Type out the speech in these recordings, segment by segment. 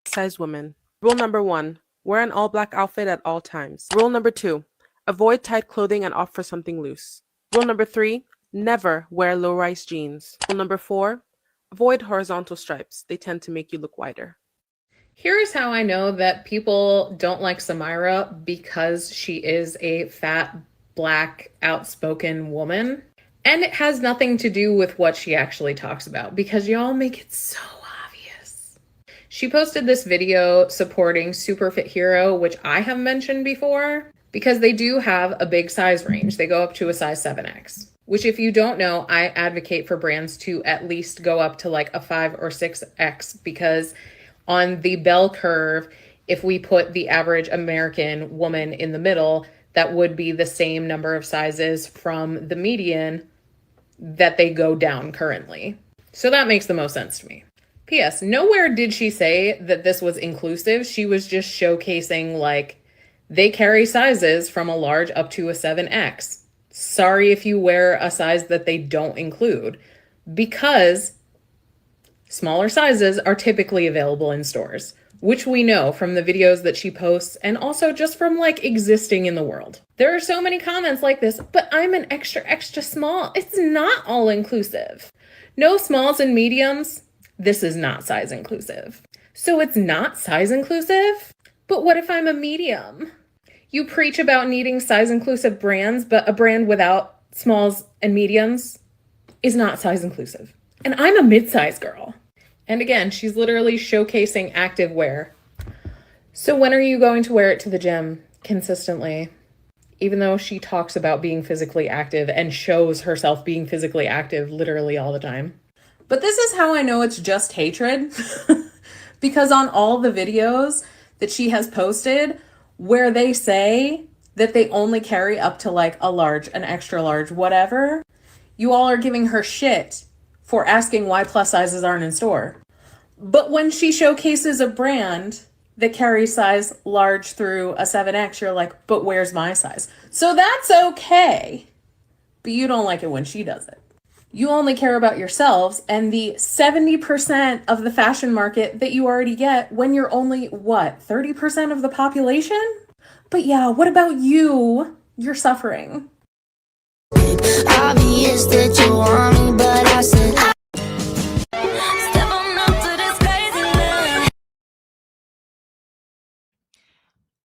Size women. Rule number 1. Wear an all-black outfit at all times. Rule number 2. Avoid tight clothing and opt for something loose. Rule number 3. Never wear low-rise jeans. Rule number 4. Avoid horizontal stripes. They tend to make you look wider. Here's how I know that people don't like Samira because she is a fat, black, outspoken woman. And it has nothing to do with what she actually talks about because y'all make it so obvious. She posted this video supporting Super Fit Hero, which I have mentioned before, because they do have a big size range. They go up to a size 7X, which if you don't know, I advocate for brands to at least go up to like a 5 or 6X because on the bell curve, if we put the average American woman in the middle, that would be the same number of sizes from the median that they go down currently. So that makes the most sense to me. P.S. Nowhere did she say that this was inclusive. She was just showcasing like they carry sizes from a large up to a 7X. Sorry if you wear a size that they don't include, because smaller sizes are typically available in stores, which we know from the videos that she posts and also just from like existing in the world. There are so many comments like this, but I'm an extra, extra small. It's not all inclusive. No smalls and mediums. This is not size inclusive. So it's not size inclusive? But what if I'm a medium? You preach about needing size inclusive brands, but a brand without smalls and mediums is not size inclusive. And I'm a mid-size girl. And again, she's literally showcasing active wear. So when are you going to wear it to the gym consistently? Even though she talks about being physically active and shows herself being physically active literally all the time. But this is how I know it's just hatred. Because on all the videos that she has posted where they say that they only carry up to like a large, an extra large, whatever, you all are giving her shit for asking why plus sizes aren't in store. But when she showcases a brand that carries size large through a 7X, you're like, but where's my size? So that's okay. But you don't like it when she does it. You only care about yourselves and the 70% of the fashion market that you already get when you're only, what, 30% of the population? But yeah, what about you? You're suffering. Obvious that you want me, but I said step on up to this crazy man.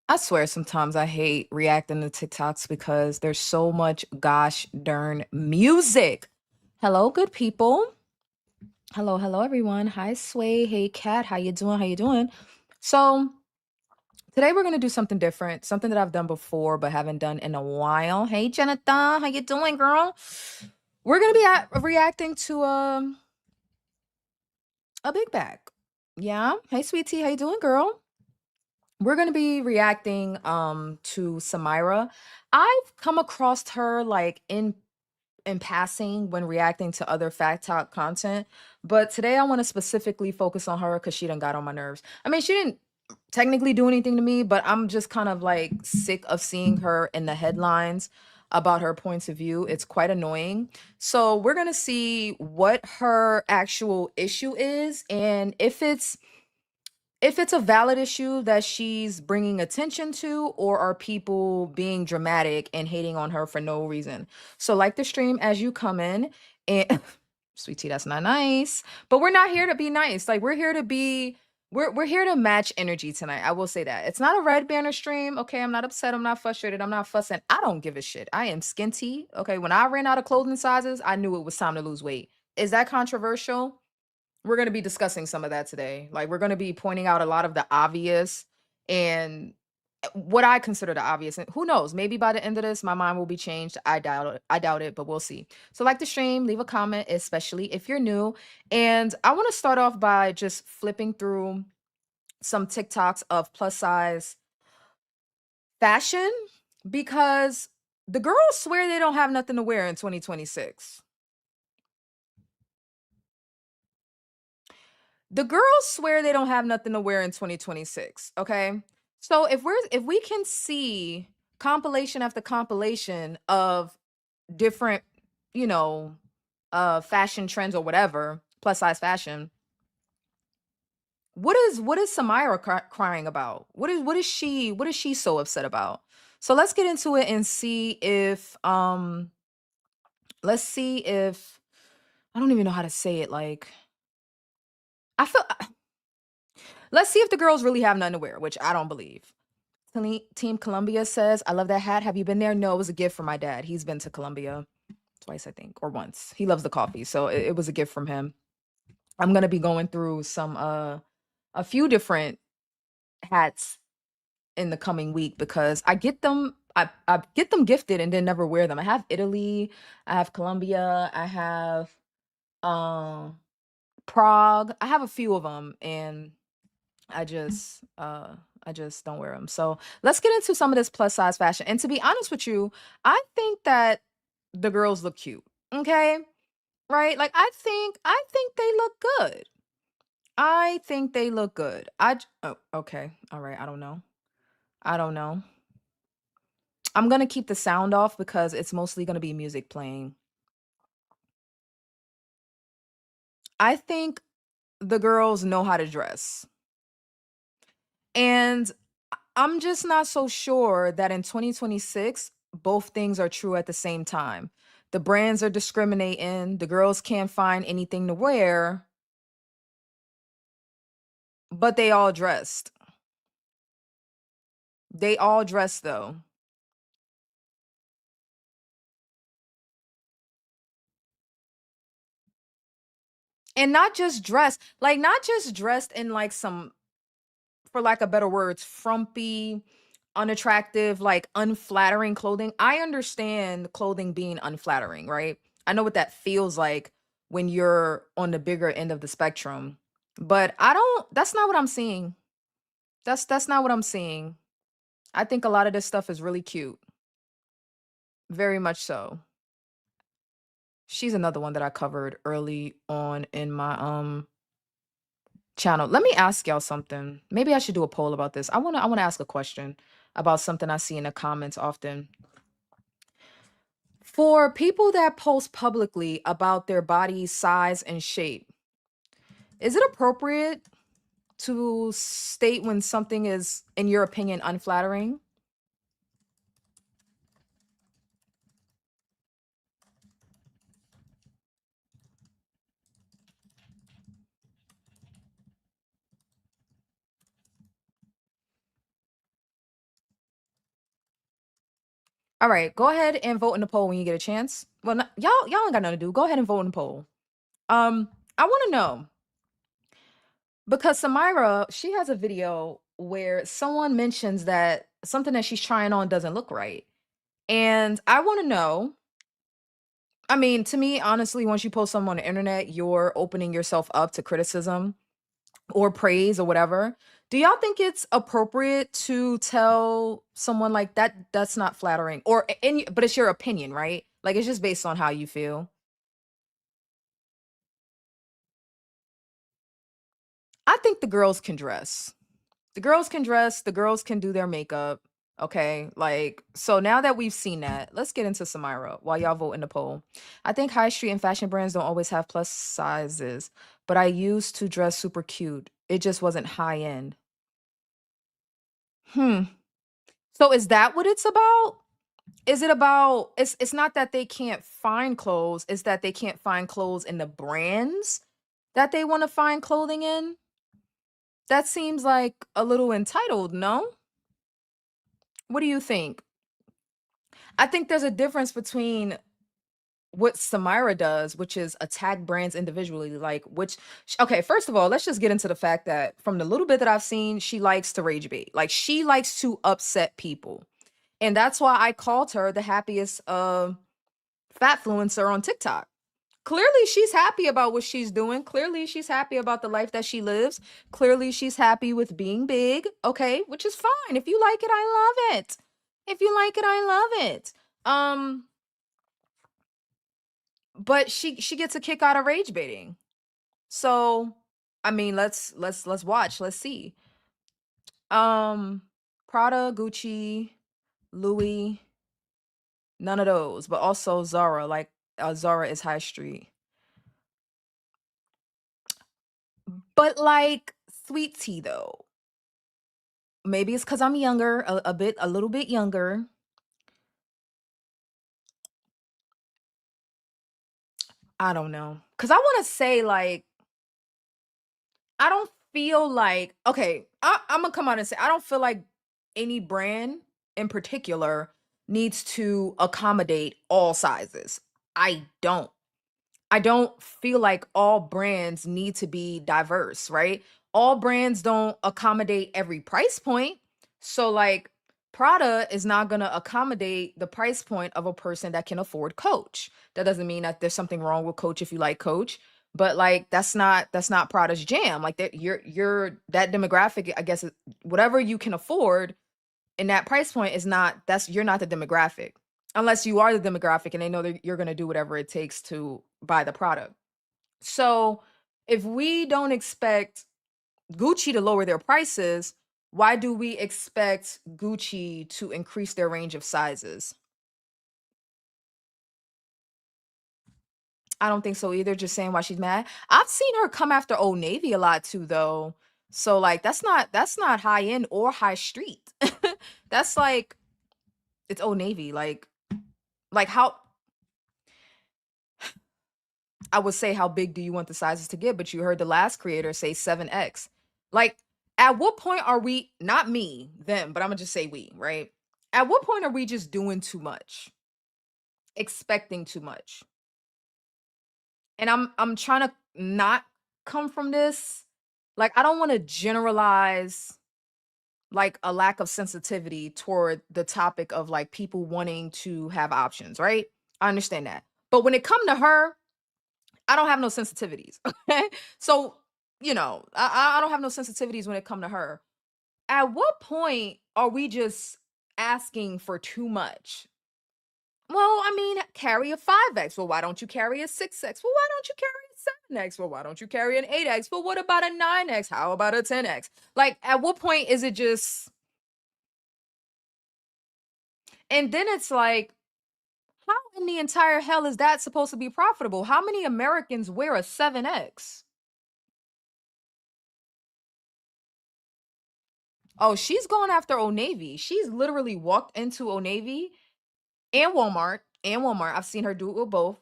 I swear sometimes I hate reacting to TikToks because there's so much gosh darn music. Hello, good people. Hello, everyone. Hi, Sway. Hey, Kat. How you doing? How you doing? So today we're gonna do something different, something that I've done before but haven't done in a while. Hey, Jonathan. How you doing, girl? We're gonna be reacting to a big bag. Yeah. Hey, sweetie. How you doing, girl? We're going to be reacting to Samira. I've come across her like in passing when reacting to other fact talk content, but today I want to specifically focus on her cuz she done got on my nerves. I mean, she didn't technically do anything to me, but I'm just kind of like sick of seeing her in the headlines about her points of view. It's quite annoying. So, we're going to see what her actual issue is and if it's a valid issue that she's bringing attention to, or are people being dramatic and hating on her for no reason. So like the stream as you come in, and sweetie, that's not nice, but we're not here to be nice. Like we're here to match energy tonight. I will say that. It's not a red banner stream. Okay, I'm not upset, I'm not frustrated, I'm not fussing. I don't give a shit. I am skinty. Okay, when I ran out of clothing sizes, I knew it was time to lose weight. Is that controversial? We're going to be discussing some of that today. Like we're going to be pointing out a lot of the obvious and what I consider the obvious. And who knows, maybe by the end of this my mind will be changed. I doubt it. I doubt it, but we'll see. So like the stream, leave a comment, especially if you're new. And I want to start off by just flipping through some TikToks of plus size fashion because the girls swear they don't have nothing to wear in 2026. The girls swear they don't have nothing to wear in 2026, okay? So if we can see compilation after compilation of different, you fashion trends or whatever, plus size fashion, What is Samira crying about? What is she so upset about? So let's get into it and see if let's see if I don't even know how to say it. Like I feel let's see if the girls really have none to wear, which I don't believe. Team Columbia says, I love that hat. Have you been there? No, it was a gift from my dad. He's been to Columbia twice, I think, or once. He loves the coffee, so it was a gift from him. I'm gonna be going through some a few different hats in the coming week because I get them gifted and then never wear them. I have Italy, I have Colombia, I have um Prague. I have a few of them and I just I just don't wear them. So let's get into some of this plus size fashion. And to be honest with you, I think that the girls look cute. Okay? Right? Like I think they look good. I think they look good. Oh, okay. All right. I don't know. I don't know. I'm gonna keep the sound off because it's mostly gonna be music playing. I think the girls know how to dress. And I'm just not so sure that in 2026, both things are true at the same time. The brands are discriminating, the girls can't find anything to wear, but they all dressed. They all dressed though. And not just dressed, like not just dressed in like some, for lack of better words, frumpy, unattractive, like unflattering clothing. I understand clothing being unflattering, right? I know what that feels like when you're on the bigger end of the spectrum. But I don't that's not what I'm seeing. That's not what I'm seeing. I think a lot of this stuff is really cute. Very much so. She's another one that I covered early on in my channel. Let me ask y'all something. Maybe I should do a poll about this. I want to ask a question about something I see in the comments often. For people that post publicly about their body size and shape, is it appropriate to state when something is, in your opinion, unflattering? All right, go ahead and vote in the poll when you get a chance. Well, y'all ain't got nothing to do. Go ahead and vote in the poll. I want to know because Samira, she has a video where someone mentions that something that she's trying on doesn't look right. And I want to know, I mean, to me, honestly, once you post something on the internet, you're opening yourself up to criticism or praise or whatever. Do y'all think it's appropriate to tell someone like that that's not flattering or but it's your opinion, right? Like it's just based on how you feel. I think the girls can dress. The girls can dress, the girls can do their makeup. Okay, like so now that we've seen that, let's get into Samira while y'all vote in the poll. I think high street and fashion brands don't always have plus sizes, but I used to dress super cute. It just wasn't high end. Hmm. So is that what it's about? Is it about it's not that they can't find clothes, it's that they can't find clothes in the brands that they want to find clothing in? That seems like a little entitled, no? What do you think? I think there's a difference between what Samira does, which is attack brands individually, like okay, first of all, let's just get into the fact that from the little bit that I've seen, she likes to rage bait. Like she likes to upset people. And that's why I called her the happiest fatfluencer on TikTok. Clearly, she's happy about what she's doing. Clearly, she's happy about the life that she lives. Clearly, she's happy with being big. Okay, which is fine. If you like it, I love it. If you like it, I love it. But she gets a kick out of rage baiting. So, I mean, let's watch. Let's see. Prada, Gucci, Louis, none of those, but also Zara. Like Zara is high street. But like Sweet tea though. Maybe it's because I'm younger, a little bit younger. I don't know. Cause I want to say like I don't feel like okay, I'm gonna come out and say I don't feel like any brand in particular needs to accommodate all sizes. I don't. I don't feel like all brands need to be diverse, right? All brands don't accommodate every price point. So, like, Prada is not going to accommodate the price point of a person that can afford Coach. That doesn't mean that there's something wrong with Coach if you like Coach, but like that's not Prada's jam. Like that you're that demographic, I guess whatever you can afford in that price point is not that's you're not the demographic unless you are the demographic and they know that you're going to do whatever it takes to buy the product. So if we don't expect Gucci to lower their prices, why do we expect Gucci to increase their range of sizes? I don't think so either. Just saying why she's mad. I've seen her come after Old Navy a lot too, though. So like that's not high end or high street. That's like it's Old Navy. Like how I would say how big do you want the sizes to get, but you heard the last creator say 7X. Like at what point are we not me, them, but I'm gonna just say we, right? At what point are we just doing too much, expecting too much? And I'm trying to not come from this. Like I don't want to generalize like a lack of sensitivity toward the topic of like people wanting to have options, right? I understand that. But when it come to her, I don't have no sensitivities. Okay. So, I don't have no sensitivities when it come to her. At what point are we just asking for too much? Well, I mean, carry a 5X. Well, why don't you carry a 6X? Well, why don't you carry a 7X? Well, why don't you carry an 8X? Well, what about a 9X? How about a 10X? Like, at what point is it just. And then it's like, how in the entire hell is that supposed to be profitable? How many Americans wear a 7X? Oh, she's going after Old Navy. She's literally walked into Old Navy and Walmart I've seen her do it with both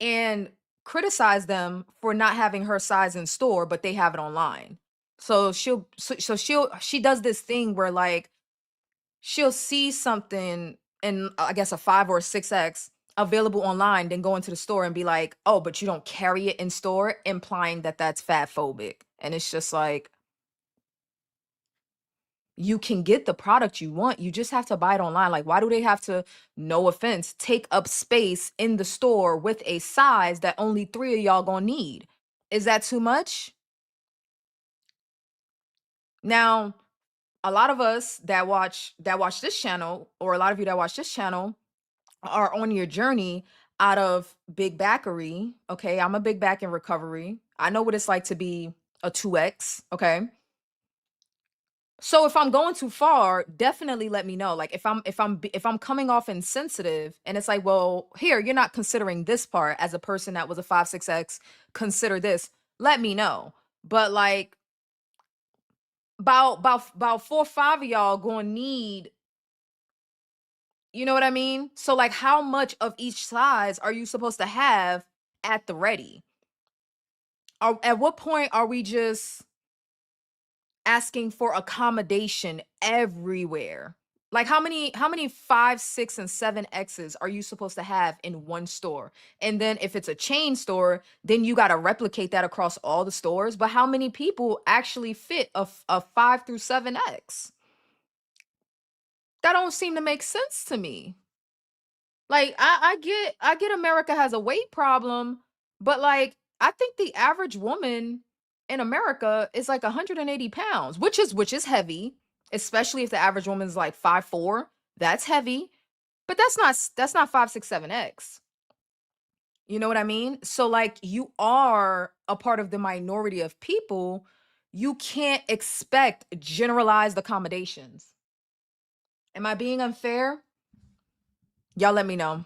and criticize them for not having her size in store, but they have it online. She does this thing where like she'll see something in I guess a 5 or a 6X available online, then go into the store and be like, "Oh, but you don't carry it in store," implying that that's fat phobic. And it's just like you can get the product you want. You just have to buy it online. Like, why do they have to, no offense, take up space in the store with a size that only three of y'all gonna need? Is that too much? Now, a lot of us that watch this channel, or a lot of you that watch this channel, are on your journey out of big backery. Okay, I'm a big back in recovery. I know what it's like to be a 2X. Okay. So if I'm going too far, definitely let me know. Like if I'm coming off insensitive and it's like, well, here, you're not considering this part as a person that was a 5, 6X, consider this. Let me know. But like about 4 or 5 of y'all gonna need, you know what I mean? So like how much of each size are you supposed to have at the ready? At what point are we just asking for accommodation everywhere? Like how many 5, 6, and 7X's are you supposed to have in one store? And then if it's a chain store, then you got to replicate that across all the stores. But how many people actually fit a 5 through 7X? That don't seem to make sense to me. Like I get America has a weight problem, but like I think the average woman in America is like 180 pounds, which is heavy, especially if the average woman's like 5'4". That's heavy, but that's not 5, 6, 7X. You know what I mean? So like you are a part of the minority of people. You can't expect generalized accommodations. Am I being unfair? Y'all let me know.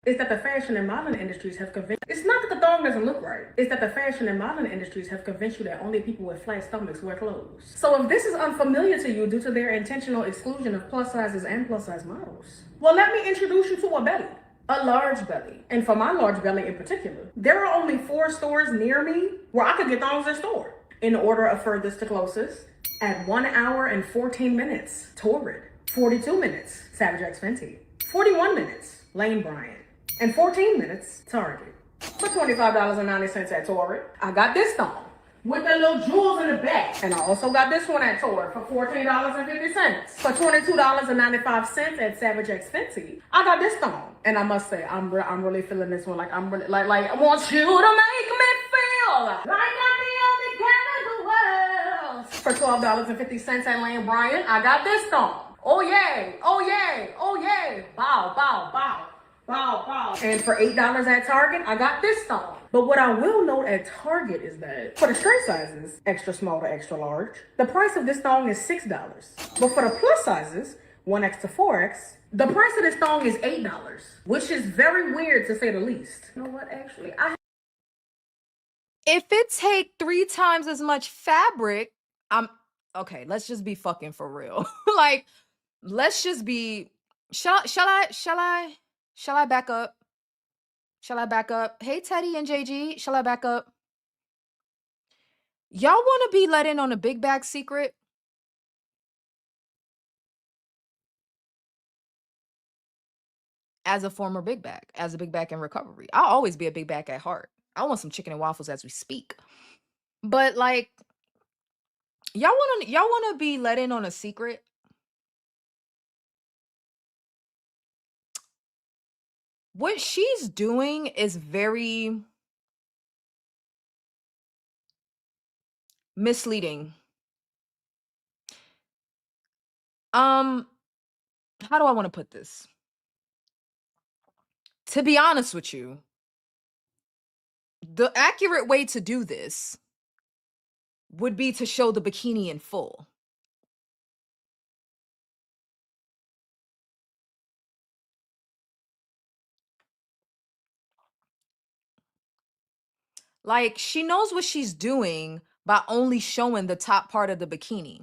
It's that the fashion and modeling industries have convinced. It's not that the thong doesn't look right. It's that the fashion and modeling industries have convinced you that only people with flat stomachs wear clothes. So if this is unfamiliar to you due to their intentional exclusion of plus sizes and plus size models, well, let me introduce you to a belly. A large belly. And for my large belly in particular, there are only 4 stores near me where I could get thongs in store. In order of furthest to closest, at 1 hour and 14 minutes, Torrid. 42 minutes, Savage X Fenty. 41 minutes, Lane Bryant. And 14 minutes, Target. For $25.90 at Torrid, I got this thong with the little jewels in the back. And I also got this one at Torrid for $14.50. For $22.95 at Savage X Fenty, I got this thong. And I must say, I'm really feeling this one. I want you to make me feel like I'm the only girl in the world. For $12.50 at Lane Bryant, I got this thong. Oh yay, oh yay, oh yay. Bow, bow, bow. Wow, wow. And for $8 at Target, I got this thong. But what I will note at Target is that for the straight sizes, extra small to extra large, the price of this thong is $6. But for the plus sizes, 1X to 4X, the price of this thong is $8, which is very weird to say the least. You know what, actually, If it take 3 times as much fabric, okay, let's just be fucking for real. Like, let's just be, shall I back up? Shall I back up? Hey, Teddy and JG, shall I back up? Y'all want to be let in on a big bag secret? As a former big bag, as a big bag in recovery. I'll always be a big bag at heart. I want some chicken and waffles as we speak. But like, y'all want to be let in on a secret? What she's doing is very misleading. How do I want to put this? To be honest with you, the accurate way to do this would be to show the bikini in full. Like, she knows what she's doing by only showing the top part of the bikini.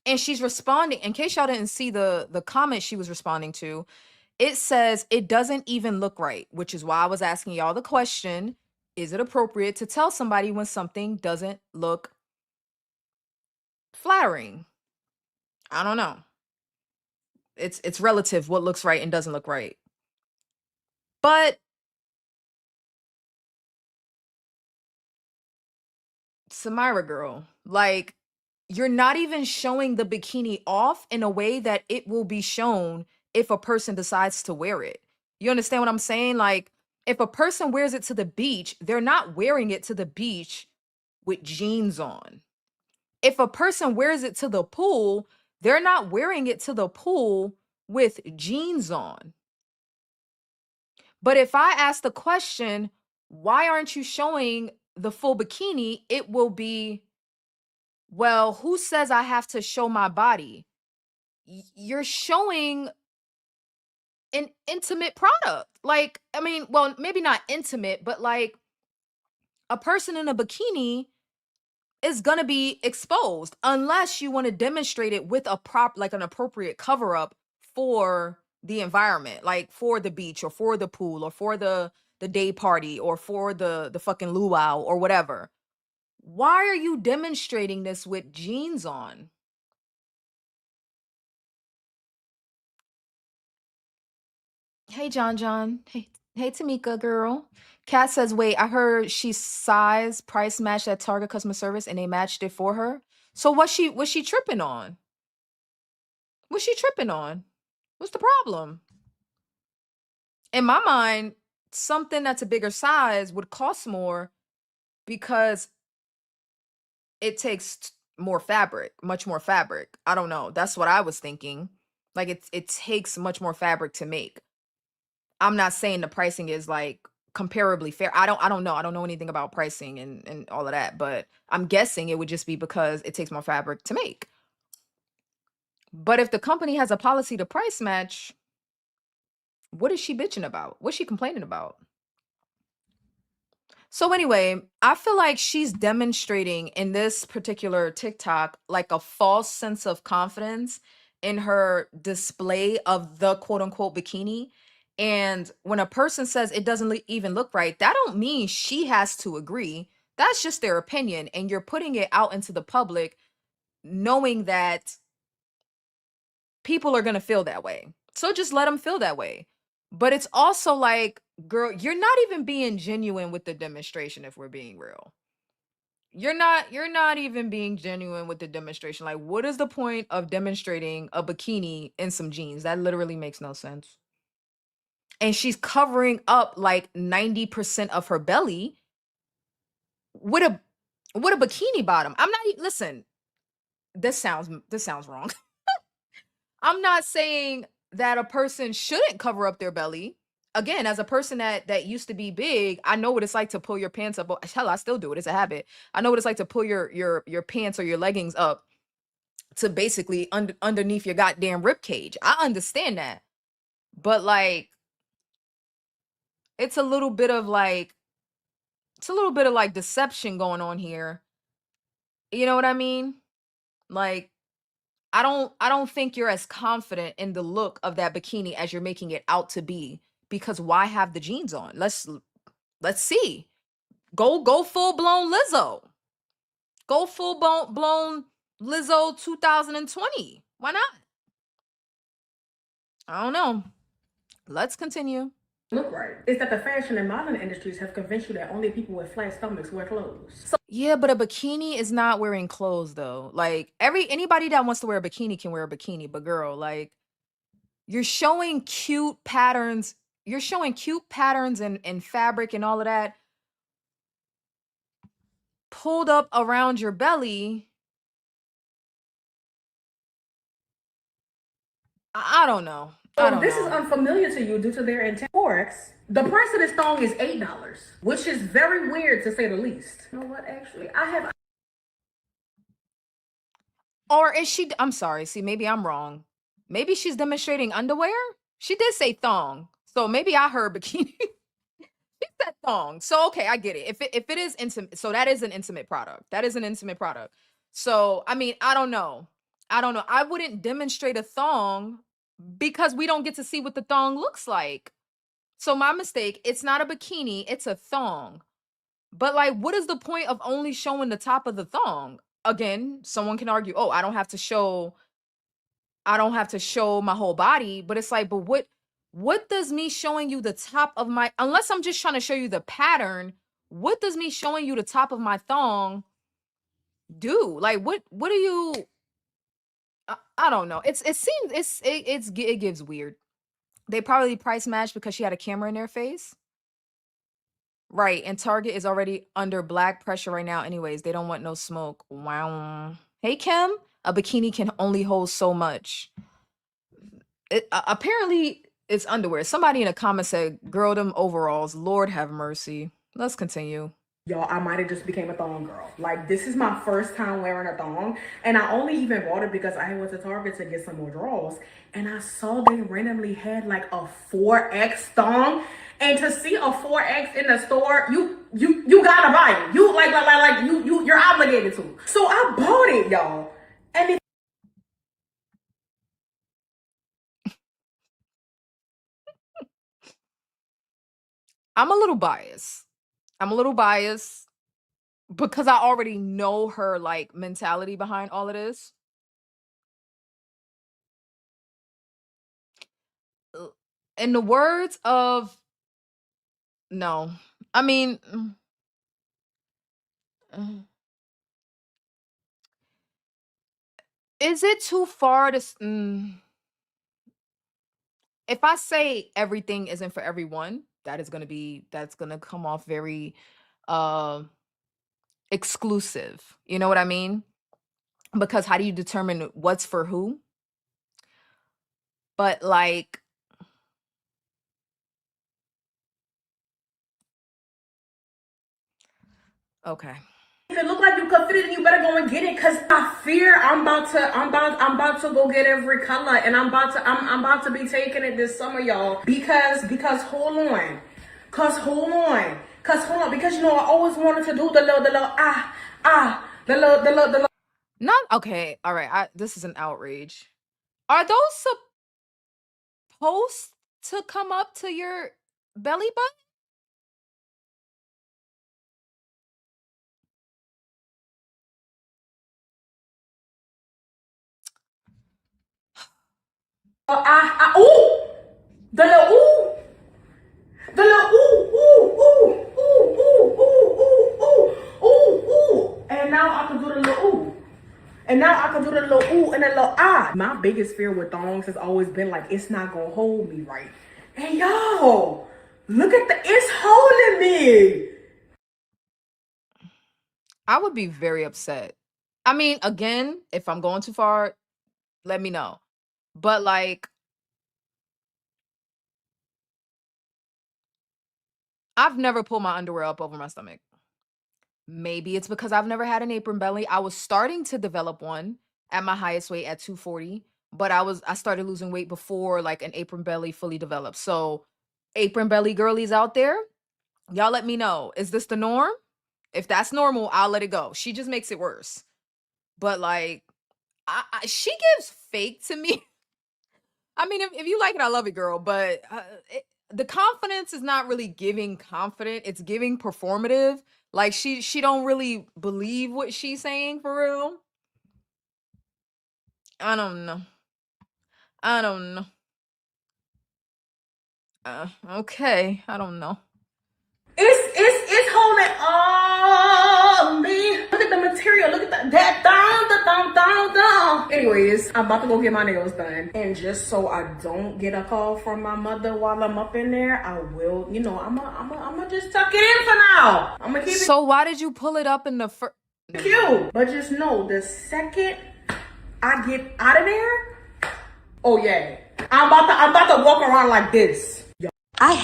And she's responding, in case y'all didn't see the comment she was responding to, it says it doesn't even look right, which is why I was asking y'all the question, is it appropriate to tell somebody when something doesn't look flattering? I don't know. It's relative what looks right and doesn't look right. But Samira girl, like, you're not even showing the bikini off in a way that it will be shown if a person decides to wear it. You understand what I'm saying? Like, if a person wears it to the beach, they're not wearing it to the beach with jeans on. If a person wears it to the pool, they're not wearing it to the pool with jeans on. But if I ask the question, why aren't you showing the full bikini? It will be, well, who says I have to show my body? You're showing an intimate product. Like, I mean, well, maybe not intimate, but like a person in a bikini is going to be exposed unless you want to demonstrate it with like an appropriate cover up for the environment, like for the beach or for the pool or for the day party or for the fucking luau or whatever. Why are you demonstrating this with jeans on? Hey, John. Hey, Tamika, girl. Kat says, wait, I heard she size price matched at Target customer service and they matched it for her. So was she tripping on? What's she tripping on? What's the problem? In my mind, something that's a bigger size would cost more because it takes more fabric, much more fabric. I don't know. That's what I was thinking. Like it takes much more fabric to make. I'm not saying the pricing is like comparably fair. I don't know. I don't know anything about pricing and all of that, but I'm guessing it would just be because it takes more fabric to make. But if the company has a policy to price match, What is she bitching about? What's she complaining about? So anyway, I feel like she's demonstrating in this particular TikTok like a false sense of confidence in her display of the quote unquote bikini. And when a person says it doesn't even look right, that don't mean she has to agree. That's just their opinion, and you're putting it out into the public knowing that people are going to feel that way. So just let them feel that way. But it's also like, girl, you're not even being genuine with the demonstration if we're being real. You're not even being genuine with the demonstration. Like, what is the point of demonstrating a bikini and some jeans? That literally makes no sense. And she's covering up like 90% of her belly with a bikini bottom. I'm not listen, this sounds wrong. I'm not saying that a person shouldn't cover up their belly. Again, as a person that used to be big, I know what it's like to pull your pants up. Hell, I still do it. It's a habit. I know what it's like to pull your pants or your leggings up to basically underneath your goddamn rib cage. I understand that. But like it's a little bit of like deception going on here. You know what I mean? Like I don't think you're as confident in the look of that bikini as you're making it out to be, because why have the jeans on? Let's see. Go full blown Lizzo. Go full blown Lizzo 2020. Why not? I don't know. Let's continue. Look right. It's that the fashion and modeling industries have convinced you that only people with flat stomachs wear clothes. So Yeah, but a bikini is not wearing clothes though. Like anybody that wants to wear a bikini can wear a bikini, but girl, like you're showing cute patterns. You're showing cute patterns and fabric and all of that pulled up around your belly. I don't know. I if don't this is know. unfamiliar to you due to their intent, Forex, the price of this thong is $8, which is very weird to say the least. You know what? Actually, I have. Or is she? I'm sorry. See, maybe I'm wrong. Maybe she's demonstrating underwear. She did say thong, so maybe I heard bikini. She said thong. So okay, I get it. If it is intimate, so that is an intimate product. That is an intimate product. So I mean, I don't know. I don't know. I wouldn't demonstrate a thong because we don't get to see what the thong looks like. So my mistake. It's not a bikini. It's a thong. But like, what is the point of only showing the top of the thong? Again, someone can argue, oh, I don't have to show my whole body, but it's like, but what does me showing you the top of my, unless I'm just trying to show you the pattern, what does me showing you the top of my thong do? Like what do you I don't know. It seems it gives weird. They probably price matched because she had a camera in their face. Right, and Target is already under black pressure right now anyways. They don't want no smoke. Wow. Hey Kim, a bikini can only hold so much. Apparently it's underwear. Somebody in a comment said, "Girl, them overalls. Lord have mercy." Let's continue. Y'all, I might have just became a thong girl. Like, this is my first time wearing a thong. And I only even bought it because I went to Target to get some more drawers. And I saw they randomly had like a 4X thong. And to see a 4X in the store, you gotta buy it. You you're obligated to. So I bought it, y'all. And it I'm a little biased. I'm a little biased because I already know her like mentality behind all of this. In the words of no, I mean, uh, is it too far to? If I say everything isn't for everyone, that's gonna come off very uh exclusive. You know what I mean? Because how do you determine what's for who? But like, okay. If it look like you could fit it, you better go and get it. Cause I fear I'm about to go get every color, and I'm about to be taking it this summer, y'all. Because hold on, because you know I always wanted to do the little the little. Not okay. All right. This is an outrage. Are those supposed to come up to your belly button? Ooh, the little ooh, the little ooh, and now I can do the little ooh. And now I can do the little ooh and the little ah. My biggest fear with thongs has always been like, it's not gonna hold me right. And yo, look at it's holding me. I would be very upset. I mean, again, if I'm going too far, let me know. But like, I've never pulled my underwear up over my stomach. Maybe it's because I've never had an apron belly. I was starting to develop one at my highest weight at 240, but I started losing weight before like an apron belly fully developed. So, apron belly girlies out there, y'all let me know. Is this the norm? If that's normal, I'll let it go. She just makes it worse. But like, she gives fake to me. I mean, if you like it, I love it, girl. But the confidence is not really giving confident. It's giving performative. Like she don't really believe what she's saying for real. I don't know. I don't know. Okay. I don't know. It's holding all me. Look at the material. Look at that down. Anyways, I'm about to go get my nails done, and just so I don't get a call from my mother while I'm up in there, I will. You know, I'ma just tuck it in for now. I'm gonna keep it. So why did you pull it up in the first? Cute, but just know the second I get out of there, oh yeah, I'm about to walk around like this. I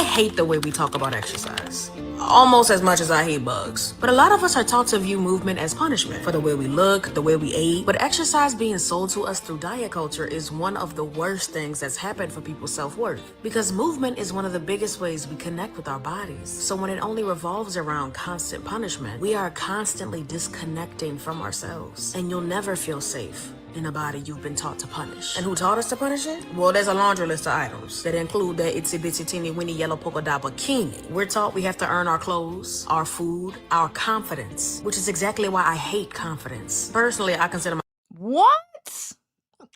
hate the way we talk about exercise. Almost as much as I hate bugs. But a lot of us are taught to view movement as punishment for the way we look, the way we ate. But exercise being sold to us through diet culture is one of the worst things that's happened for people's self-worth. Because movement is one of the biggest ways we connect with our bodies. So when it only revolves around constant punishment, we are constantly disconnecting from ourselves. And you'll never feel safe in a body you've been taught to punish. And who taught us to punish it? Well, there's a laundry list of items that include that itsy bitsy teeny weeny yellow polka dot bikini. We're taught we have to earn our clothes, our food, our confidence, which is exactly why I hate confidence. Personally, I consider What?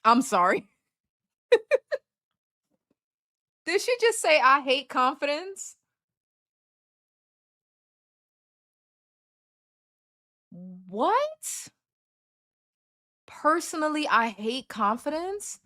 I'm sorry. Did she just say I hate confidence? What? Personally, I hate confidence.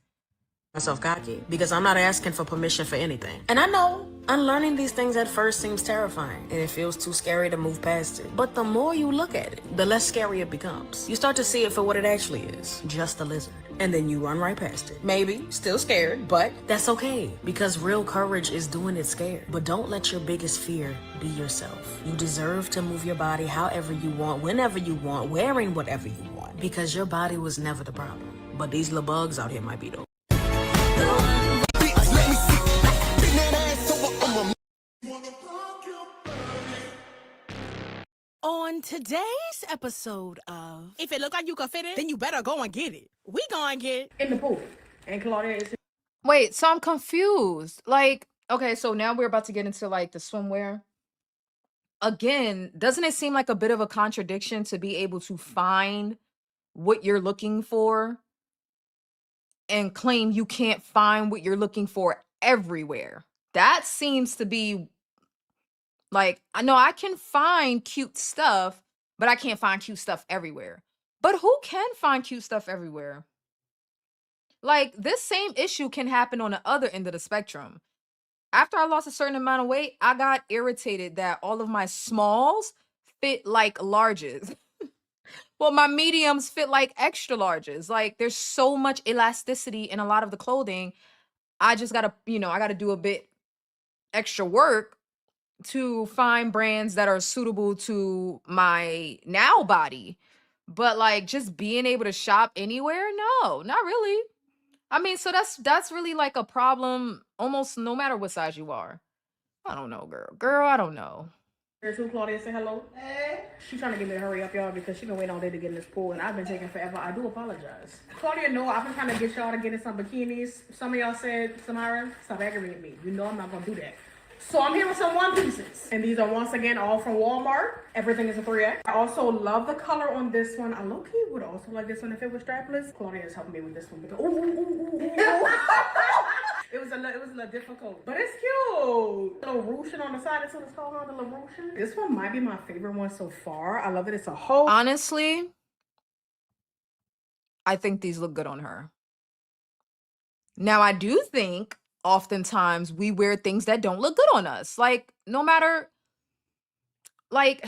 myself cocky because I'm not asking for permission for anything. And I know unlearning these things at first seems terrifying and it feels too scary to move past it. But the more you look at it, the less scary it becomes. You start to see it for what it actually is, just a lizard. And then you run right past it. Maybe still scared, but that's okay because real courage is doing it scared. But don't let your biggest fear be yourself. You deserve to move your body however you want, whenever you want, wearing whatever you want, because your body was never the problem. But these little bugs out here might be though. On today's episode of If It Look Like You Can Fit It, then you better go and get it. We gonna get it. In the pool. And Claudia is Wait, so I'm confused. Like, okay, so now we're about to get into like the swimwear. Again, doesn't it seem like a bit of a contradiction to be able to find what you're looking for and claim you can't find what you're looking for everywhere? That seems to be like, I know I can find cute stuff, but I can't find cute stuff everywhere. But who can find cute stuff everywhere? Like, this same issue can happen on the other end of the spectrum. After I lost a certain amount of weight, I got irritated that all of my smalls fit like larges. Well, my mediums fit like extra larges. Like, there's so much elasticity in a lot of the clothing. I just gotta, I gotta do a bit extra work to find brands that are suitable to my now body. But like just being able to shop anywhere, no, not really. I mean, so that's really like a problem almost no matter what size you are. I don't know, girl. Girl, I don't know. Here too, Claudia, say hello. Hey. She's trying to get me to hurry up, y'all, because she been waiting all day to get in this pool, and I've been taking forever. I do apologize. Claudia, no, I've been trying to get y'all to get in some bikinis. Some of y'all said, Samara, stop aggravating me. You know I'm not gonna do that. So I'm here with some one pieces, and these are once again all from Walmart. Everything is a 3X. I also love the color on this one. I low-key would also like this one if it was strapless. Claudia is helping me with this one because it was a little difficult, but it's cute. A little ruching on the side. That's what it's called, the little ruching. This one might be my favorite one so far. I love it. It's a whole. Honestly, I think these look good on her. Now, I do think oftentimes we wear things that don't look good on us. Like, no matter, like,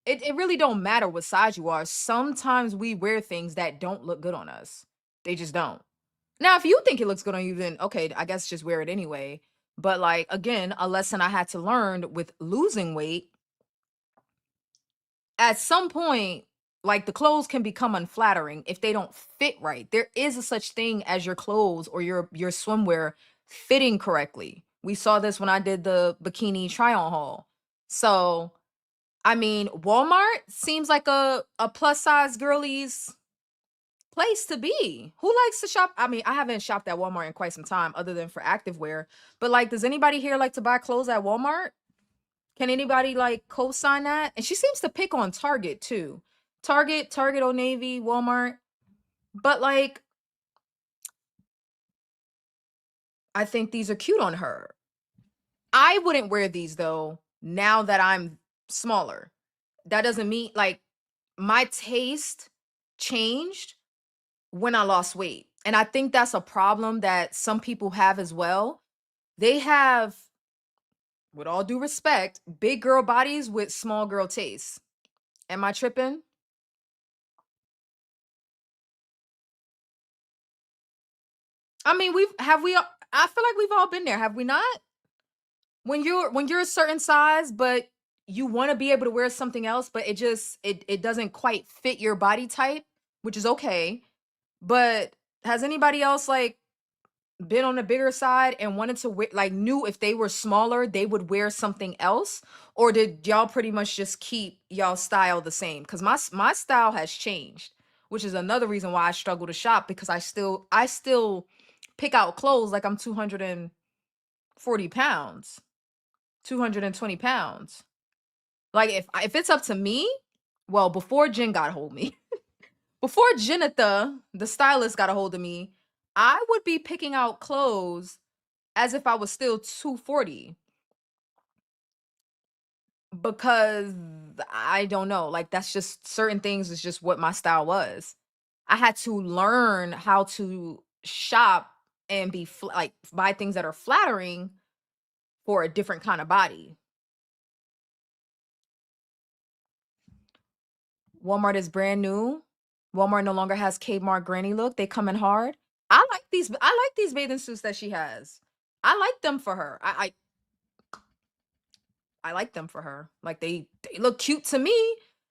it really don't matter what size you are. Sometimes we wear things that don't look good on us. They just don't. Now, if you think it looks good on you, then okay, I guess just wear it anyway. But like, again, a lesson I had to learn with losing weight, at some point, like the clothes can become unflattering if they don't fit right. There is a such thing as your clothes or your swimwear fitting correctly. We saw this when I did the bikini try on haul. So, I mean, Walmart seems like a plus size girlies place to be. Who likes to shop? I mean, I haven't shopped at Walmart in quite some time other than for activewear. But like, does anybody here like to buy clothes at Walmart? Can anybody like co-sign that? And she seems to pick on Target too. Target, Old Navy, Walmart. But like, I think these are cute on her. I wouldn't wear these though, now that I'm smaller. That doesn't mean like my taste changed when I lost weight. And I think that's a problem that some people have as well. They have, with all due respect, big girl bodies with small girl tastes. Am I tripping? I mean, I feel like we've all been there, have we not? When you're a certain size, but you want to be able to wear something else, but it doesn't quite fit your body type, which is okay. But has anybody else like been on the bigger side and wanted to wear, like, knew if they were smaller they would wear something else, or did y'all pretty much just keep y'all style the same? Because my style has changed, which is another reason why I struggle to shop, because I still pick out clothes like I'm 240 pounds, 220 pounds. Like, if it's up to me, well, before Jen got a hold of me, before Jenitha, the stylist, got a hold of me, I would be picking out clothes as if I was still 240, because I don't know, like, that's just certain things is just what my style was. I had to learn how to shop and be like buy things that are flattering for a different kind of body. Walmart is brand new. Walmart no longer has Kmart granny look. They come in hard. I like these bathing suits that she has. I like them for her. I like them for her. Like, they look cute to me.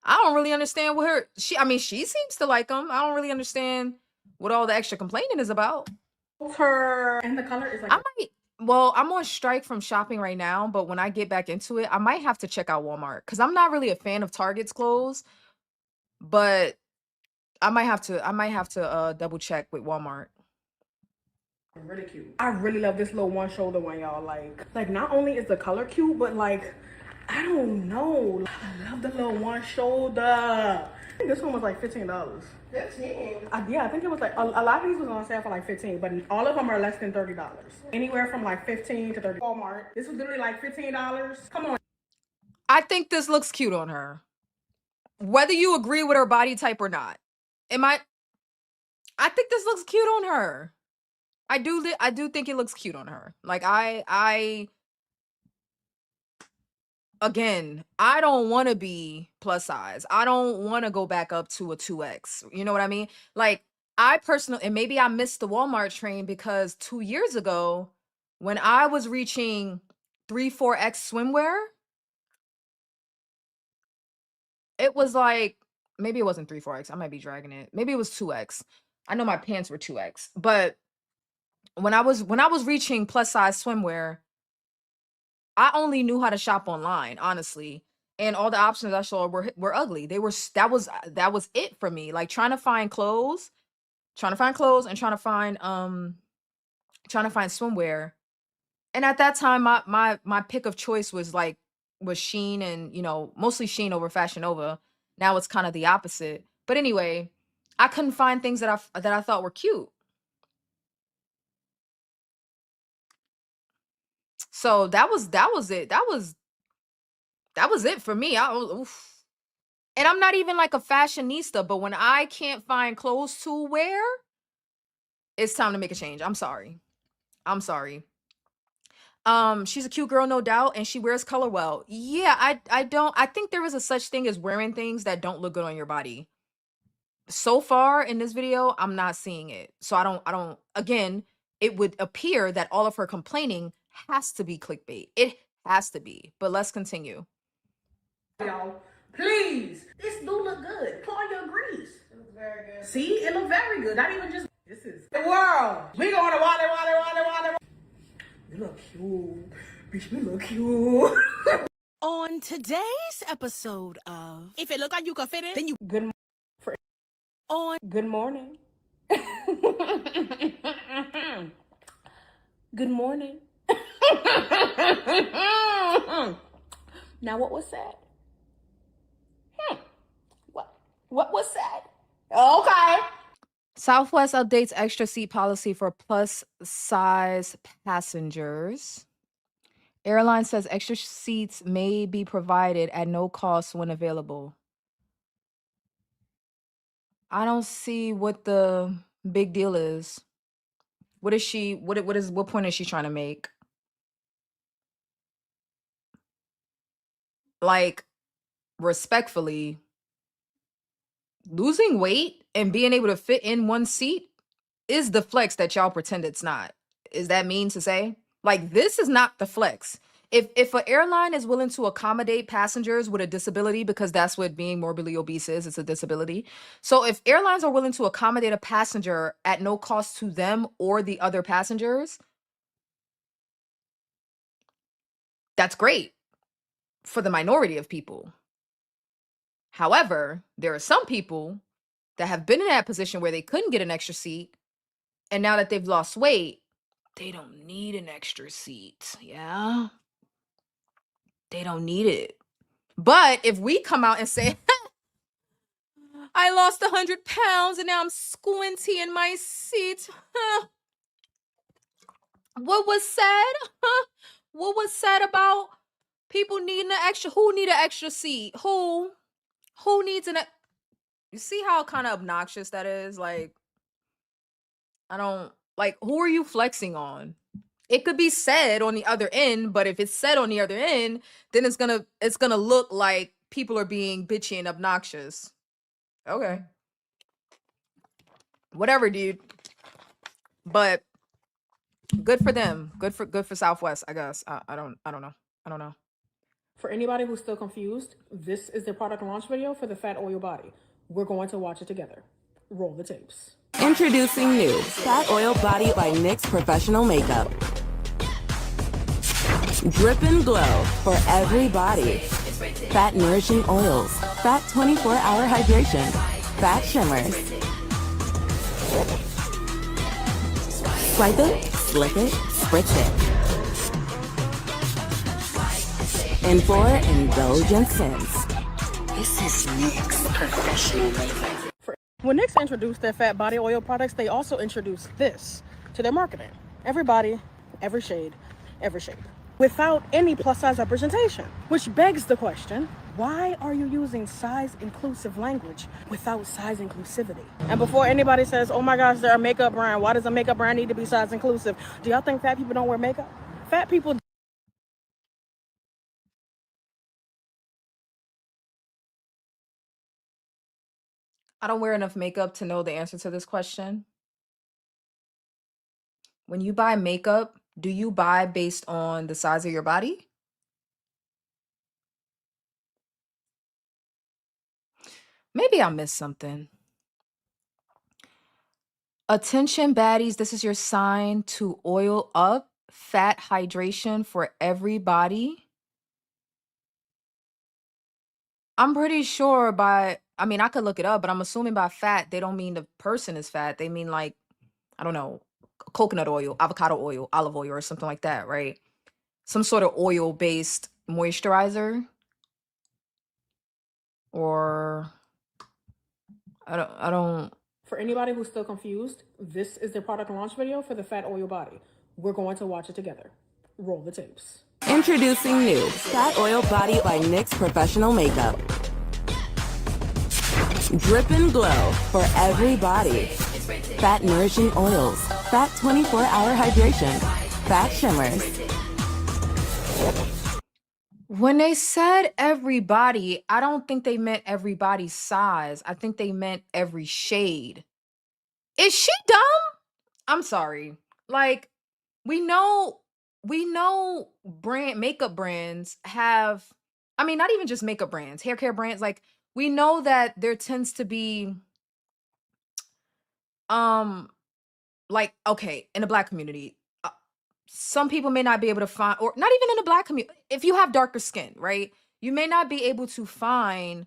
I don't really understand what she seems to like them. I don't really understand what all the extra complaining is about. Her and the color is like I'm on strike from shopping right now, but when I get back into it, I might have to check out Walmart, because I'm not really a fan of Target's clothes, but I might have to double check with Walmart. really cute. I really love this little one shoulder one, y'all. Like not only is the color cute, but like, I don't know. I love the little one shoulder. I think this one was like $15. 15? Yeah, I think it was like, a lot of these was on sale for like 15, but all of them are less than $30. Anywhere from like 15 to 30. Walmart. This was literally like $15. Come on. I think this looks cute on her, whether you agree with her body type or not. I think this looks cute on her. I do think it looks cute on her. Like, again, I don't want to be plus size. I don't want to go back up to a 2X. You know what I mean? Like, I personally, and maybe I missed the Walmart train, because 2 years ago, when I was reaching 3-4X swimwear. It was like, maybe it wasn't 3-4X. I might be dragging it. Maybe it was 2X. I know my pants were 2X. But when I was reaching plus size swimwear, I only knew how to shop online, honestly. And all the options I saw were ugly. They were that was it for me. Like trying to find clothes and trying to find swimwear. And at that time, my pick of choice was Shein, and mostly Shein over Fashion Nova. Now it's kind of the opposite. But anyway, I couldn't find things that I thought were cute. So that was it. That was it for me. Oof. And I'm not even like a fashionista, but when I can't find clothes to wear, it's time to make a change. I'm sorry. She's a cute girl, no doubt, and she wears color well. Yeah, I think there is a such thing as wearing things that don't look good on your body. So far in this video, I'm not seeing it. So I don't again, it would appear that all of her complaining has to be clickbait. It has to be. But let's continue. Y'all, please. This do look good. Claudia agrees. It looks very good. See, it looks very good. Not even just. This is the world. We going to Wale. We look cute. Bitch, we look cute. On today's episode of If It Look Like You Can Fit It, then you Good morning. Good morning. Now what was said? What was said? Okay. Southwest updates extra seat policy for plus size passengers. Airline says extra seats may be provided at no cost when available. I don't see what the big deal is. What point is she trying to make? Like, respectfully, losing weight and being able to fit in one seat is the flex that y'all pretend it's not. Is that mean to say? Like, this is not the flex. If an airline is willing to accommodate passengers with a disability, because that's what being morbidly obese is, it's a disability. So if airlines are willing to accommodate a passenger at no cost to them or the other passengers, that's great for the minority of people. However, there are some people that have been in that position where they couldn't get an extra seat, and now that they've lost weight, they don't need an extra seat. Yeah. They don't need it. But if we come out and say, I lost 100 pounds and now I'm squinty in my seat. What was said? What was said about people needing an extra? Who need an extra seat? Who needs you see how kind of obnoxious that is? Like, I don't, like, who are you flexing on? It could be said on the other end, but if it's said on the other end, then it's gonna look like people are being bitchy and obnoxious. Okay. Whatever, dude. But good for them. Good for Southwest, I guess. I don't know. For anybody who's still confused, this is the product launch video for the Fat Oil Body. We're going to watch it together. Roll the tapes. Introducing new Fat Oil Body by NYX Professional Makeup. Drip and glow for every body. Fat nourishing oils. Fat 24-hour hydration. Fat shimmers. Swipe it, slick it, spritz it. And for indulgent scents. This is NYX Professional Makeup. When NYX introduced their fat body oil products, they also introduced this to their marketing. Every body, every shade, every shape. Without any plus size representation. Which begs the question, why are you using size inclusive language without size inclusivity? And before anybody says, oh my gosh, they're a makeup brand, why does a makeup brand need to be size inclusive? Do y'all think fat people don't wear makeup? Fat people. I don't wear enough makeup to know the answer to this question. When you buy makeup, Do you buy based on the size of your body? Maybe I missed something. Attention baddies, this is your sign to oil up. Fat hydration for everybody. I'm pretty sure I mean, I could look it up, but I'm assuming by fat, they don't mean the person is fat. They mean like, I don't know, coconut oil, avocado oil, olive oil, or something like that, right? Some sort of oil-based moisturizer. Or I don't. For anybody who's still confused, this is their product launch video for the Fat Oil Body. We're going to watch it together. Roll the tapes. Introducing new Fat Oil Body by NYX Professional Makeup. Drip and glow for every body. Fat nourishing oils. Fat 24-hour hydration. Fat shimmers. When they said everybody, I don't think they meant everybody's size. I think they meant every shade. Is she dumb? I'm sorry. Like, we know makeup brands have, I mean, not even just makeup brands, hair care brands, like we know that there tends to be like, okay, in the Black community, some people may not be able to find, or not even in the Black community, if you have darker skin, right? You may not be able to find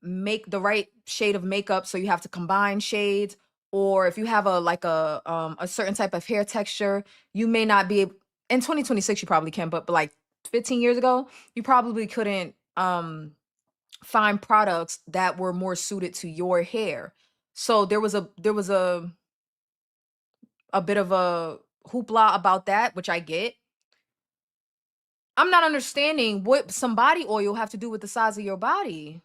make the right shade of makeup, so you have to combine shades. Or if you have a certain type of hair texture, you may not be able, in 2026 you probably can, but like 15 years ago, you probably couldn't find products that were more suited to your hair. So there was a bit of a hoopla about that, which I get. I'm not understanding what some body oil have to do with the size of your body.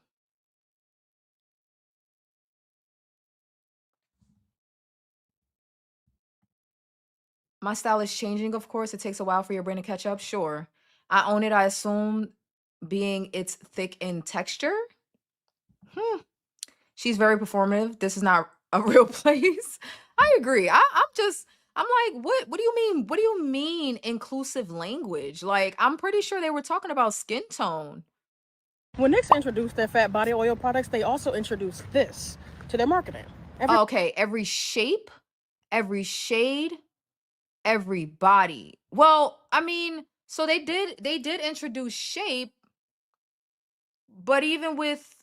My style is changing, of course. It takes a while for your brain to catch up. Sure. I own it, I assume, being it's thick in texture. She's very performative. This is not a real place. I agree. I'm like, what do you mean? What do you mean inclusive language? Like, I'm pretty sure they were talking about skin tone. When NYX introduced their fat body oil products, they also introduced this to their marketing. Okay, every shape, every shade, every body. Well, I mean, so they did introduce shape, but even with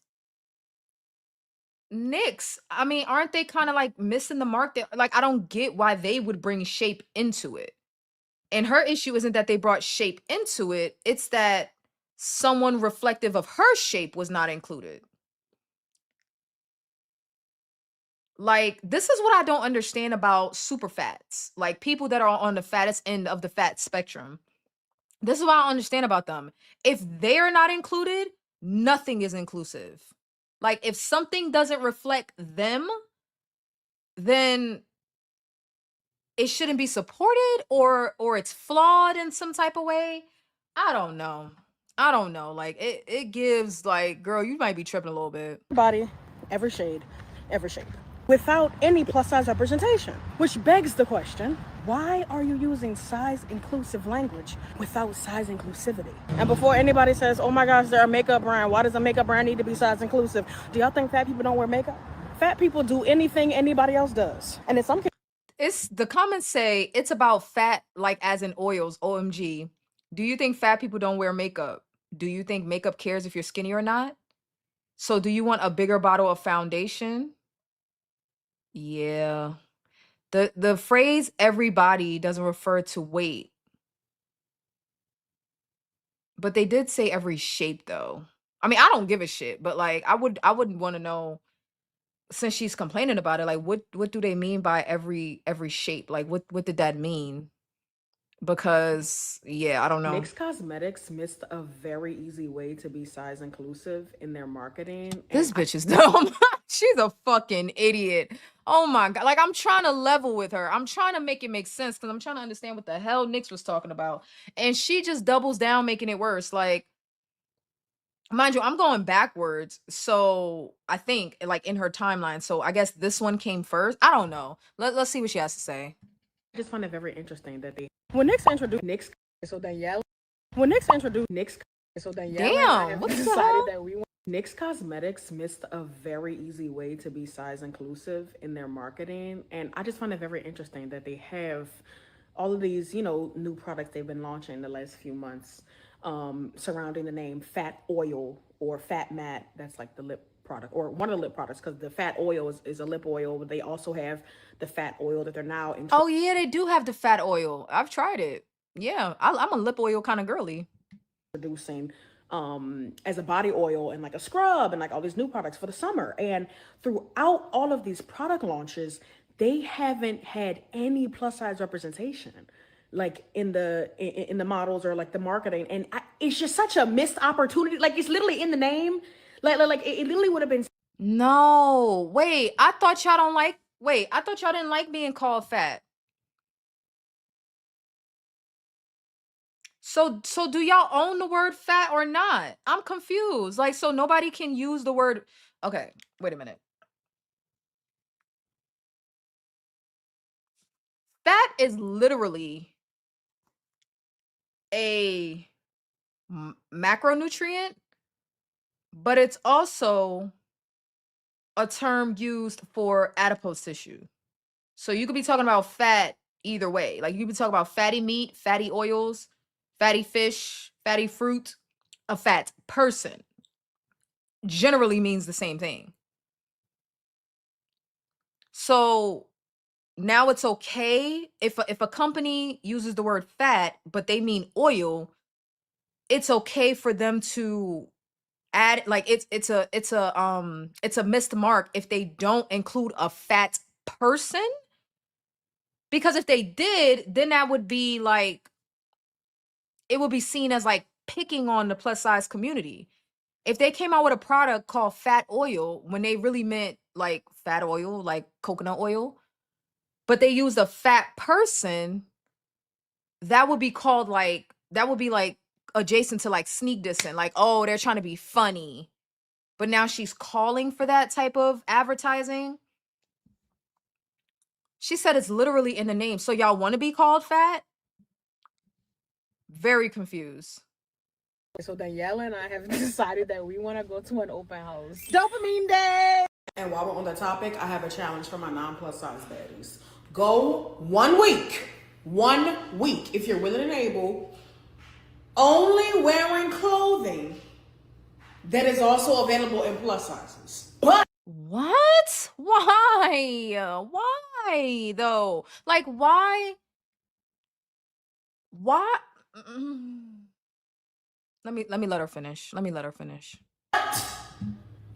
NYX, I mean, aren't they kind of like missing the mark there? Like, I don't get why they would bring shape into it. And her issue isn't that they brought shape into it, it's that someone reflective of her shape was not included. Like, this is what I don't understand about super fats. Like, people that are on the fattest end of the fat spectrum. This is what I understand about them. If they're not included, nothing is inclusive. Like, if something doesn't reflect them, then it shouldn't be supported, or it's flawed in some type of way. I don't know. Like, it gives like, girl, you might be tripping a little bit. Body, every shade, every shape, without any plus size representation. Which begs the question, why are you using size inclusive language without size inclusivity? And before anybody says, oh my gosh, they're a makeup brand, why does a makeup brand need to be size inclusive? Do y'all think fat people don't wear makeup? Fat people do anything anybody else does. And in some cases, It's the comments say it's about fat, like as in oils. OMG. Do you think fat people don't wear makeup? Do you think makeup cares if you're skinny or not? So do you want a bigger bottle of foundation? Yeah. The phrase everybody doesn't refer to weight. But they did say every shape though. I mean, I don't give a shit, but like I wouldn't want to know, since she's complaining about it, like what do they mean by every shape? Like what did that mean? Because yeah, I don't know. NYX Cosmetics missed a very easy way to be size inclusive in their marketing. This bitch is dumb. She's a fucking idiot. Oh my god. Like, I'm trying to level with her. I'm trying to make it make sense because I'm trying to understand what the hell NYX was talking about. And she just doubles down, making it worse. Like, mind you, I'm going backwards. So I think like in her timeline. So I guess this one came first. I don't know. Let's see what she has to say. just find it very interesting that they when Nyx introduced Nyx, so Danielle when Nyx introduced Nyx, so Danielle and I Damn, have what the decided hell? that we want NYX Cosmetics missed a very easy way to be size inclusive in their marketing, and I just find it very interesting that they have all of these, new products they've been launching the last few months, surrounding the name Fat Oil or Fat Matte. That's like the lip product or one of the lip products, because the Fat Oil is a lip oil, but they also have the Fat Oil that they're now Oh yeah, they do have the fat oil. I've tried it. Yeah, I'm a lip oil kind of girly. introducing as a body oil and like a scrub and like all these new products for the summer. And throughout all of these product launches, they haven't had any plus size representation like in the models or like the marketing. And it's just such a missed opportunity. Like it's literally in the name. Like it literally would have been. No, wait, I thought y'all don't like. Wait, I thought y'all didn't like being called fat. So do y'all own the word fat or not? I'm confused. Like, so nobody can use the word. Okay, wait a minute. Fat is literally a macronutrient, but it's also a term used for adipose tissue. So you could be talking about fat either way. Like you could be talking about fatty meat, fatty oils, fatty fish, fatty fruit. A fat person generally means the same thing. So now it's okay if a company uses the word fat, but they mean oil, it's okay for them to add, like it's a missed mark if they don't include a fat person. Because if they did, then that would be like, it would be seen as like picking on the plus size community. If they came out with a product called fat oil when they really meant like fat oil, like coconut oil, but they used a fat person, that would be called like, that would be like adjacent to like sneak dissing, like, oh, they're trying to be funny. But now she's calling for that type of advertising. She said it's literally in the name. So y'all want to be called fat? Very confused. So Danielle and I have decided that we want to go to an open house. Dopamine day! And while we're on the topic, I have a challenge for my non-plus size baddies. Go 1 week. 1 week, if you're willing and able, only wearing clothing that is also available in plus sizes. But What? Why? Why though? Like why? Why? Let me let her finish. Let me let her finish.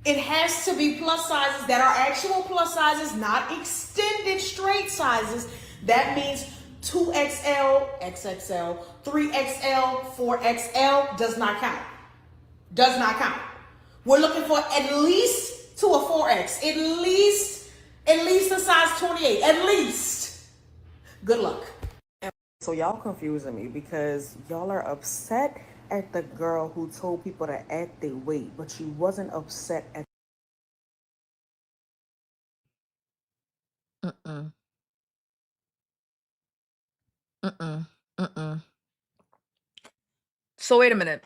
it has to be plus sizes that are actual plus sizes, not extended straight sizes. That means 2XL, XXL, 3XL, 4XL does not count. Does not count. We're looking for at least to a 4X, at least a size 28, at least. Good luck. So y'all confusing me because y'all are upset at the girl who told people to add their weight, but she wasn't upset at. Mm-mm. Mm-mm. Mm-mm. So wait a minute.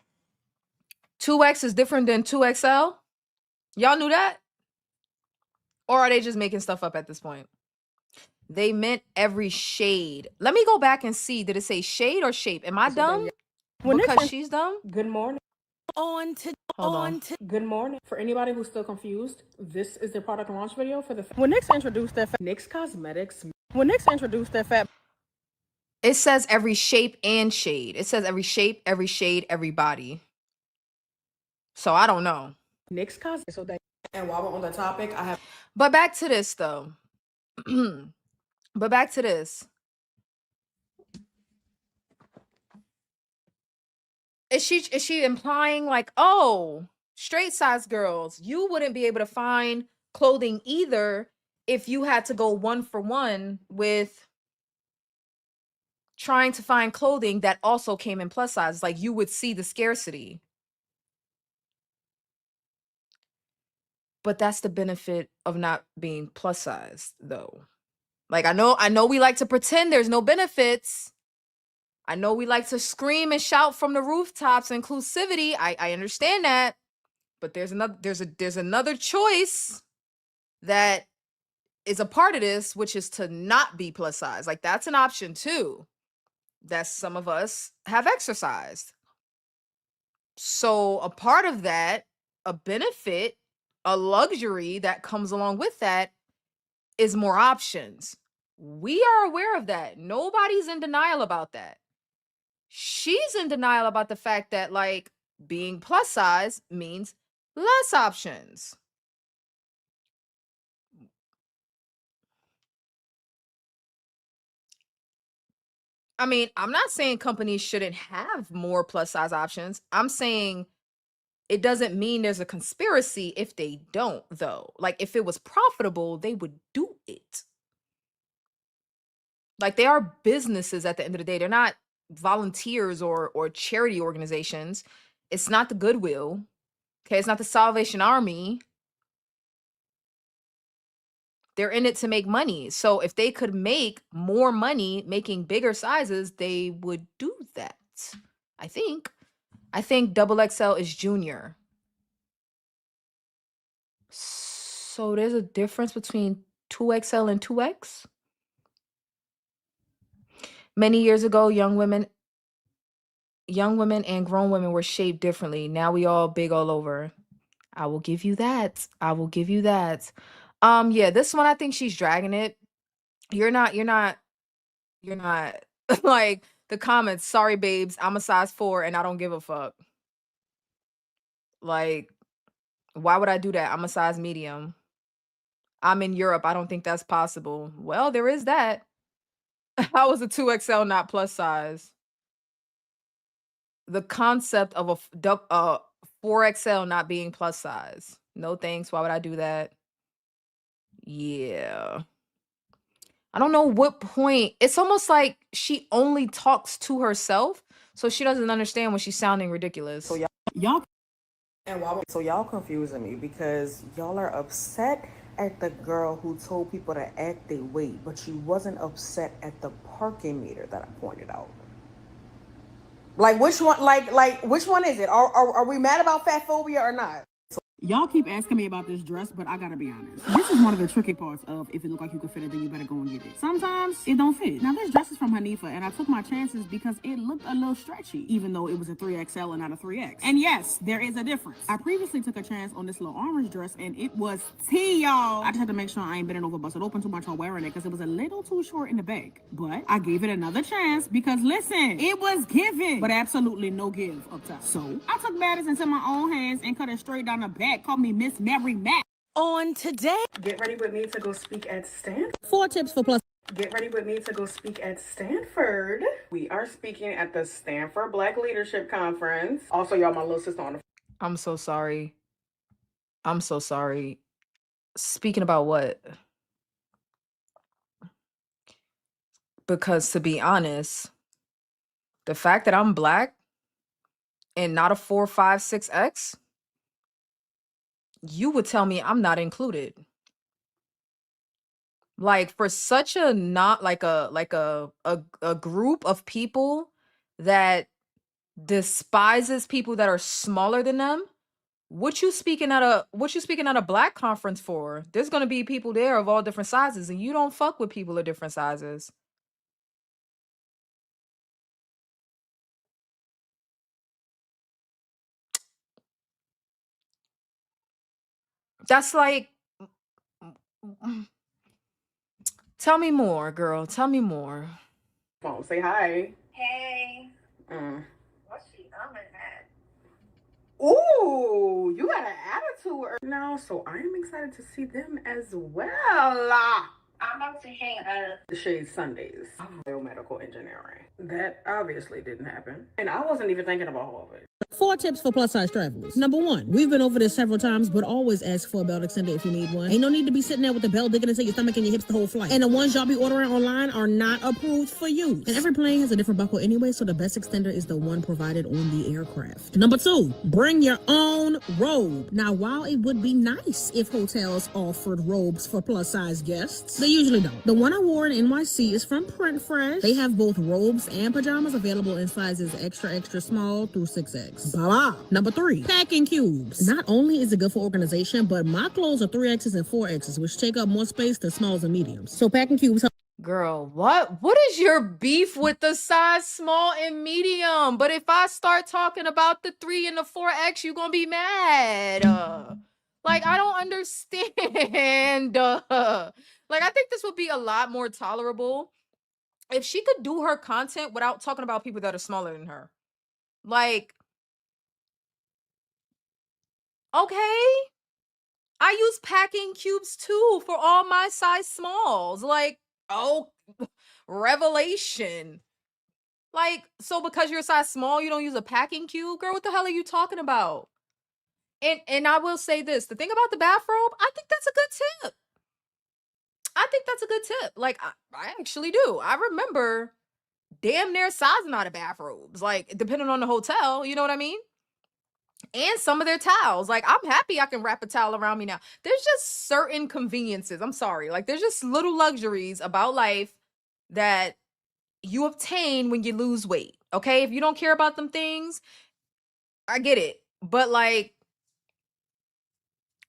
2X is different than 2XL? Y'all knew that? Or are they just making stuff up at this point? They meant every shade. Let me go back and see. Did it say shade or shape? Am I dumb? Because she's dumb? Good morning. On to Hold on. on to Good morning. For anybody who's still confused, this is the product launch video for the. When NYX introduced their NYX Cosmetics, when NYX introduced their fat. It says every shape and shade. It says every shape, every shade, every body. So I don't know. NYX Cosmetics. So that. And while we're on the topic, I have. But back to this though. But back to this. Is she implying like, oh, straight size girls, you wouldn't be able to find clothing either if you had to go 1-for-1 with trying to find clothing that also came in plus size? Like you would see the scarcity. But that's the benefit of not being plus size though. Like, I know we like to pretend there's no benefits. I know we like to scream and shout from the rooftops, inclusivity. I understand that. But there's another choice that is a part of this, which is to not be plus size. Like, that's an option too, that some of us have exercised. So a part of that, a benefit, a luxury that comes along with that is more options. We are aware of that. Nobody's in denial about that. She's in denial about the fact that, like, being plus size means less options. I mean, I'm not saying companies shouldn't have more plus size options. I'm saying it doesn't mean there's a conspiracy if they don't, though. Like, if it was profitable, they would do it. Like, they are businesses at the end of the day. They're not volunteers or charity organizations. It's not the Goodwill. Okay, it's not the Salvation Army. They're in it to make money. So if they could make more money making bigger sizes, they would do that. I think double XL is junior. So there's a difference between 2XL and 2X. Many years ago, young women and grown women were shaped differently. Now we all big all over. I will give you that. Yeah, this one I think she's dragging it. You're not like the comments, sorry babes, I'm a size 4 and I don't give a fuck. Like, why would I do that? I'm a size medium. I'm in Europe. I don't think that's possible. Well, there is that. How is a 2XL not plus size? The concept of a 4XL not being plus size. No thanks. Why would I do that? Yeah. I don't know what point. It's almost like she only talks to herself, so she doesn't understand when she's sounding ridiculous. So y'all confusing me because y'all are upset at the girl who told people to act their weight, but you wasn't upset at the parking meter that I pointed out. Like, which one? Like which one is it? Are we mad about fat phobia or not? Y'all keep asking me about this dress, but I gotta be honest. This is one of the tricky parts of if it look like you can fit it, then you better go and get it. Sometimes it don't fit. Now this dress is from Hanifa, and I took my chances because it looked a little stretchy, even though it was a 3XL and not a 3X. And yes, there is a difference. I previously took a chance on this little orange dress, and it was T, y'all. I just had to make sure I ain't bending over, busted open too much while wearing it, because it was a little too short in the back. But I gave it another chance because listen, it was given, but absolutely no give up top. So I took matters into my own hands and cut it straight down the back. Call me Miss Mary Mac. On today, Get ready with me to go speak at Stanford. 4 tips for plus. Get ready with me to go speak at Stanford. We are speaking at the Stanford Black Leadership Conference. Also, y'all, my little sister on the I'm so sorry. Speaking about what? Because to be honest, the fact that I'm black and not a 4, 5, 6X, you would tell me I'm not included. Like, for such a not like a group of people that despises people that are smaller than them, what you speaking at a black conference for? There's gonna be people there of all different sizes, and you don't fuck with people of different sizes. That's like, tell me more, girl. Tell me more. phone. Say hi. Hey, Mm. what's she umming at? Ooh, you got an attitude now, so I am excited to see them as well. I'm about to hang up. The Shade Sundays. Biomedical engineering. That obviously didn't happen. And I wasn't even thinking about all of it. 4 tips for plus size travelers. Number 1, we've been over this several times, but always ask for a belt extender if you need one. Ain't no need to be sitting there with the belt digging into your stomach and your hips the whole flight. And the ones y'all be ordering online are not approved for use. And every plane has a different buckle anyway, so the best extender is the one provided on the aircraft. Number 2, bring your own robe. Now, while it would be nice if hotels offered robes for plus size guests, they usually don't. The one I wore in NYC is from Print Fresh. They have both robes and pajamas available in sizes extra, extra small through 6X. Voila! Number 3, packing cubes. Not only is it good for organization, but my clothes are 3Xs and 4Xs, which take up more space than smalls and mediums. So packing cubes. Girl, what is your beef with the size small and medium? But if I start talking about the 3 and the 4X, you're gonna be mad. Like, I don't understand. Like, I think this would be a lot more tolerable if she could do her content without talking about people that are smaller than her. Like, okay, I use packing cubes too for all my size smalls. Like, oh, revelation. Like, so because you're a size small, you don't use a packing cube? Girl, what the hell are you talking about? And I will say this, the thing about the bathrobe, I think that's a good tip. I think that's a good tip. Like, I actually do. I remember damn near sizing out of bathrobes, like, depending on the hotel, you know what I mean? And some of their towels. Like, I'm happy I can wrap a towel around me now. There's just certain conveniences. I'm sorry. Like, there's just little luxuries about life that you obtain when you lose weight. Okay? If you don't care about them things, I get it. But like,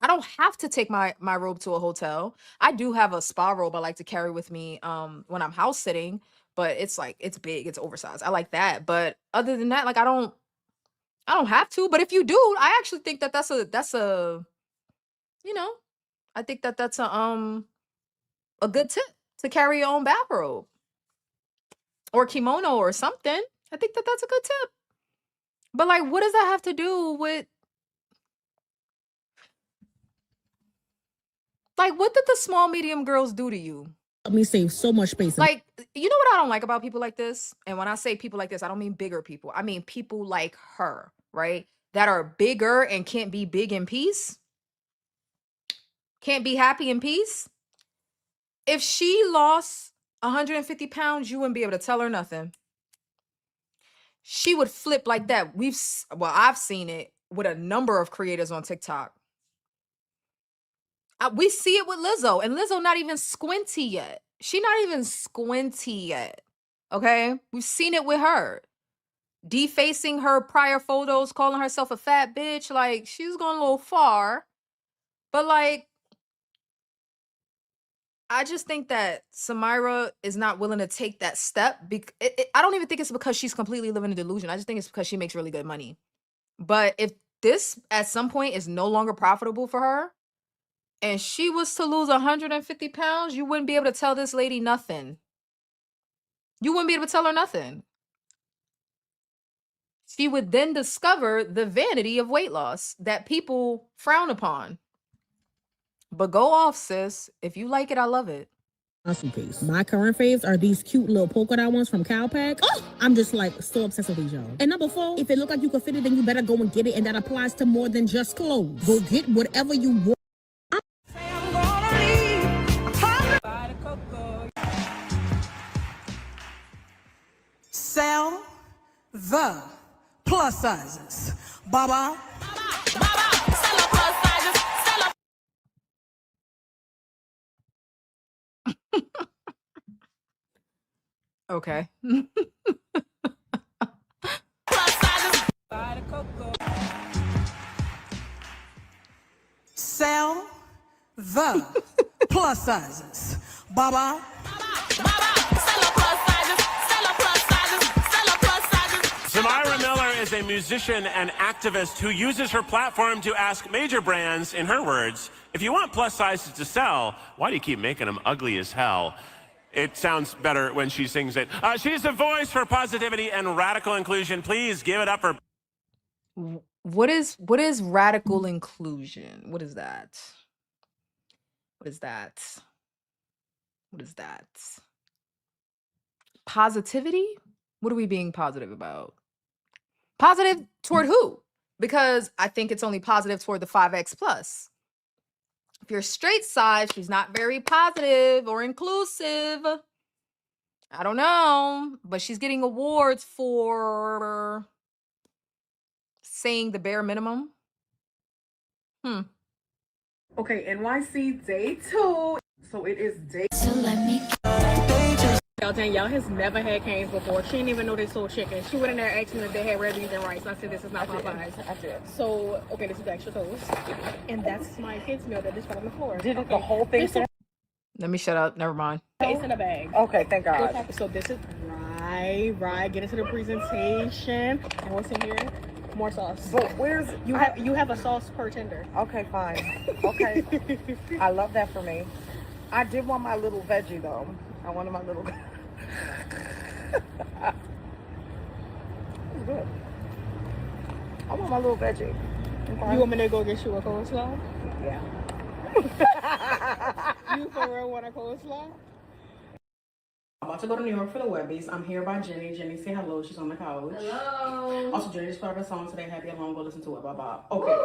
I don't have to take my robe to a hotel. I do have a spa robe I like to carry with me when I'm house sitting, but it's like, it's big, it's oversized. I like that. But other than that, like, I don't have to. But if you do, I actually think that that's a you know, I think that that's a good tip to carry your own bathrobe or kimono or something. I think that that's a good tip. But like, what does that have to do with, like, what did the small medium girls do to you? Help me save so much space. Like, you know what I don't like about people like this? And when I say people like this, I don't mean bigger people. I mean people like her, right? That are bigger and can't be big in peace. Can't be happy in peace. If she lost 150 pounds, you wouldn't be able to tell her nothing. She would flip like that. I've seen it with a number of creators on TikTok. We see it with Lizzo, and Lizzo not even squinty yet. She not even squinty yet. Okay? We've seen it with her. Defacing her prior photos, calling herself a fat bitch. Like, she's gone a little far. But like, I just think that Samira is not willing to take that step. I don't even think it's because she's completely living a delusion. I just think it's because she makes really good money. But if this at some point is no longer profitable for her, and she was to lose 150 pounds, you wouldn't be able to tell this lady nothing. You wouldn't be able to tell her nothing. She would then discover the vanity of weight loss that people frown upon. But go off, sis. If you like it, I love it. Suitcase. My current faves are these cute little polka dot ones from Calpac. Oh, I'm just like so obsessed with these, y'all. And number 4, if it look like you can fit it, then you better go and get it. And that applies to more than just clothes. Go get whatever you want. Sell the plus sizes. Baba. Okay. Sell the plus sizes. Baba. Samira Miller is a musician and activist who uses her platform to ask major brands, in her words, if you want plus sizes to sell, why do you keep making them ugly as hell? It sounds better when she sings it. She's a voice for positivity and radical inclusion. Please give it up for... What is radical inclusion? What is that? What is that? What is that? Positivity? What are we being positive about? Positive toward who? Because I think it's only positive toward the 5X plus. If you're straight size, she's not very positive or inclusive. I don't know, but she's getting awards for saying the bare minimum. Okay, NYC day 2. So it is day. So let me Danielle has never had canes before. She didn't even know they sold chicken. She went in there asking if they had red beans and rice. I said, this is not Popeyes. I did. So, okay, this is the extra toast. And that's my kids' meal that just fell on the floor. Did the whole thing fit? Let me shut up. Never mind. It's in a bag. Okay, thank God. So this is right. Get into the presentation. And what's in here? More sauce. But where's You have a sauce per tender. Okay, fine. Okay. I love that for me. I did want my little veggie though. I wanted my little It's good. I want my little veggie. Okay. You want me to go get you a coleslaw? Yeah. You for real want a coleslaw? I'm about to go to New York for the Webbies. I'm here by Jenny. Jenny, say hello. She's on the couch. Hello. Also, Jenny just started a song today. Happy alone. Go listen to it. Bye-bye. Okay.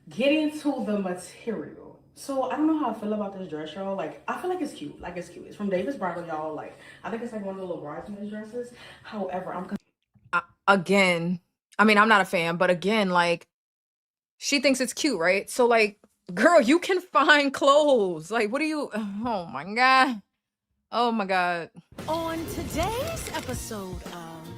Getting to the material. So, I don't know how I feel about this dress, y'all. Like, I feel like it's cute. Like, it's cute. It's from Davis Bridal, y'all. Like, I think it's like one of the little bridesmaid dresses. However, Again, I mean, I'm not a fan, but again, like, she thinks it's cute, right? So, like, girl, you can find clothes. Like, what do you? Oh my God. Oh my God. On today's episode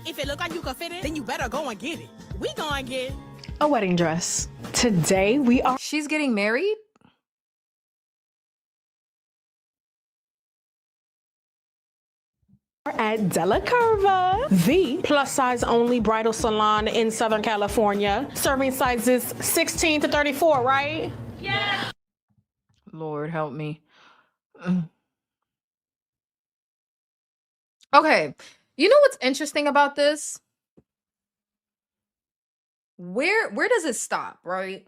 If It Look Like You Can Fit It, then you better go and get it. We gonna get a wedding dress. Today we are. She's getting married? At Della Curva, the plus-size only bridal salon in Southern California, serving sizes 16 to 34, right? Yeah. Lord help me. Okay, you know what's interesting about this? Where does it stop, right?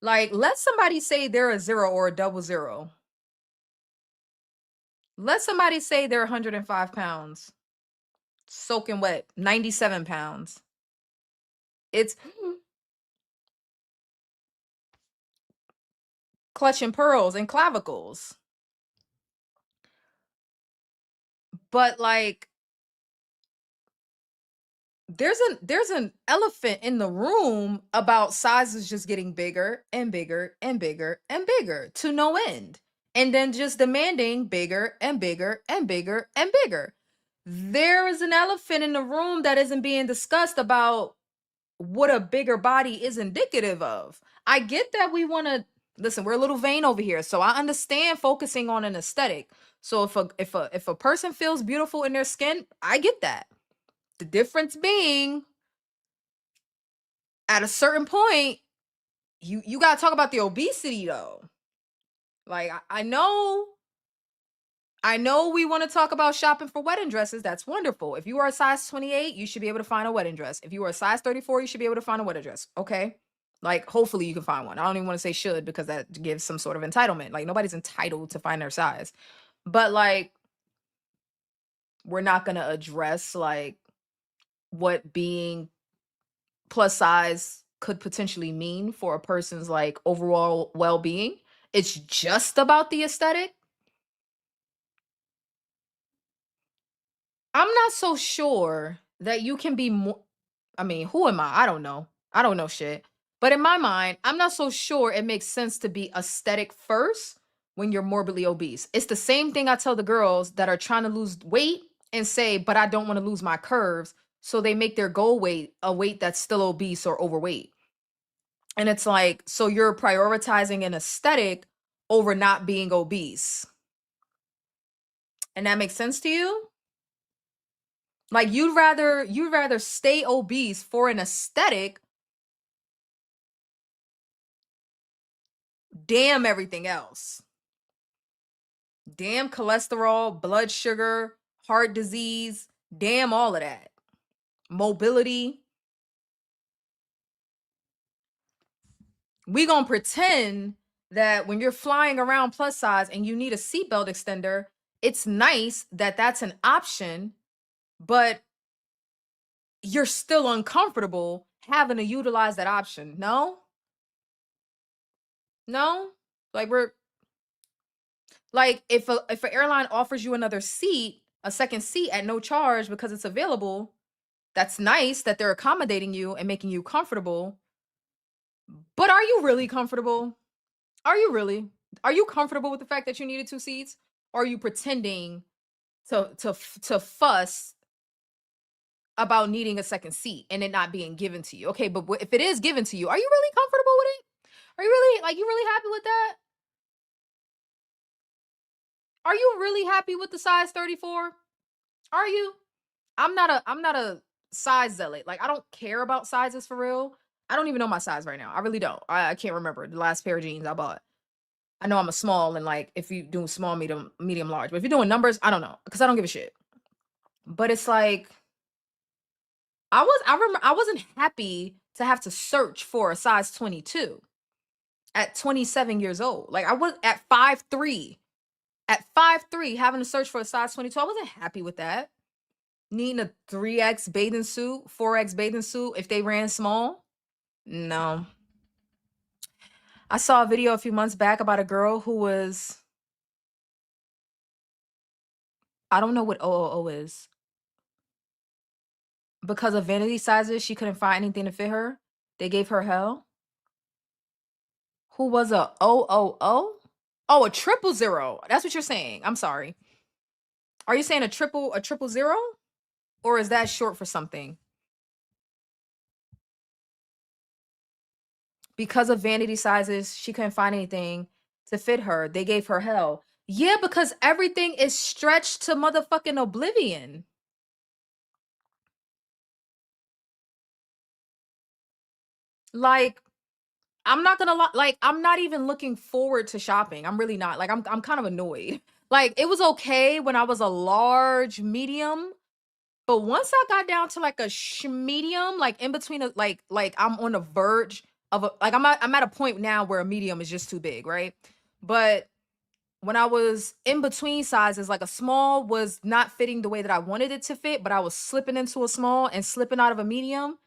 Like, let somebody say they're a 0 or a 00. Let somebody say they're 105 pounds, soaking wet, 97 pounds. It's clutching pearls and clavicles. But like, there's an elephant in the room about sizes just getting bigger and bigger and bigger and bigger to no end. And then just demanding bigger and bigger and bigger and bigger. There is an elephant in the room that isn't being discussed about what a bigger body is indicative of. I get that we want to listen, we're a little vain over here. So I understand focusing on an aesthetic. So if a person feels beautiful in their skin, I get that. The difference being, at a certain point, you got to talk about the obesity though. Like, I know we want to talk about shopping for wedding dresses. That's wonderful. If you are a size 28, you should be able to find a wedding dress. If you are a size 34, you should be able to find a wedding dress. Okay? Like, hopefully you can find one. I don't even want to say should, because that gives some sort of entitlement. Like, nobody's entitled to find their size. But like, we're not going to address like what being plus size could potentially mean for a person's like overall well-being. It's just about the aesthetic. I'm not so sure that you can be more. I mean, who am I? I don't know. I don't know shit. But in my mind, I'm not so sure it makes sense to be aesthetic first when you're morbidly obese. It's the same thing I tell the girls that are trying to lose weight and say, but I don't want to lose my curves. So they make their goal weight a weight that's still obese or overweight. And it's like, so you're prioritizing an aesthetic over not being obese. And that makes sense to you? Like, you'd rather stay obese for an aesthetic. Damn everything else. Damn cholesterol, blood sugar, heart disease, damn all of that. Mobility. We gonna pretend that when you're flying around plus size and you need a seatbelt extender, it's nice that that's an option, but you're still uncomfortable having to utilize that option. No? Like if an airline offers you another seat, a second seat at no charge because it's available, that's nice that they're accommodating you and making you comfortable. But are you really comfortable? Are you really? Are you comfortable with the fact that you needed 2 seats? Or are you pretending to fuss about needing a second seat and it not being given to you? Okay, but if it is given to you, are you really comfortable with it? Are you really you really happy with that? Are you really happy with the size 34? Are you? I'm not a size zealot. Like, I don't care about sizes for real. I don't even know my size right now. I really don't. I can't remember the last pair of jeans I bought. I know I'm a small, and like if you do small, medium, large. But if you're doing numbers, I don't know because I don't give a shit. But it's like I remember I wasn't happy to have to search for a size 22 at 27 years old. Like, I was at 5'3". At 5'3", having to search for a size 22, I wasn't happy with that. Needing a 3X bathing suit, 4X bathing suit if they ran small. No. I saw a video a few months back about a girl who was, I don't know what OOO is. Because of vanity sizes, she couldn't find anything to fit her. They gave her hell. Who was a OOO? Oh, a 000. That's what you're saying. I'm sorry. Are you saying a triple zero? Or is that short for something? Because of vanity sizes, she couldn't find anything to fit her. They gave her hell. Yeah, because everything is stretched to motherfucking oblivion. Like, I'm not gonna lie, like, I'm not even looking forward to shopping. I'm really not. Like, I'm kind of annoyed. Like, it was okay when I was a large medium, but once I got down to like a medium, like in between like I'm on the verge of I'm at a point now where a medium is just too big, right? But when I was in between sizes, like a small was not fitting the way that I wanted it to fit, but I was slipping into a small and slipping out of a medium.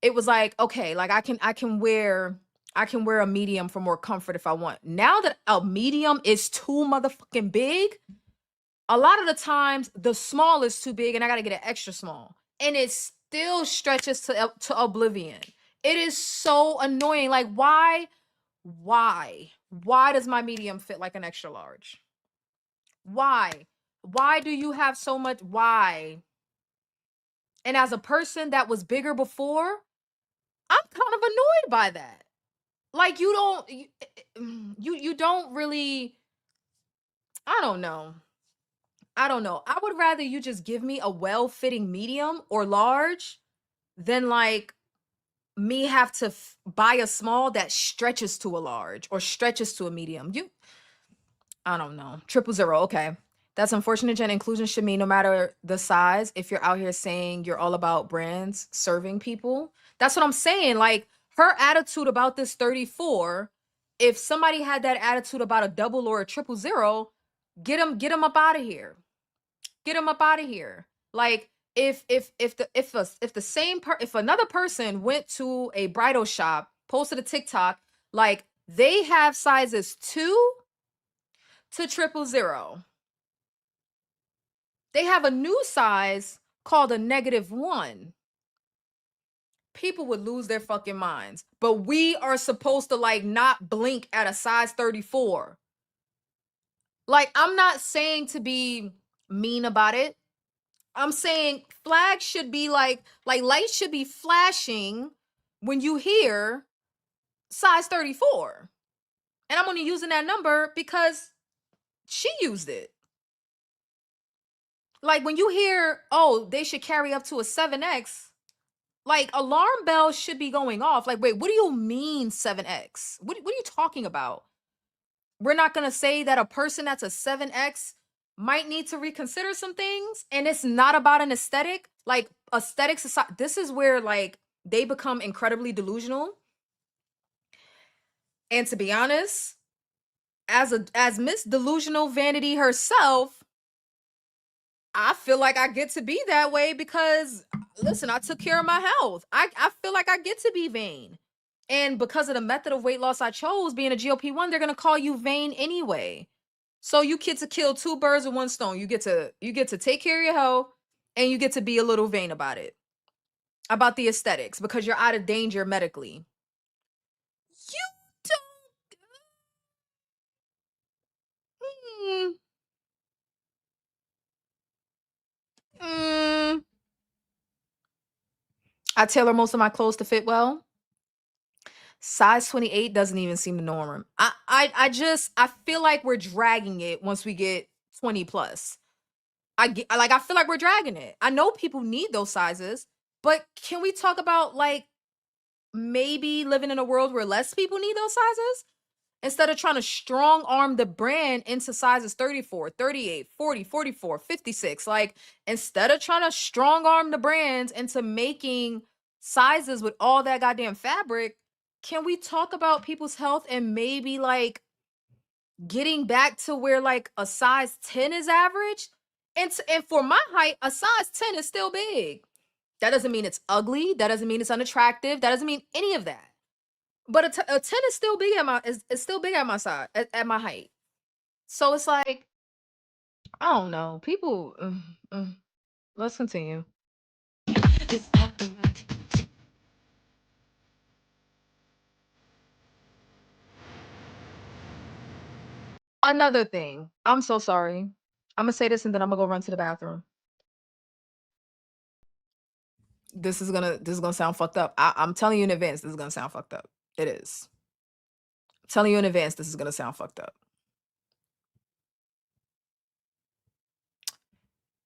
It was like, okay, like I can wear a medium for more comfort if I want. Now that a medium is too motherfucking big, a lot of the times the small is too big and I got to get an extra small. And it still stretches to oblivion. It is so annoying. Like, why does my medium fit like an extra large? Why do you have so much? Why? And as a person that was bigger before, I'm kind of annoyed by that. Like, you don't really, I don't know. I would rather you just give me a well-fitting medium or large than like me have to buy a small that stretches to a large or stretches to a medium. I don't know. 000. Okay. That's unfortunate. Gen inclusion should mean no matter the size, if you're out here saying you're all about brands serving people. That's what I'm saying. Like, her attitude about this 34, if somebody had that attitude about a double or a 000, get them up out of here. Get them up out of here. Like, if another person went to a bridal shop, posted a TikTok, like, they have sizes 2 to 000. They have a new size called a -1. People would lose their fucking minds. But we are supposed to like not blink at a size 34. Like, I'm not saying to be mean about it. I'm saying flags should be like lights should be flashing when you hear size 34. And I'm only using that number because she used it. Like, when you hear, oh, they should carry up to a 7X, like, alarm bells should be going off. Like, wait, what do you mean 7X? What are you talking about? We're not going to say that a person that's a 7X might need to reconsider some things, and it's not about an aesthetic. Like, aesthetics aside, this is where like they become incredibly delusional. And to be honest, as Miss Delusional Vanity herself, I feel like I get to be that way because listen, I took care of my health. I feel like I get to be vain. And because of the method of weight loss I chose, being a GLP-1, they're gonna call you vain anyway. So you get to kill two birds with one stone. You get to take care of your health, and you get to be a little vain about it, about the aesthetics, because you're out of danger medically. You don't. I tailor most of my clothes to fit well. Size 28 doesn't even seem the norm. I feel like we're dragging it once we get 20 plus. I feel like we're dragging it. I know people need those sizes, but can we talk about like maybe living in a world where less people need those sizes? Instead of trying to strong arm the brand into sizes 34, 38, 40, 44, 56, like instead of trying to strong arm the brands into making sizes with all that goddamn fabric, can we talk about people's health and maybe like getting back to where like a size 10 is average? And for my height, a size 10 is still big. That doesn't mean it's ugly. That doesn't mean it's unattractive. That doesn't mean any of that. But a 10 is still big at my is still big at my side at my height. So it's like, I don't know. People let's continue. Another thing. I'm so sorry. I'm gonna say this and then I'm gonna go run to the bathroom. This is gonna sound fucked up. I'm telling you in advance, this is gonna sound fucked up. It is. I'm telling you in advance, this is gonna sound fucked up.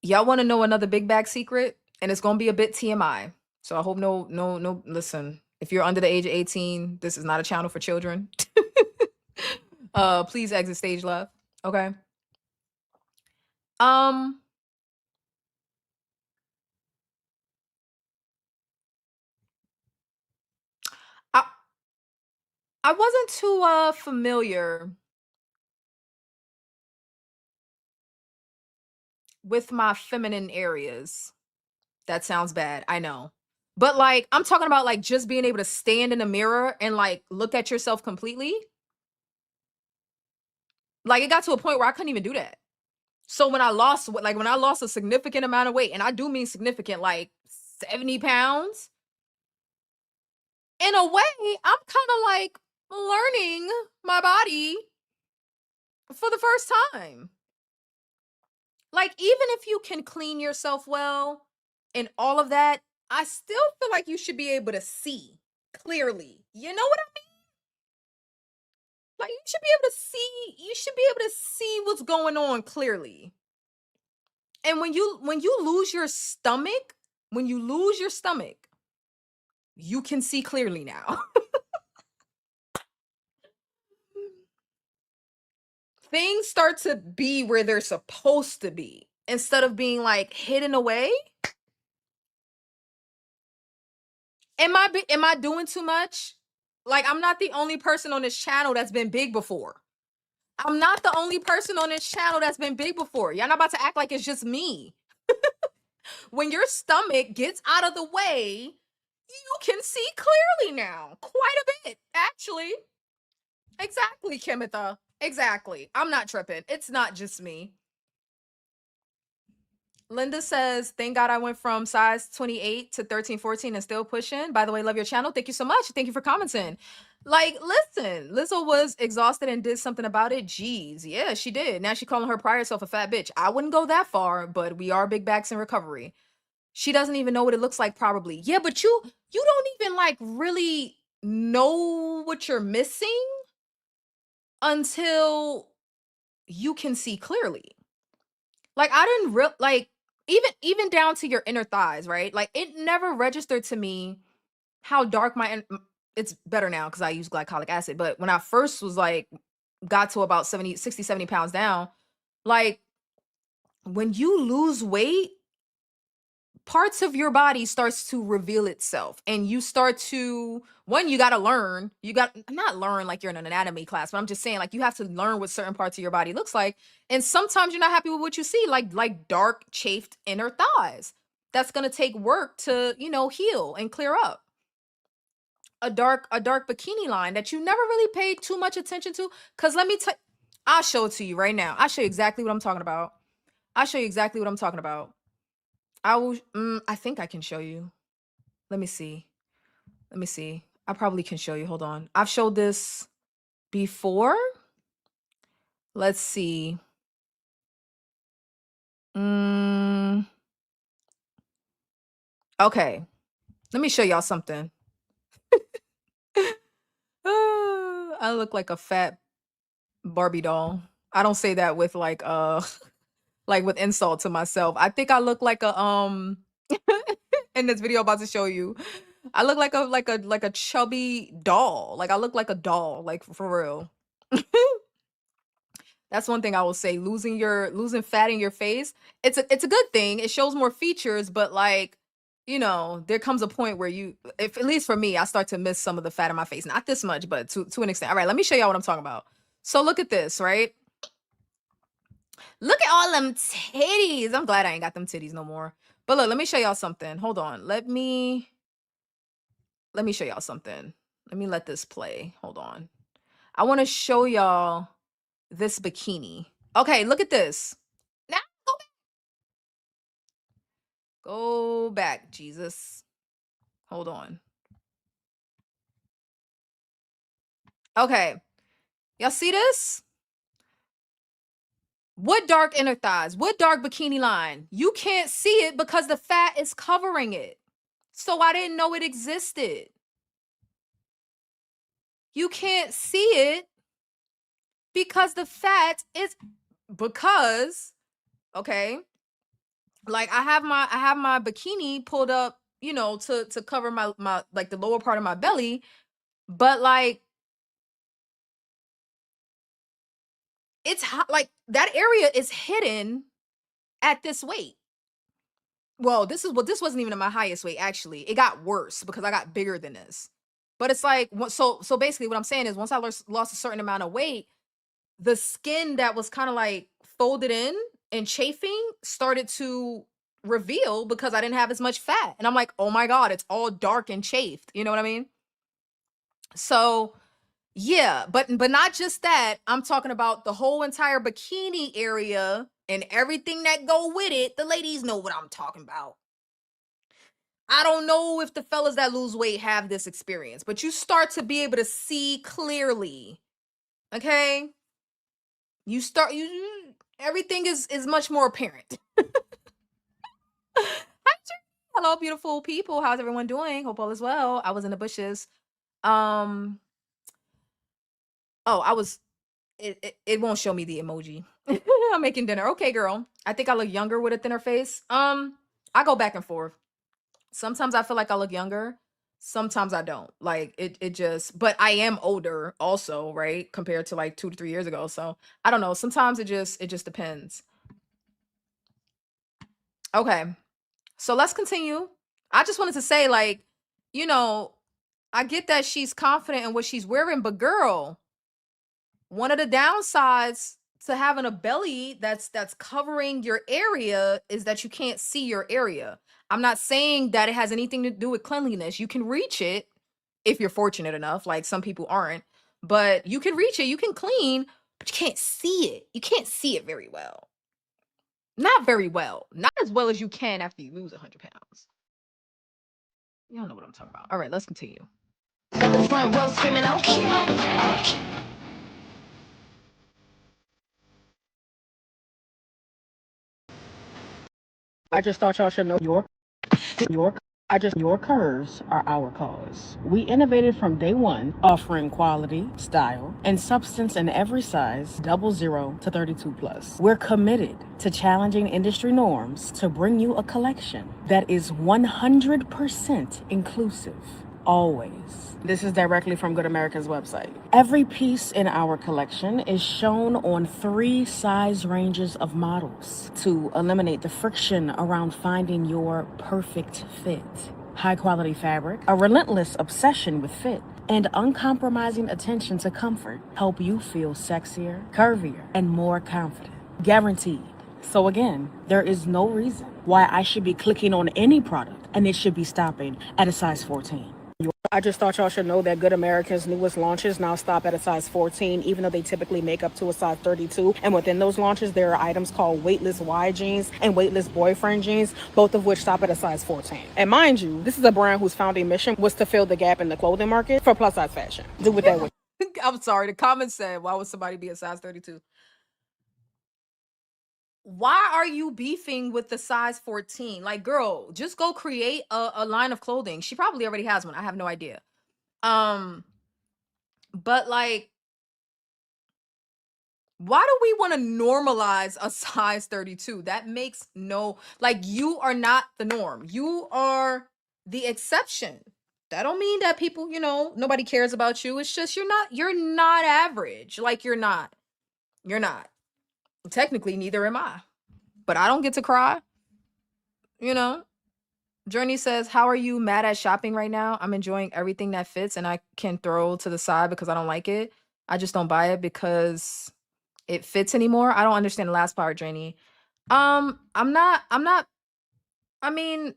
Y'all want to know another big bag secret? And it's gonna be a bit TMI. So I hope no listen. If you're under the age of 18, this is not a channel for children. Please exit stage left. Okay. Um I I wasn't too familiar with my feminine areas. That sounds bad, I know. But like I'm talking about like just being able to stand in the mirror and like look at yourself completely. Like it got to a point where I couldn't even do that. So when I lost a significant amount of weight, and I do mean significant, like 70 pounds, in a way, I'm kind of like learning my body for the first time. Like, even if you can clean yourself well and all of that, I still feel like you should be able to see clearly. You know what I mean? Like, you should be able to see what's going on clearly. And when you lose your stomach, you can see clearly now. Things start to be where they're supposed to be instead of being like hidden away. Am I doing too much? Like, I'm not the only person on this channel that's been big before. I'm not the only person on this channel that's been big before. Y'all not about to act like it's just me. When your stomach gets out of the way, you can see clearly now. Quite a bit, actually. Exactly, Kimitha. Exactly. I'm not tripping. It's not just me. Linda says, thank God I went from size 28 to 13, 14 and still pushing. By the way, love your channel. Thank you so much. Thank you for commenting. Like, listen, Lizzo was exhausted and did something about it. Jeez. Yeah, she did. Now she calling her prior self a fat bitch. I wouldn't go that far, but we are big backs in recovery. She doesn't even know what it looks like probably. Yeah, but you don't even like really know what you're missing until you can see clearly. Like I didn't like even down to your inner thighs, right? Like it never registered to me how dark it's better now because I use glycolic acid, but when I first was like got to about 70 pounds down, like when you lose weight, parts of your body starts to reveal itself and you start to you got to learn, not learn like you're in an anatomy class, but I'm just saying like you have to learn what certain parts of your body looks like, and sometimes you're not happy with what you see, like dark chafed inner thighs. that's gonna take work to, you know, heal and clear up. A dark bikini line that you never really paid too much attention to. Cause let me tell, I'll show it to you right now. I'll show you exactly what I'm talking about. I'll show you exactly what I'm talking about. I will. I think I can show you. Let me see. Let me see. I probably can show you. Hold on. I've showed this before. Let's see. Okay. Let me show y'all something. I look like a fat Barbie doll. I don't say that with like like with insult to myself. I think I look like a in this video I'm about to show you. I look like a chubby doll. Like I look like a doll, like for real. That's one thing I will say. Losing fat in your face, it's a good thing. It shows more features, but like, you know, there comes a point where if at least for me, I start to miss some of the fat in my face. Not this much, but to an extent. All right, let me show y'all what I'm talking about. So look at this, right? Look at all them titties. I'm glad I ain't got them titties no more. But look, let me show y'all something. Hold on. Let me show y'all something. Let me let this play. Hold on. I want to show y'all this bikini. Okay, look at this. Now go back, Jesus. Hold on. Okay. Y'all see this? What dark inner thighs? What dark bikini line? You can't see it because the fat is covering it. So I didn't know it existed. You can't see it because the fat is okay. Like I have my bikini pulled up, you know, to cover my like the lower part of my belly, but like it's hot, like that area is hidden at this weight. Well, this wasn't even at my highest weight actually. It got worse because I got bigger than this. But it's like so basically what I'm saying is once I lost a certain amount of weight, the skin that was kind of like folded in and chafing started to reveal because I didn't have as much fat. And I'm like, oh my God, it's all dark and chafed. You know what I mean? So yeah, but not just that. I'm talking about the whole entire bikini area and everything that go with it. The ladies know what I'm talking about. I don't know if the fellas that lose weight have this experience, but you start to be able to see clearly. Okay? Everything is much more apparent. Hello, beautiful people. How's everyone doing? Hope all is well. I was in the bushes. It won't show me the emoji. I'm making dinner. Okay, girl. I think I look younger with a thinner face. I go back and forth. Sometimes I feel like I look younger. Sometimes I don't. Like it just, but I am older also, right? Compared to like 2 to 3 years ago. So I don't know. Sometimes it just depends. Okay. So let's continue. I just wanted to say, like, you know, I get that she's confident in what she's wearing, but girl, one of the downsides to having a belly that's covering your area is that you can't see your area. I'm not saying that it has anything to do with cleanliness. You can reach it if you're fortunate enough, like some people aren't, but you can reach it, you can clean, but you can't see it. You can't see it very well. Not very well. Not as well as you can after you lose 100 pounds. You don't know what I'm talking about. All right, let's continue. Front row screaming, okay. I just thought y'all should know your curves are our cause. We innovated from day one, offering quality, style, and substance in every size, 00 to 32 plus. We're committed to challenging industry norms to bring you a collection that is 100% inclusive. Always. This is directly from Good America's website. Every piece in our collection is shown on 3 size ranges of models to eliminate the friction around finding your perfect fit. High quality fabric, a relentless obsession with fit, and uncompromising attention to comfort help you feel sexier, curvier, and more confident. Guaranteed. So again, there is no reason why I should be clicking on any product and it should be stopping at a size 14. I just thought y'all should know that Good American's newest launches now stop at a size 14, even though they typically make up to a size 32. And within those launches, there are items called weightless Y jeans and weightless boyfriend jeans, both of which stop at a size 14. And mind you, this is a brand whose founding mission was to fill the gap in the clothing market for plus size fashion. Do with that what I'm sorry. The comment said, why would somebody be a size 32? Why are you beefing with the size 14? Like, girl, just go create a line of clothing. She probably already has one. I have no idea. But like, why do we want to normalize a size 32? That makes no, like, you are not the norm. You are the exception. That don't mean that people, nobody cares about you. It's just you're not average. Like, you're not. You're not. Technically, neither am I. But I don't get to cry. Journey says, how are you mad at shopping right now? I'm enjoying everything that fits and I can throw to the side because I don't like it. I just don't buy it because it fits anymore. I don't understand the last part, Journey. I'm not, I mean,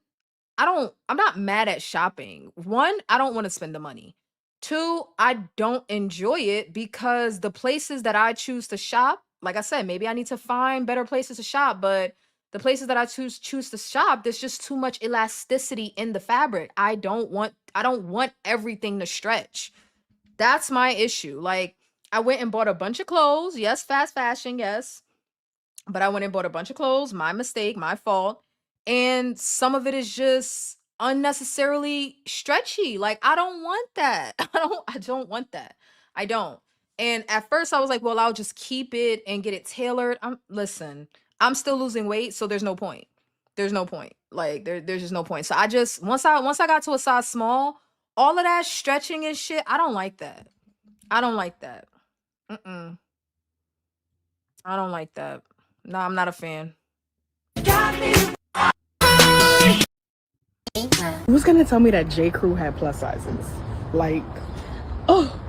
I'm not mad at shopping. One, I don't want to spend the money. Two, I don't enjoy it because the places that I choose to shop, like I said, maybe I need to find better places to shop, but the places that I choose to shop, there's just too much elasticity in the fabric. I don't want everything to stretch. That's my issue. Like, I went and bought a bunch of clothes. Yes, fast fashion, yes. But I went and bought a bunch of clothes. My mistake, my fault. And some of it is just unnecessarily stretchy. Like, I don't want that. I don't want that. I don't. And at first I was like, well, I'll just keep it and get it tailored. Listen, I'm still losing weight, so there's no point. There's no point. Like, there's just no point. So I just, once I got to a size small, all of that stretching and shit, I don't like that. I don't like that. I don't like that. No, I'm not a fan. Who's gonna tell me that J. Crew had plus sizes? Like, oh,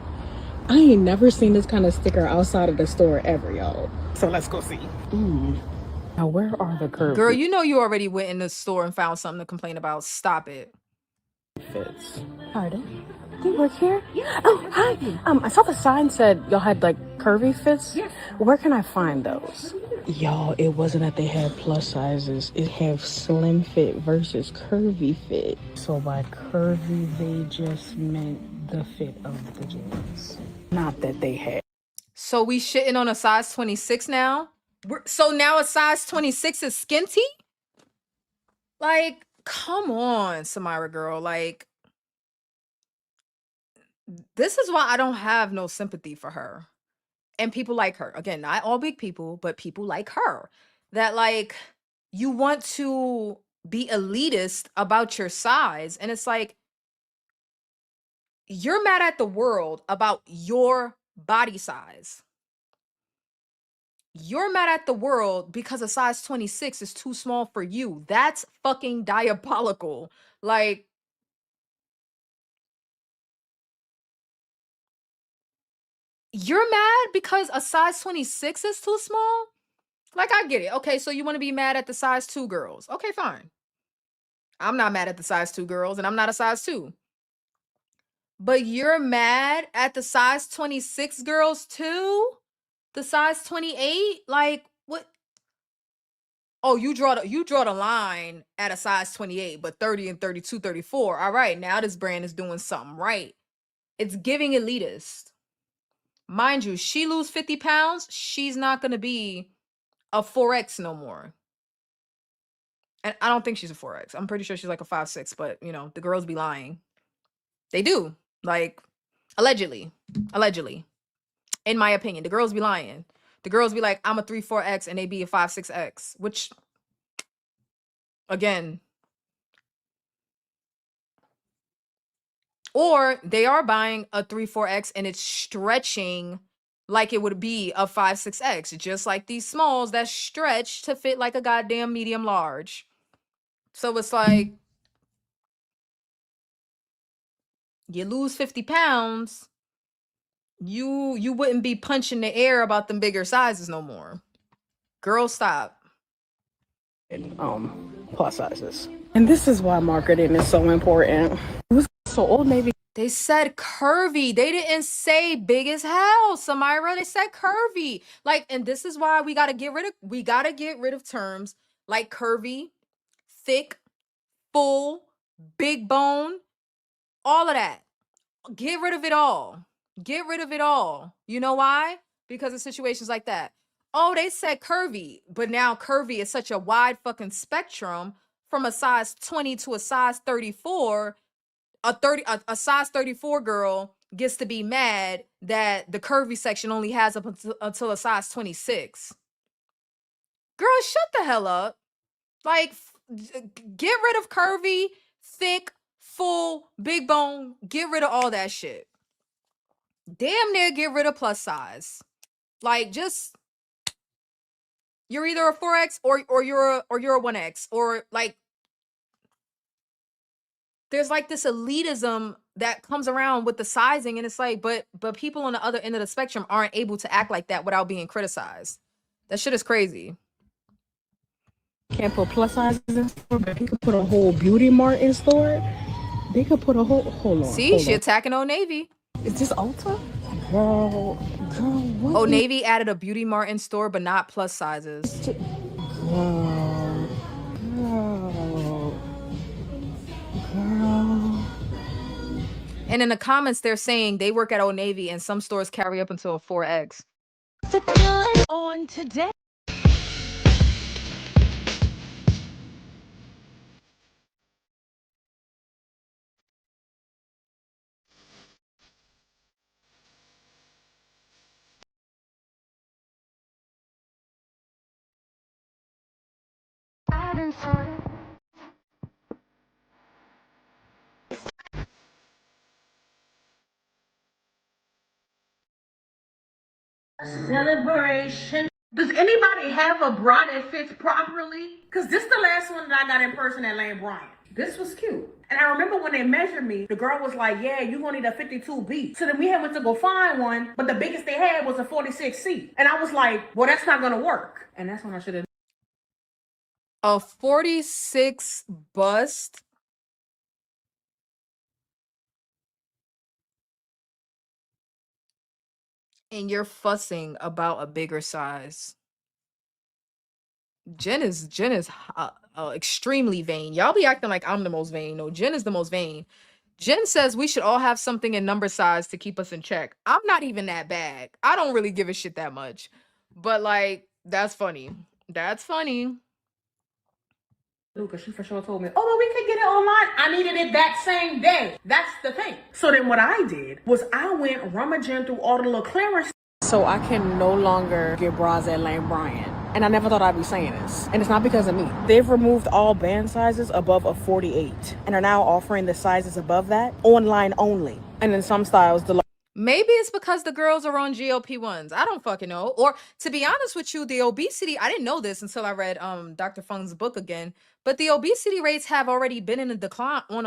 I ain't never seen this kind of sticker outside of the store ever, y'all. So let's go see. Now, where are the curves? Girl, you know you already went in the store and found something to complain about. Stop it. Fits. Pardon? You work here? Yeah. Oh, hi. I saw the sign said y'all had like curvy fits. Yes. Where can I find those? Y'all, it wasn't that they had plus sizes. It have slim fit versus curvy fit. So by curvy, they just meant the fit of the jeans. Not that they had. So we shitting on a size 26 now? So now a size 26 is skinty? Like, come on, Samira girl. Like, this is why I don't have no sympathy for her. And people like her. Again, not all big people, but people like her. That, like, you want to be elitist about your size. And it's like, you're mad at the world about your body size. You're mad at the world because a size 26 is too small for you. That's fucking diabolical. Like, you're mad because a size 26 is too small? Like, I get it. Okay, so you want to be mad at the size 2 girls. Okay, fine. I'm not mad at the size 2 girls, and I'm not a size 2. But you're mad at the size 26 girls too? The size 28? Like, what? Oh, you draw the line at a size 28, but 30 and 32, 34. All right, now this brand is doing something right. It's giving elitist. Mind you, she lose 50 pounds, she's not going to be a 4X no more. And I don't think she's a 4X. I'm pretty sure she's like a 5'6", but the girls be lying. They do. Like, allegedly. In my opinion, the girls be lying. The girls be like, I'm a 3-4X, and they be a 5-6X, which, again, or they are buying a 3-4X and it's stretching like it would be a 5-6X, just like these smalls that stretch to fit like a goddamn medium large. So it's like, you lose 50 pounds, you wouldn't be punching the air about them bigger sizes no more. Girl, stop. plus sizes. And this is why marketing is so important. It was so Old Navy. They said curvy. They didn't say big as hell, Samira. They said curvy. Like, and this is why we gotta get rid of terms like curvy, thick, full, big bone, all of that. Get rid of it all. Get rid of it all. You know why? Because of situations like that. Oh, they said curvy, but now curvy is such a wide fucking spectrum from a size 20 to a size 34. A size 34 girl gets to be mad that the curvy section only has up until a size 26. Girl, shut the hell up. Like, get rid of curvy, thick, full, big bone. Get rid of all that shit. Damn near get rid of plus size. Like, just, you're either a 4X or you're a 1X, or like, there's like this elitism that comes around with the sizing, and it's like, but people on the other end of the spectrum aren't able to act like that without being criticized. That shit is crazy. Can't put plus sizes in store, but you could put a whole beauty mart in store. They could put a whole, hold on. See, she attacking Old Navy. Is this Ulta? Girl, what? Old Navy added a beauty mart in store, but not plus sizes. Girl. And in the comments, they're saying they work at Old Navy and some stores carry up until a 4X. On today. Celebration. Does anybody have a bra that fits properly? Because this is the last one that I got in person at Lane Bryant. This was cute. And I remember when they measured me, the girl was like, yeah, you're going to need a 52B. So then we went to go find one, but the biggest they had was a 46C. And I was like, well, that's not going to work. And that's when I should have. A 46 bust. And you're fussing about a bigger size. Jen is extremely vain. Y'all be acting like I'm the most vain. No, Jen is the most vain. Jen says we should all have something in number size to keep us in check. I'm not even that bad. I don't really give a shit that much. But like, that's funny. That's funny. Lucas, she for sure told me, oh, well, we could get it online. I needed it that same day. That's the thing. So then what I did was I went rummaging through all the little clearance. So I can no longer get bras at Lane Bryant. And I never thought I'd be saying this. And it's not because of me. They've removed all band sizes above a 48 and are now offering the sizes above that online only. And in some styles, the maybe it's because the girls are on GLP-1s. I don't fucking know. Or to be honest with you, the obesity, I didn't know this until I read Dr. Fung's book again, but the obesity rates have already been on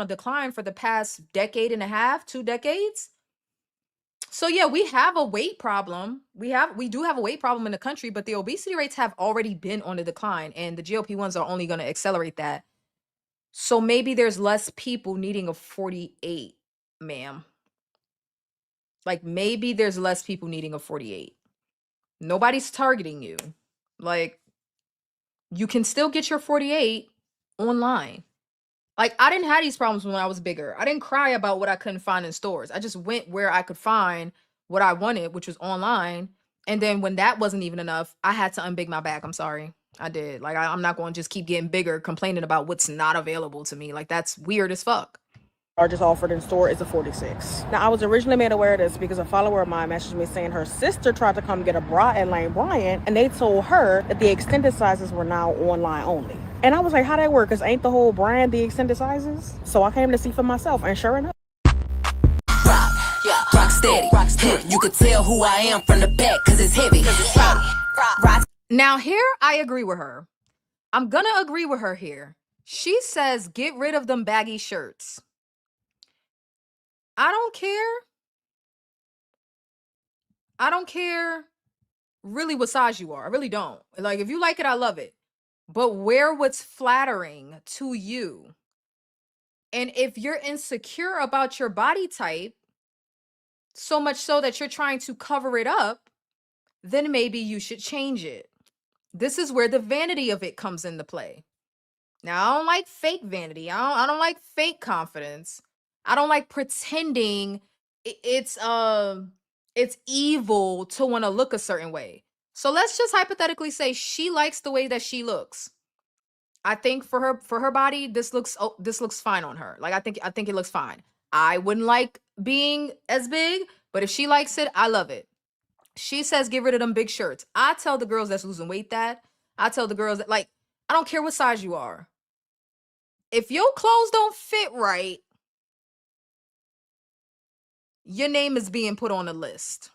a decline for the past decade and a half, 2 decades. So yeah, we have a weight problem. We do have a weight problem in the country, but the obesity rates have already been on the decline, and the GLP-1s are only going to accelerate that. So maybe there's less people needing a 48, ma'am. Like, maybe there's less people needing a 48. Nobody's targeting you. Like, you can still get your 48 online. Like, I didn't have these problems when I was bigger. I didn't cry about what I couldn't find in stores. I just went where I could find what I wanted, which was online. And then when that wasn't even enough, I had to unbig my back. I'm sorry. I did. Like, I'm not going to just keep getting bigger, complaining about what's not available to me. Like, that's weird as fuck. Largest offered in store is a 46. Now, I was originally made aware of this because a follower of mine messaged me saying her sister tried to come get a bra at Lane Bryant, and they told her that the extended sizes were now online only. And I was like, how that work? Because ain't the whole brand the extended sizes? So I came to see for myself, and sure enough. Rock steady. You could tell who I am from the back because it's heavy. Now, here, I agree with her. I'm going to agree with her here. She says, get rid of them baggy shirts. I don't care. I don't care really what size you are. I really don't. Like, if you like it, I love it. but wear what's flattering to you. And if you're insecure about your body type, so much so that you're trying to cover it up, then maybe you should change it. This is where the vanity of it comes into play. Now, I don't like fake vanity. I don't like fake confidence. I don't like pretending it's evil to want to look a certain way. So let's just hypothetically say she likes the way that she looks. I think for her body, this looks fine on her. Like I think it looks fine. I wouldn't like being as big, but if she likes it, I love it. She says get rid of them big shirts. I tell the girls that's losing weight that. I tell the girls that, like, I don't care what size you are. If your clothes don't fit right, your name is being put on a list.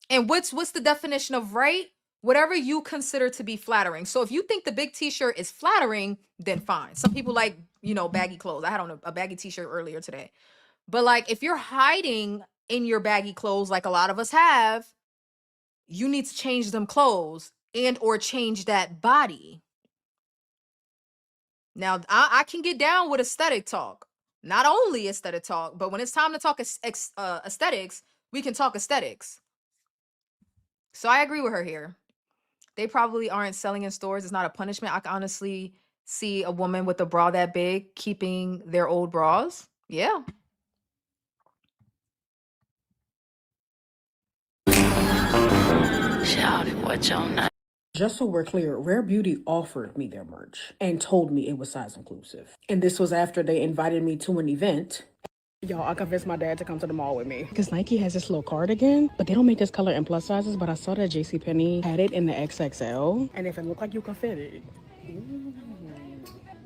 And what's the definition of right? Whatever you consider to be flattering. So if you think the big t-shirt is flattering, then fine. Some people like, baggy clothes. I had on a baggy t-shirt earlier today. But like, if you're hiding in your baggy clothes like a lot of us have, you need to change them clothes and or change that body. Now, I can get down with aesthetic talk. Not only aesthetic talk, but when it's time to talk aesthetics, we can talk aesthetics. So I agree with her here. They probably aren't selling in stores. It's not a punishment. I can honestly see a woman with a bra that big keeping their old bras. Yeah. Shout it, what y'all not. Just so we're clear, Rare Beauty offered me their merch and told me it was size inclusive. And this was after they invited me to an event. Y'all, I convinced my dad to come to the mall with me. Because Nike has this little cardigan, but they don't make this color in plus sizes, but I saw that JCPenney had it in the XXL. And if it looked like you can fit it. Ooh.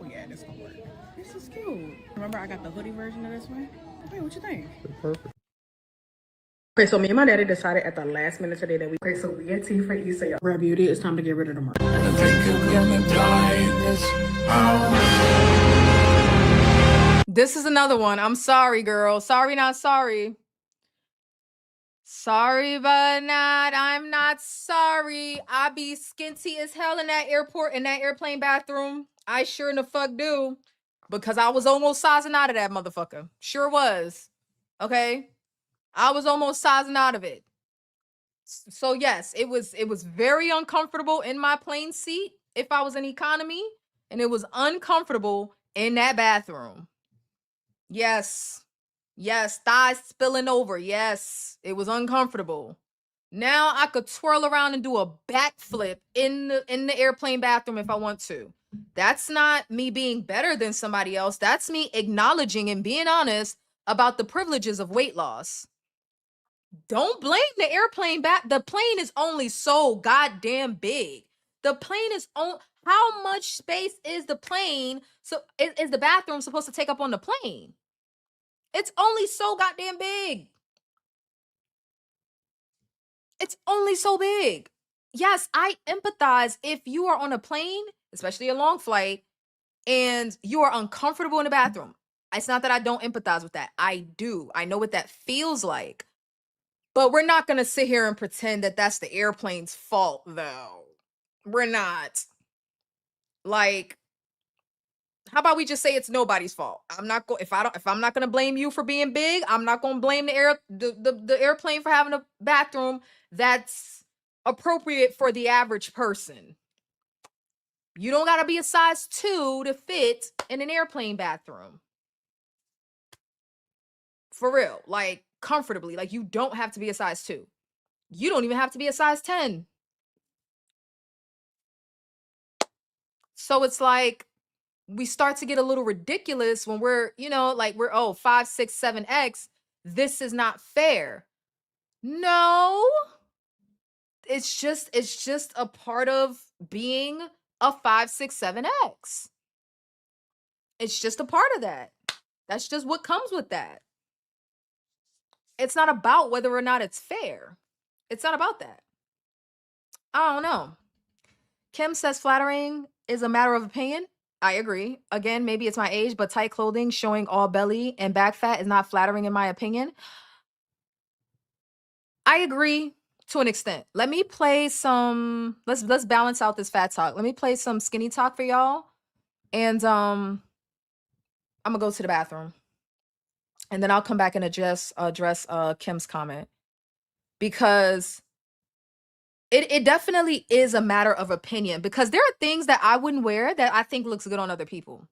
Oh yeah, this gonna work. This is cute. Remember I got the hoodie version of this one? Hey, what you think? Perfect. Okay, so me and my daddy decided at the last minute today that Okay, so we get tea for Easter, y'all. Rare Beauty, it's time to get rid of the merch. This is another one. I'm sorry, girl. Sorry, not sorry. Sorry, but not. I'm not sorry. I be skinty as hell in that airport, in that airplane bathroom. I sure in the fuck do. Because I was almost sizing out of that motherfucker. Sure was. Okay? I was almost sizing out of it. So yes, it was very uncomfortable in my plane seat if I was in economy, and it was uncomfortable in that bathroom. Yes. Yes, thighs spilling over. Yes, it was uncomfortable. Now I could twirl around and do a backflip in the airplane bathroom if I want to. That's not me being better than somebody else. That's me acknowledging and being honest about the privileges of weight loss. Don't blame the airplane back. The plane is only so goddamn big. The plane is on. How much space is the plane? So is the bathroom supposed to take up on the plane? It's only so goddamn big. It's only so big. Yes, I empathize if you are on a plane, especially a long flight, and you are uncomfortable in the bathroom. It's not that I don't empathize with that. I do. I know what that feels like. But we're not going to sit here and pretend that that's the airplane's fault, though. We're not. Like, how about we just say it's nobody's fault? I'm not going if I'm not going to blame you for being big, I'm not going to blame the airplane for having a bathroom that's appropriate for the average person. You don't got to be a size 2 to fit in an airplane bathroom. For real, like comfortably, like you don't have to be a size 2. You don't even have to be a size 10. So it's like we start to get a little ridiculous when we're, like we're 5, 6, 7X. This is not fair. No. It's just a part of being a 5, 6, 7X. It's just a part of that. That's just what comes with that. It's not about whether or not it's fair. It's not about that. I don't know. Kim says flattering is a matter of opinion. I agree. Again, maybe it's my age, but tight clothing showing all belly and back fat is not flattering in my opinion. I agree to an extent. Let me play some. Let's balance out this fat talk. Let me play some skinny talk for y'all, and I'm gonna go to the bathroom, and then I'll come back and address Kim's comment, because it definitely is a matter of opinion, because there are things that I wouldn't wear that I think looks good on other people.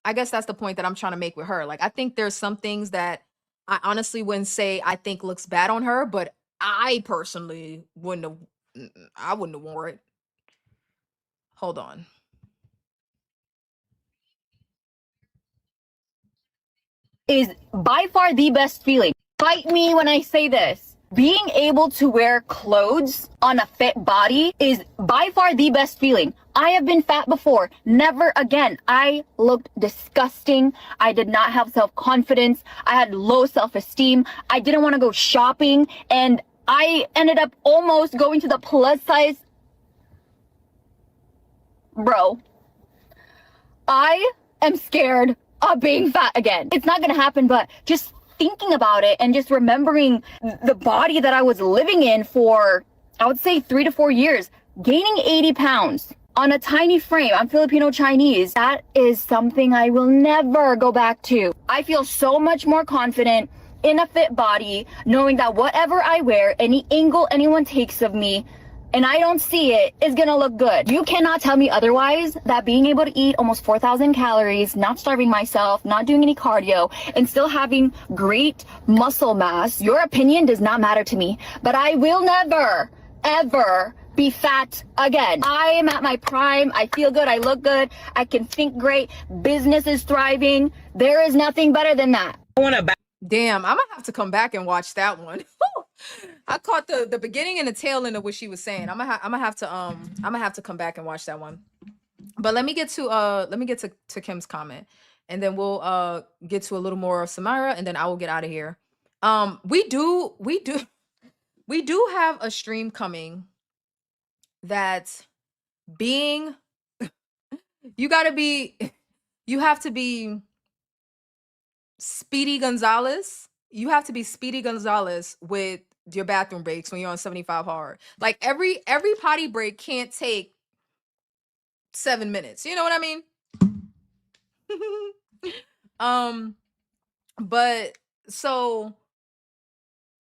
I guess that's the point that I'm trying to make with her. Like, I think there's some things that I honestly wouldn't say I think looks bad on her, but I personally wouldn't have, I wouldn't have worn it. Hold on. Is by far the best feeling. Fight me when I say this. Being able to wear clothes on a fit body is by far the best feeling. I have been fat before. Never again. I looked disgusting. I did not have self-confidence. I had low self-esteem. I didn't want to go shopping. And I ended up almost going to the plus size. Bro, I am scared of being fat again. It's not gonna happen, but just thinking about it and just remembering the body that I was living in for, I would say 3 to 4 years, gaining 80 pounds on a tiny frame. I'm Filipino Chinese. That is something I will never go back to. I feel so much more confident in a fit body, knowing that whatever I wear, any angle anyone takes of me, and I don't see it, is gonna look good. You cannot tell me otherwise, that being able to eat almost 4,000 calories, not starving myself, not doing any cardio, and still having great muscle mass, your opinion does not matter to me. But I will never, ever be fat again. I am at my prime. I feel good. I look good. I can think great. Business is thriving. There is nothing better than that. Damn, I'm gonna have to come back and watch that one. I caught the beginning and the tail end of what she was saying. I'm gonna have to come back and watch that one. But let me get to Kim's comment, and then we'll get to a little more of Samira, and then I will get out of here. We do have a stream coming that being you have to be Speedy Gonzalez. You have to be Speedy Gonzalez with your bathroom breaks when you're on 75 hard. Like every potty break can't take 7 minutes. You know what I mean? But so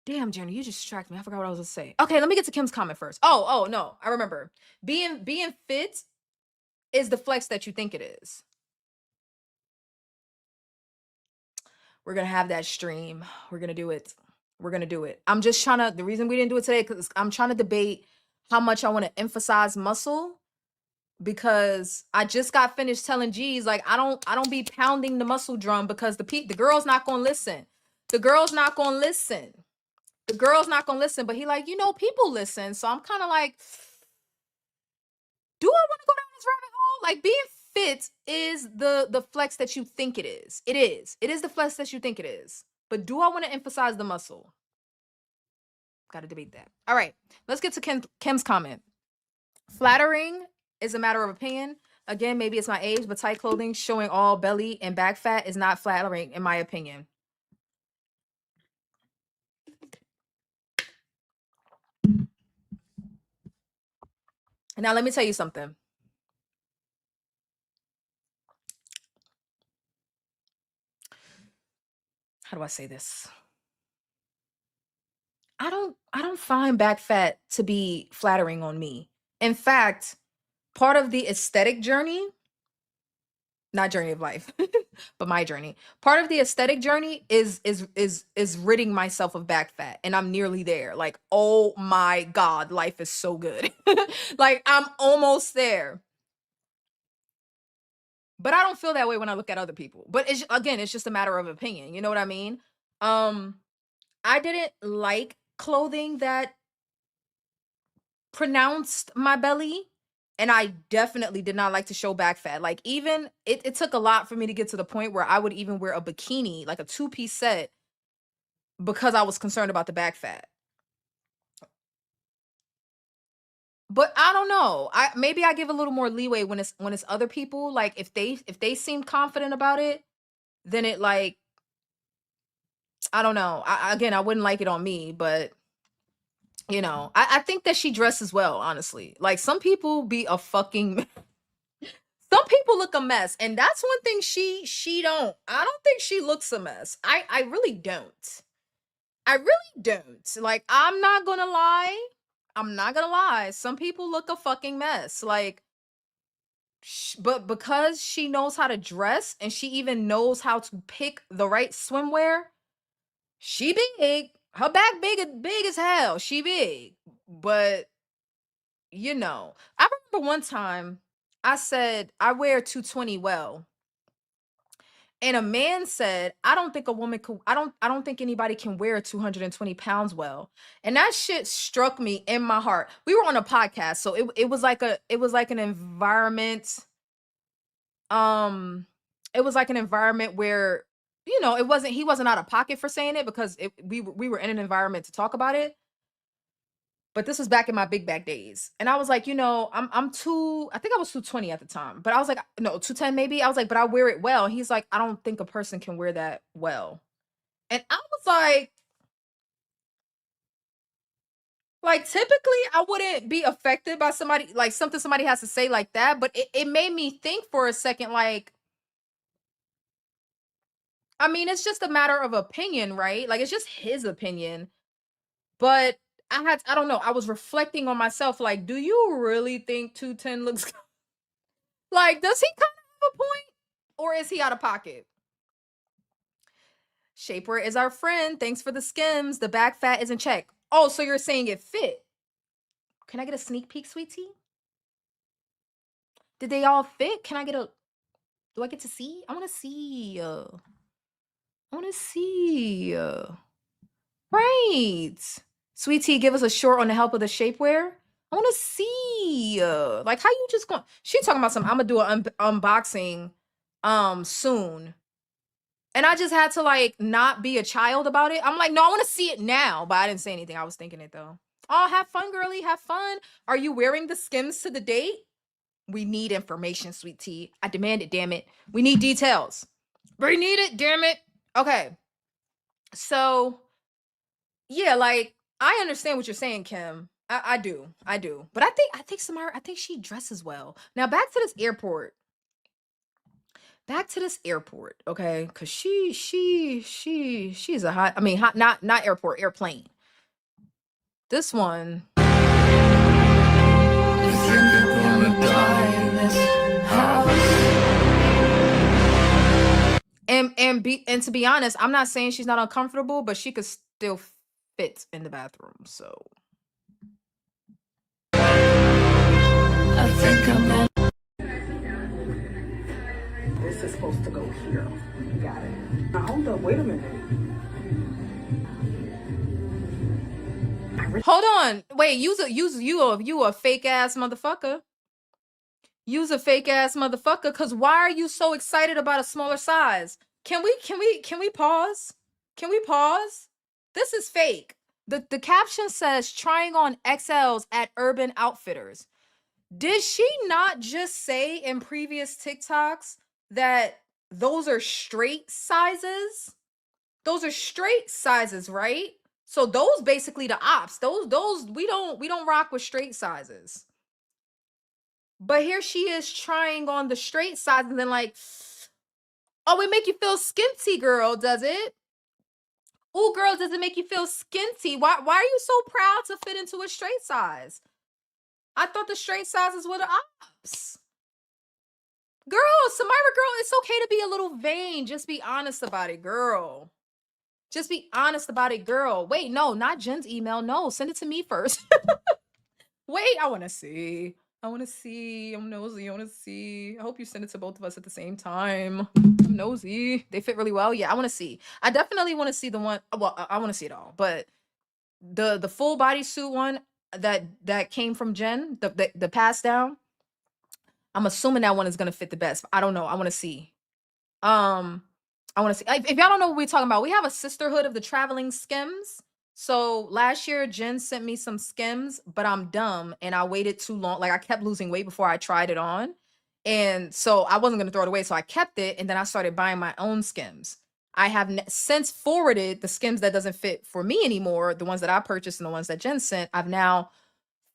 damn, Jenny, you just distracted me. I forgot what I was gonna say. Okay, let me get to Kim's comment first. Oh no, I remember. Being fit is the flex that you think it is. We're gonna have that stream. We're gonna do it. I'm just trying to, the reason we didn't do it today, because I'm trying to debate how much I want to emphasize muscle, because I just got finished telling G's, like, I don't be pounding the muscle drum, because the girl's not gonna listen. The girl's not gonna listen. But he like, people listen. So I'm kind of like, do I want to go down this rabbit hole? Like, being fit is the flex that you think it is. It is the flex that you think it is. But do I want to emphasize the muscle? Got to debate that. All right, let's get to Kim's comment. Flattering is a matter of opinion. Again, maybe it's my age, but tight clothing showing all belly and back fat is not flattering, in my opinion. Now, let me tell you something. How do I say this? I don't find back fat to be flattering on me. In fact, part of the aesthetic journey, not journey of life, but my journey, part of the aesthetic journey is ridding myself of back fat, and I'm nearly there. Like, oh my God, life is so good. Like, I'm almost there. But I don't feel that way when I look at other people. But it's just a matter of opinion. You know what I mean? I didn't like clothing that pronounced my belly, and I definitely did not like to show back fat. Like, even it took a lot for me to get to the point where I would even wear a bikini, like a 2-piece set, because I was concerned about the back fat. But I don't know. Maybe I give a little more leeway when it's other people. Like, if they seem confident about it, then it, like, I don't know. I wouldn't like it on me, but You know, I think that she dresses well, honestly. Like some people be a fucking some people look a mess, and that's one thing she don't. I don't think she looks a mess. I really don't. I really don't. Like I'm not gonna lie. I'm not gonna lie. Some people look a fucking mess. Like but because she knows how to dress and she even knows how to pick the right swimwear, she big. Her back big as hell. She big. But you know, I remember one time I said I wear 220 well. And a man said, I don't think a woman could, I don't think anybody can wear 220 pounds well. And that shit struck me in my heart. We were on a podcast, so it was like an environment. It was like an environment where, you know, he wasn't out of pocket for saying it because we were in an environment to talk about it. But this was back in my big back days. And I was like, you know, I think I was 220 at the time. But I was like, no, 210 maybe. I was like, but I wear it well. And he's like, I don't think a person can wear that well. And I was like typically I wouldn't be affected by somebody like something somebody has to say like that. But it made me think for a second, like, I mean, it's just a matter of opinion, right? Like it's just his opinion. But I don't know. I was reflecting on myself. Like, do you really think 210 looks like, does he kind of have a point? Or is he out of pocket? Shapewear is our friend. Thanks for the skims. The back fat is in check. Oh, so you're saying it fit. Can I get a sneak peek, sweetie? Did they all fit? Can I get do I get to see? I want to see. I want to see. Right. Sweet Tea, give us a short on the help of the shapewear. I want to see. Like, how you just going? She talking about something. I'm gonna do an unboxing, soon. And I just had to like not be a child about it. I'm like, no, I want to see it now. But I didn't say anything. I was thinking it though. Oh, have fun, girly. Have fun. Are you wearing the skims to the date? We need information, Sweet Tea. I demand it, damn it. We need details. We need it, damn it. Okay. So yeah, like I understand what you're saying, Kim. I do. But I think Samara, I think she dresses well. Now back to this airport. Okay? Cause she's a hot, I mean hot, not airport, airplane. This one. And to be honest, I'm not saying she's not uncomfortable, but she could still fit in the bathroom. So I think I'm This is supposed to go here. Got it. Now hold up, wait a minute. Hold on. Wait, you a fake ass motherfucker. Use a fake ass motherfucker, cause why are you so excited about a smaller size? Can we pause? Can we pause? This is fake. The caption says trying on XLs at Urban Outfitters. Did she not just say in previous TikToks that those are straight sizes? Those are straight sizes, right? So those basically the ops. Those we don't rock with straight sizes. But here she is trying on the straight size and then like, oh, it make you feel skinty, girl, does it? Oh, girl, does it make you feel skinty? Why are you so proud to fit into a straight size? I thought the straight sizes were the ops. Girl, Samira, girl, it's okay to be a little vain. Just be honest about it, girl. Just be honest about it, girl. Wait, no, not Jen's email. No, send it to me first. Wait, I want to see. I'm nosy. I want to see. I hope you send it to both of us at the same time. I'm nosy. They fit really well. Yeah, I want to see. I definitely want to see the one. Well, I want to see it all. But the full bodysuit one that came from Jen, the pass down, I'm assuming that one is gonna fit the best. I don't know. I want to see. I want to see. If y'all don't know what we're talking about, we have a sisterhood of the traveling skims. So last year, Jen sent me some skims, but I'm dumb and I waited too long. Like I kept losing weight before I tried it on. And so I wasn't going to throw it away. So I kept it and then I started buying my own skims. I have since forwarded the Skims that doesn't fit for me anymore, the ones that I purchased and the ones that Jen sent. I've now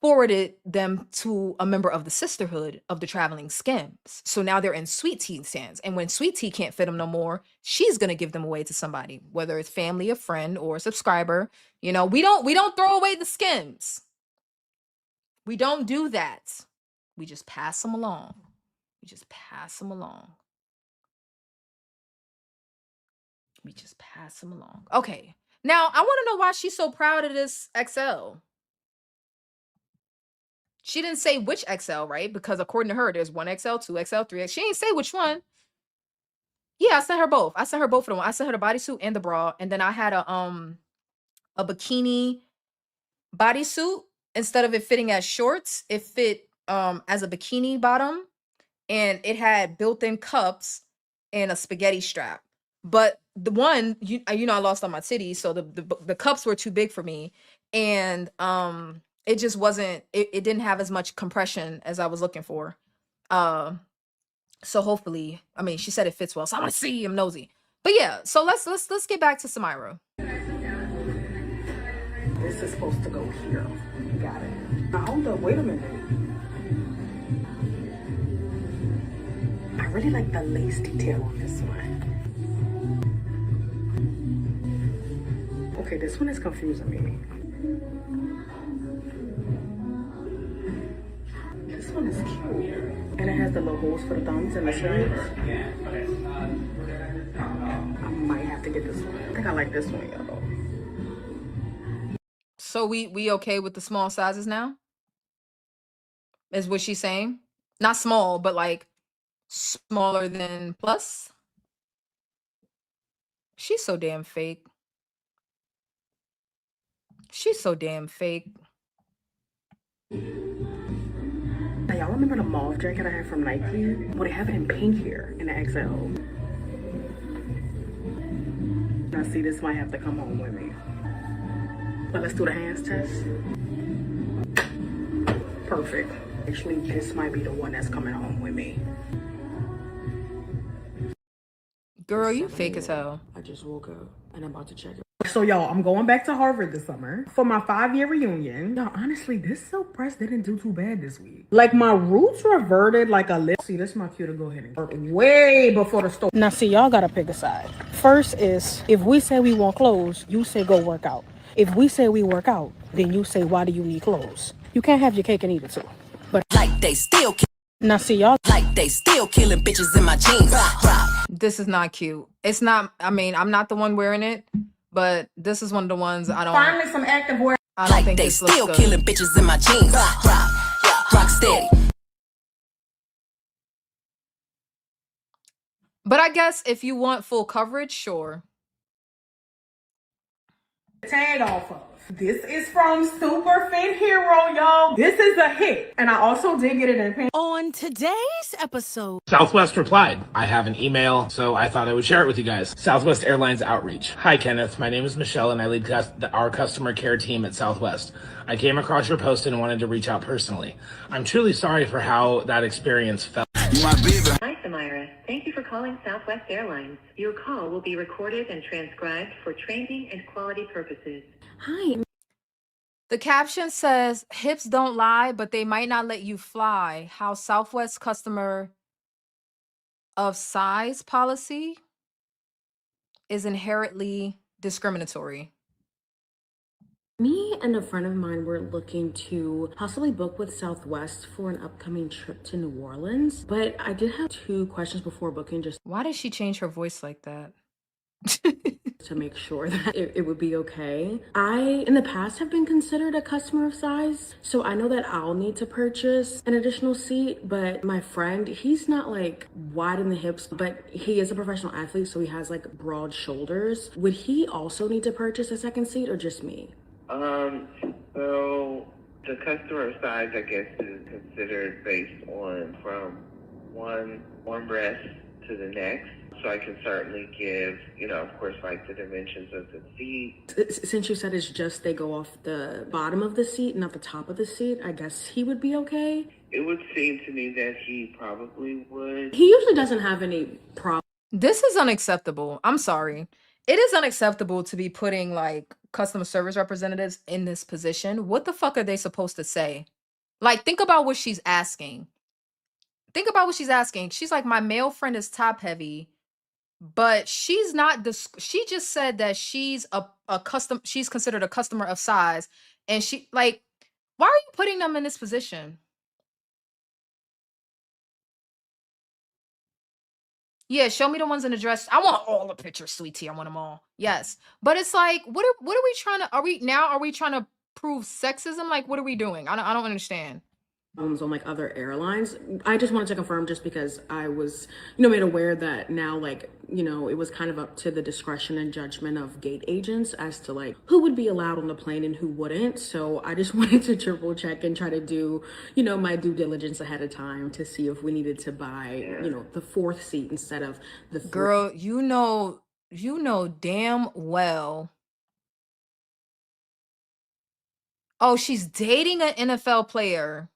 forwarded them to a member of the sisterhood of the traveling Skims. So now they're in Sweet Tea stands. And when Sweet Tea can't fit them no more, she's gonna give them away to somebody, whether it's family, a friend, or a subscriber. You know, we don't throw away the Skims. We don't do that. We just pass them along. We just pass them along. We just pass them along. Okay. Now I want to know why she's so proud of this XL. She didn't say which XL, right? Because according to her, there's 1XL, 2XL, 3X. She didn't say which one. Yeah, I sent her both. I sent her both of them. I sent her the bodysuit and the bra. And then I had a bikini bodysuit. Instead of it fitting as shorts, it fit as a bikini bottom. And it had built-in cups and a spaghetti strap. But the one, you know, I lost on my titties, so the cups were too big for me. And it just wasn't, it didn't have as much compression as I was looking for. So hopefully, I mean, she said it fits well, so I want to see. I'm nosy. But yeah, so let's get back to Samira. This is supposed to go here. Got it. Now hold up, wait a minute. I really like the lace detail on this one. Okay, this one is confusing me. This one is cute. And it has the little holes for the thumbs and the sleeves. I might have to get this one. I think I like this one, y'all. So we okay with the small sizes now? Is what she's saying? Not small, but like smaller than plus? She's so damn fake. She's so damn fake. Now, y'all remember the mauve jacket I had from Nike? Well, they have it in pink here in the XL. Now, see, this might have to come home with me. But let's do the hands test. Perfect. Actually, this might be the one that's coming home with me. Girl, you fake as hell. I just woke up and I'm about to check it. So, y'all, I'm going back to Harvard this summer for my 5-year reunion. Y'all, honestly, this silk press didn't do too bad this week. Like, my roots reverted like a little. See, this is my cue to go ahead and work way before the store. Now, see, y'all gotta pick a side. First is, if we say we want clothes, you say go work out. If we say we work out, then you say, why do you need clothes? You can't have your cake and eat it too. But Like they still now, see, y'all. like they still killing bitches in my jeans. This is not cute. It's not, I mean, I'm not the one wearing it, but this is one of the ones I don't. Finally, some active wear. I don't Like think they this looks still good. killing bitches in my jeans. Rock steady. But I guess if you want full coverage, sure. Tag off of. This is from Super Fit Hero, y'all. This is a hit. And I also did get it in pink. On today's episode, Southwest replied, I have an email, so I thought I would share it with you guys. Southwest Airlines Outreach. Hi, Kenneth. My name is Michelle, and I lead our customer care team at Southwest. I came across your post and wanted to reach out personally. I'm truly sorry for how that experience felt. Hi, Samira. Thank you for calling Southwest Airlines. Your call will be recorded and transcribed for training and quality purposes. Hi. The caption says, hips don't lie, but they might not let you fly. How Southwest customer of size policy is inherently discriminatory. Me and a friend of mine were looking to possibly book with Southwest for an upcoming trip to New Orleans, but I did have 2 questions before booking just Why did she change her voice like that? to make sure that it would be okay. I, in the past, have been considered a customer of size, so I know that I'll need to purchase an additional seat, but my friend, he's not like wide in the hips, but he is a professional athlete, so he has like broad shoulders. Would he also need to purchase a second seat or just me? So the customer size, I guess, is considered based on from one breast to the next. So I can certainly give, of course, like the dimensions of the seat. Since you said it's just they go off the bottom of the seat, not the top of the seat, I guess he would be okay. It would seem to me that he probably would. He usually doesn't have any problem. This is unacceptable. I'm sorry. It is unacceptable to be putting like customer service representatives in this position. What the fuck are they supposed to say? Like, think about what she's asking. Think about what she's asking. She's like, my male friend is top heavy, but she's not she just said that she's she's considered a customer of size. And she like, why are you putting them in this position? Yeah, show me the ones in the dress. I want all the pictures, sweetie. I want them all. Yes. But it's like, what are we trying to are we trying to prove sexism? Like, what are we doing? I don't understand. On like other airlines. I just wanted to confirm just because I was, made aware that now like, it was kind of up to the discretion and judgment of gate agents as to like who would be allowed on the plane and who wouldn't. So I just wanted to triple check and try to do, my due diligence ahead of time to see if we needed to buy, the fourth seat instead of the Girl, you know damn well. Oh, she's dating an NFL player.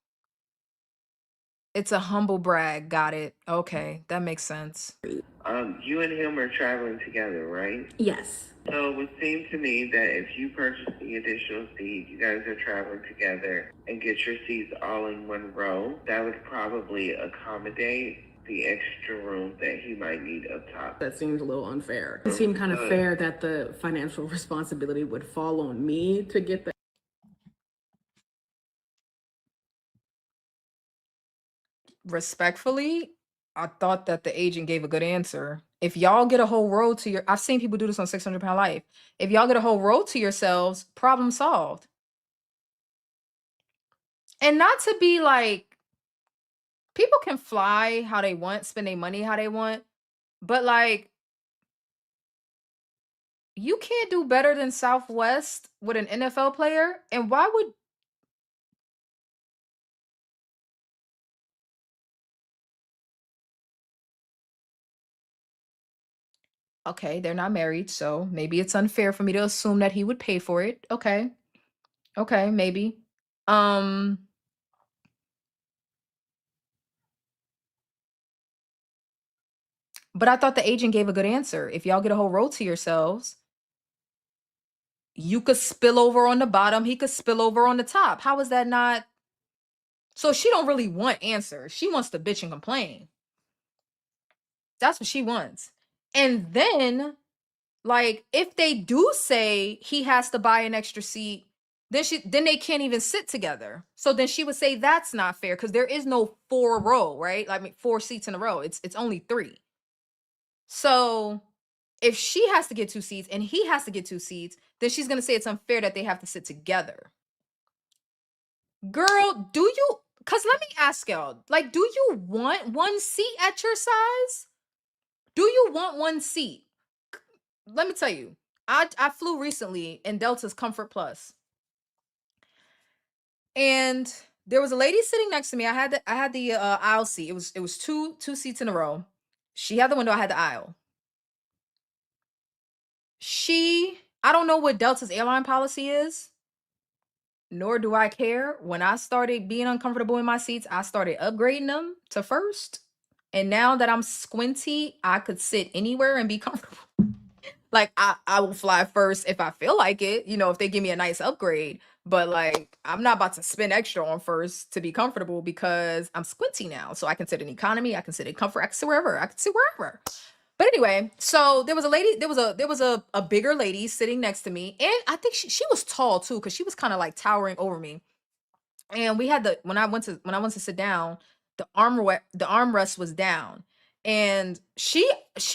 It's a humble brag. Got it. Okay, that makes sense. You and him are traveling together, right? Yes. So it would seem to me that if you purchase the additional seat, you guys are traveling together and get your seats all in one row, that would probably accommodate the extra room that he might need up top. That seems a little unfair. It seemed kind of fair that the financial responsibility would fall on me to get the Respectfully, I thought that the agent gave a good answer. If y'all get a whole row to your, I've seen people do this on 600 Pound Life. If y'all get a whole row to yourselves, problem solved. And not to be like, people can fly how they want, spend their money how they want, but like, you can't do better than Southwest with an NFL player. And why would okay, they're not married, so maybe it's unfair for me to assume that he would pay for it. Okay. Okay, maybe. Um, but I thought the agent gave a good answer. If y'all get a whole row to yourselves, you could spill over on the bottom, he could spill over on the top. How is that not? So she don't really want answers. She wants to bitch and complain. That's what she wants. And then, like, if they do say he has to buy an extra seat, then they can't even sit together. So then she would say that's not fair because there is no 4 row, right? Like 4 seats in a row. It's only 3. So if she has to get 2 seats and he has to get 2 seats, then she's gonna say it's unfair that they have to sit together. Girl, do you? Cause let me ask y'all, like, do you want 1 seat at your size? Do you want 1 seat? Let me tell you, I flew recently in Delta's Comfort Plus, and there was a lady sitting next to me. I had the aisle seat. It was two seats in a row. She had the window. I had the aisle. I don't know what Delta's airline policy is, nor do I care. When I started being uncomfortable in my seats, I started upgrading them to first. And now that I'm squinty, I could sit anywhere and be comfortable. Like I will fly first if I feel like it, if they give me a nice upgrade. But like I'm not about to spend extra on first to be comfortable because I'm squinty now. So I can sit in economy, I can sit in comfort, I can sit wherever, I can sit wherever. But anyway, so there was a lady, there was a bigger lady sitting next to me, and I think she was tall too, because she was kind of like towering over me. And we had when I went to sit down, the armrest was down. And she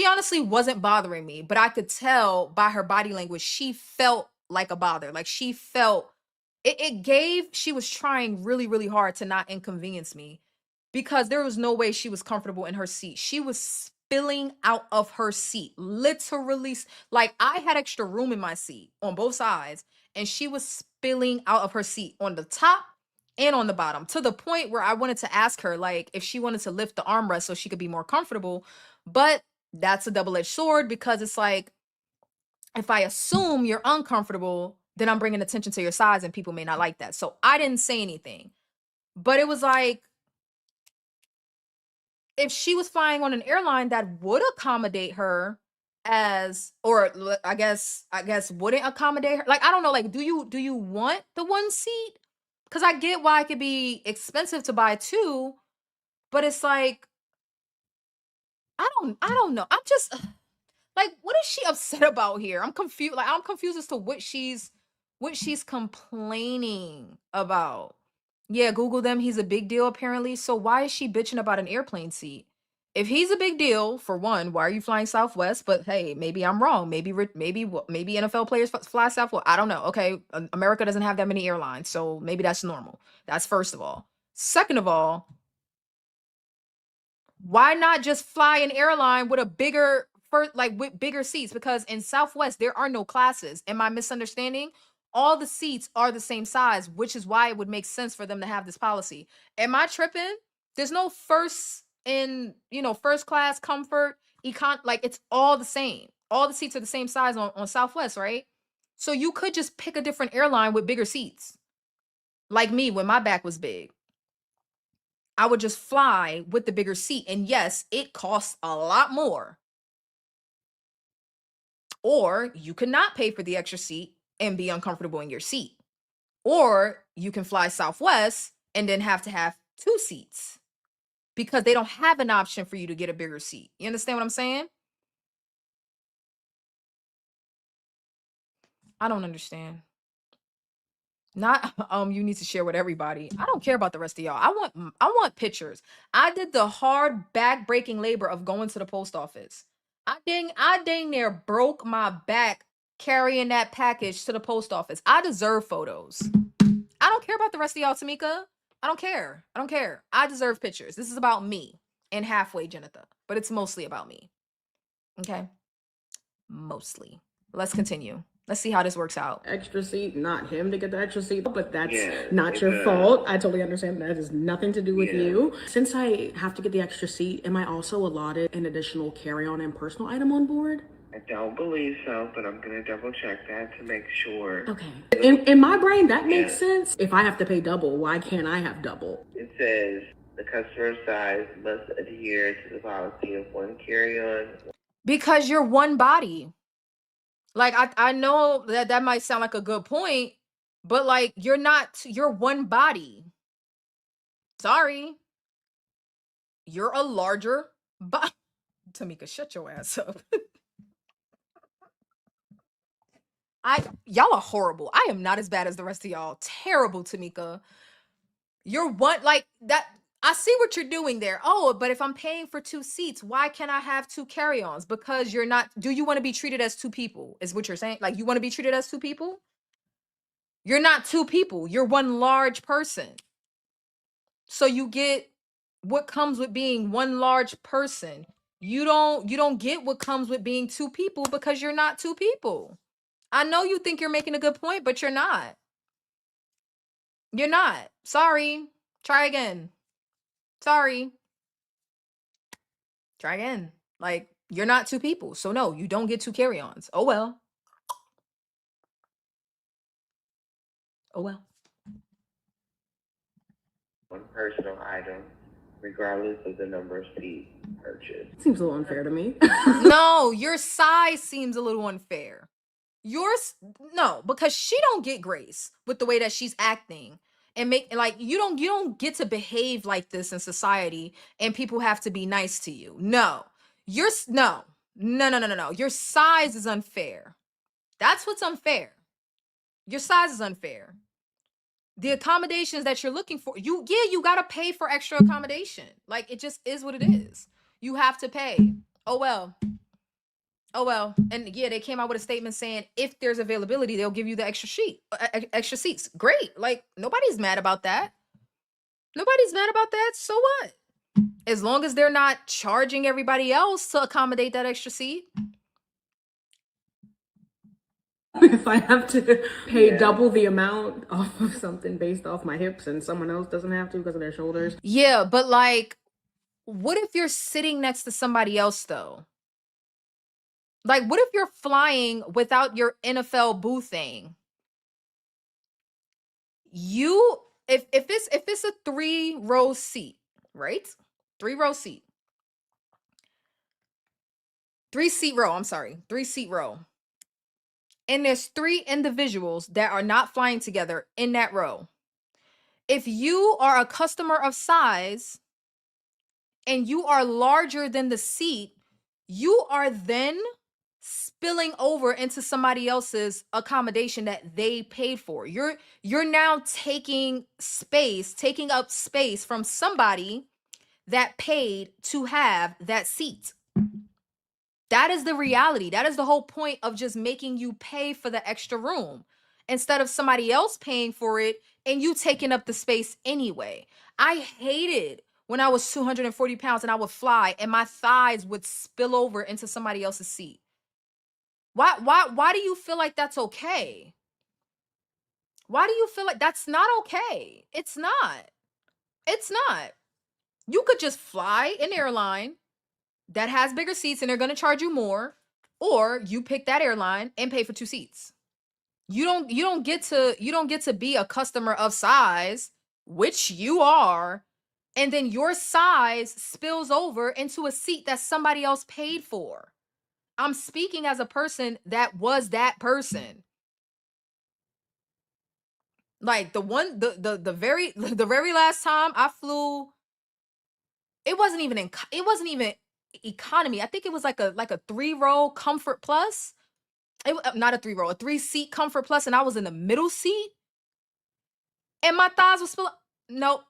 honestly wasn't bothering me, but I could tell by her body language she felt like a bother. Like she felt it gave she was trying really, really hard to not inconvenience me because there was no way she was comfortable in her seat. She was spilling out of her seat, literally. Like I had extra room in my seat on both sides, and she was spilling out of her seat on the top and on the bottom, to the point where I wanted to ask her, like, if she wanted to lift the armrest so she could be more comfortable. But that's a double-edged sword because it's like, if I assume you're uncomfortable, then I'm bringing attention to your size and people may not like that. So I didn't say anything. But it was like, if she was flying on an airline that would accommodate her as, or I guess wouldn't accommodate her. Like, I don't know, like, do you want the one seat? Because I get why it could be expensive to buy two, but it's like, I don't know. I'm just like, what is she upset about here? I'm confused. Like, I'm confused as to what she's complaining about. Yeah, Google them. He's a big deal apparently. So why is she bitching about an airplane seat? If he's a big deal, for one, why are you flying Southwest? But hey, maybe I'm wrong. Maybe maybe NFL players fly Southwest. I don't know. Okay, America doesn't have that many airlines, so maybe that's normal. That's first of all. Second of all, why not just fly an airline with a bigger with bigger seats? Because in Southwest there are no classes. Am I misunderstanding? All the seats are the same size, which is why it would make sense for them to have this policy. Am I tripping? There's no first class comfort like, it's all the same. All the seats are the same size on Southwest, right? So you could just pick a different airline with bigger seats. Like me, when my back was big, I would just fly with the bigger seat. And yes, it costs a lot more. Or you could not pay for the extra seat and be uncomfortable in your seat. Or you can fly Southwest and then have to have two seats because they don't have an option for you to get a bigger seat. You understand what I'm saying? I don't understand. Not you need to share with everybody. I don't care about the rest of y'all. I want pictures. I did the hard back breaking labor of going to the post office. I dang near broke my back carrying that package to the post office. I deserve photos. I don't care about the rest of y'all, Tamika. I don't care. I don't care. I deserve pictures. This is about me and halfway Jenitha, but it's mostly about me. Okay? Mostly. Let's continue. Let's see how this works out. Extra seat, not him to get the extra seat, but that's not your fault. I totally understand that has nothing to do with you. Since I have to get the extra seat, am I also allotted an additional carry-on and personal item on board? I don't believe so, but I'm gonna double check that to make sure. Okay. In my brain, that makes sense. If I have to pay double, why can't I have double? It says the customer size must adhere to the policy of one carry-on. Because you're one body. Like, I know that might sound like a good point, but like, you're one body. Sorry. You're a larger body. Tamika, shut your ass up. Y'all are horrible. I am not as bad as the rest of y'all. Terrible, Tamika. You're one, like, that. I see what you're doing there. Oh, but if I'm paying for two seats, why can't I have two carry-ons? Because you're not, do you want to be treated as two people? Is what you're saying? Like, you want to be treated as two people? You're not two people. You're one large person. So you get what comes with being one large person. You don't get what comes with being two people because you're not two people. I know you think you're making a good point, but you're not. You're not. Sorry. Try again. Sorry. Try again. Like, you're not two people. So no, you don't get two carry-ons. Oh well. Oh well. One personal item, regardless of the number of seats purchased. Seems a little unfair to me. No, your size seems a little unfair. No, because she don't get grace with the way that she's acting and make, like, you don't get to behave like this in society and people have to be nice to you. No. No. Your size is unfair. That's what's unfair. Your size is unfair. The accommodations that you're looking for, you got to pay for extra accommodation. Like, it just is what it is. You have to pay. Oh well. And yeah, they came out with a statement saying if there's availability, they'll give you the extra extra seats. Great. Like, nobody's mad about that. Nobody's mad about that. So what? As long as they're not charging everybody else to accommodate that extra seat. If I have to pay double the amount off of something based off my hips and someone else doesn't have to because of their shoulders. Yeah, but like, what if you're sitting next to somebody else though? Like, what if you're flying without your NFL boo thing? If it's a 3-row seat, right? 3-row seat. 3-seat row. I'm sorry, 3-seat row. And there's 3 individuals that are not flying together in that row. If you are a customer of size and you are larger than the seat, you are then spilling over into somebody else's accommodation that they paid for. You're now taking up space from somebody that paid to have that seat. That is the reality. That is the whole point of just making you pay for the extra room instead of somebody else paying for it and you taking up the space anyway. I hated when I was 240 pounds and I would fly and my thighs would spill over into somebody else's seat. Why do you feel like that's okay? Why do you feel like that's not okay? It's not. It's not. You could just fly an airline that has bigger seats and they're going to charge you more, or you pick that airline and pay for 2 seats. You don't get to be a customer of size, which you are, and then your size spills over into a seat that somebody else paid for. I'm speaking as a person that was that person. Like the very last time I flew, it wasn't even economy. I think it was like a 3-row Comfort Plus. Not a 3-row, a 3-seat Comfort Plus, and I was in the middle seat, and my thighs were spilling. Nope,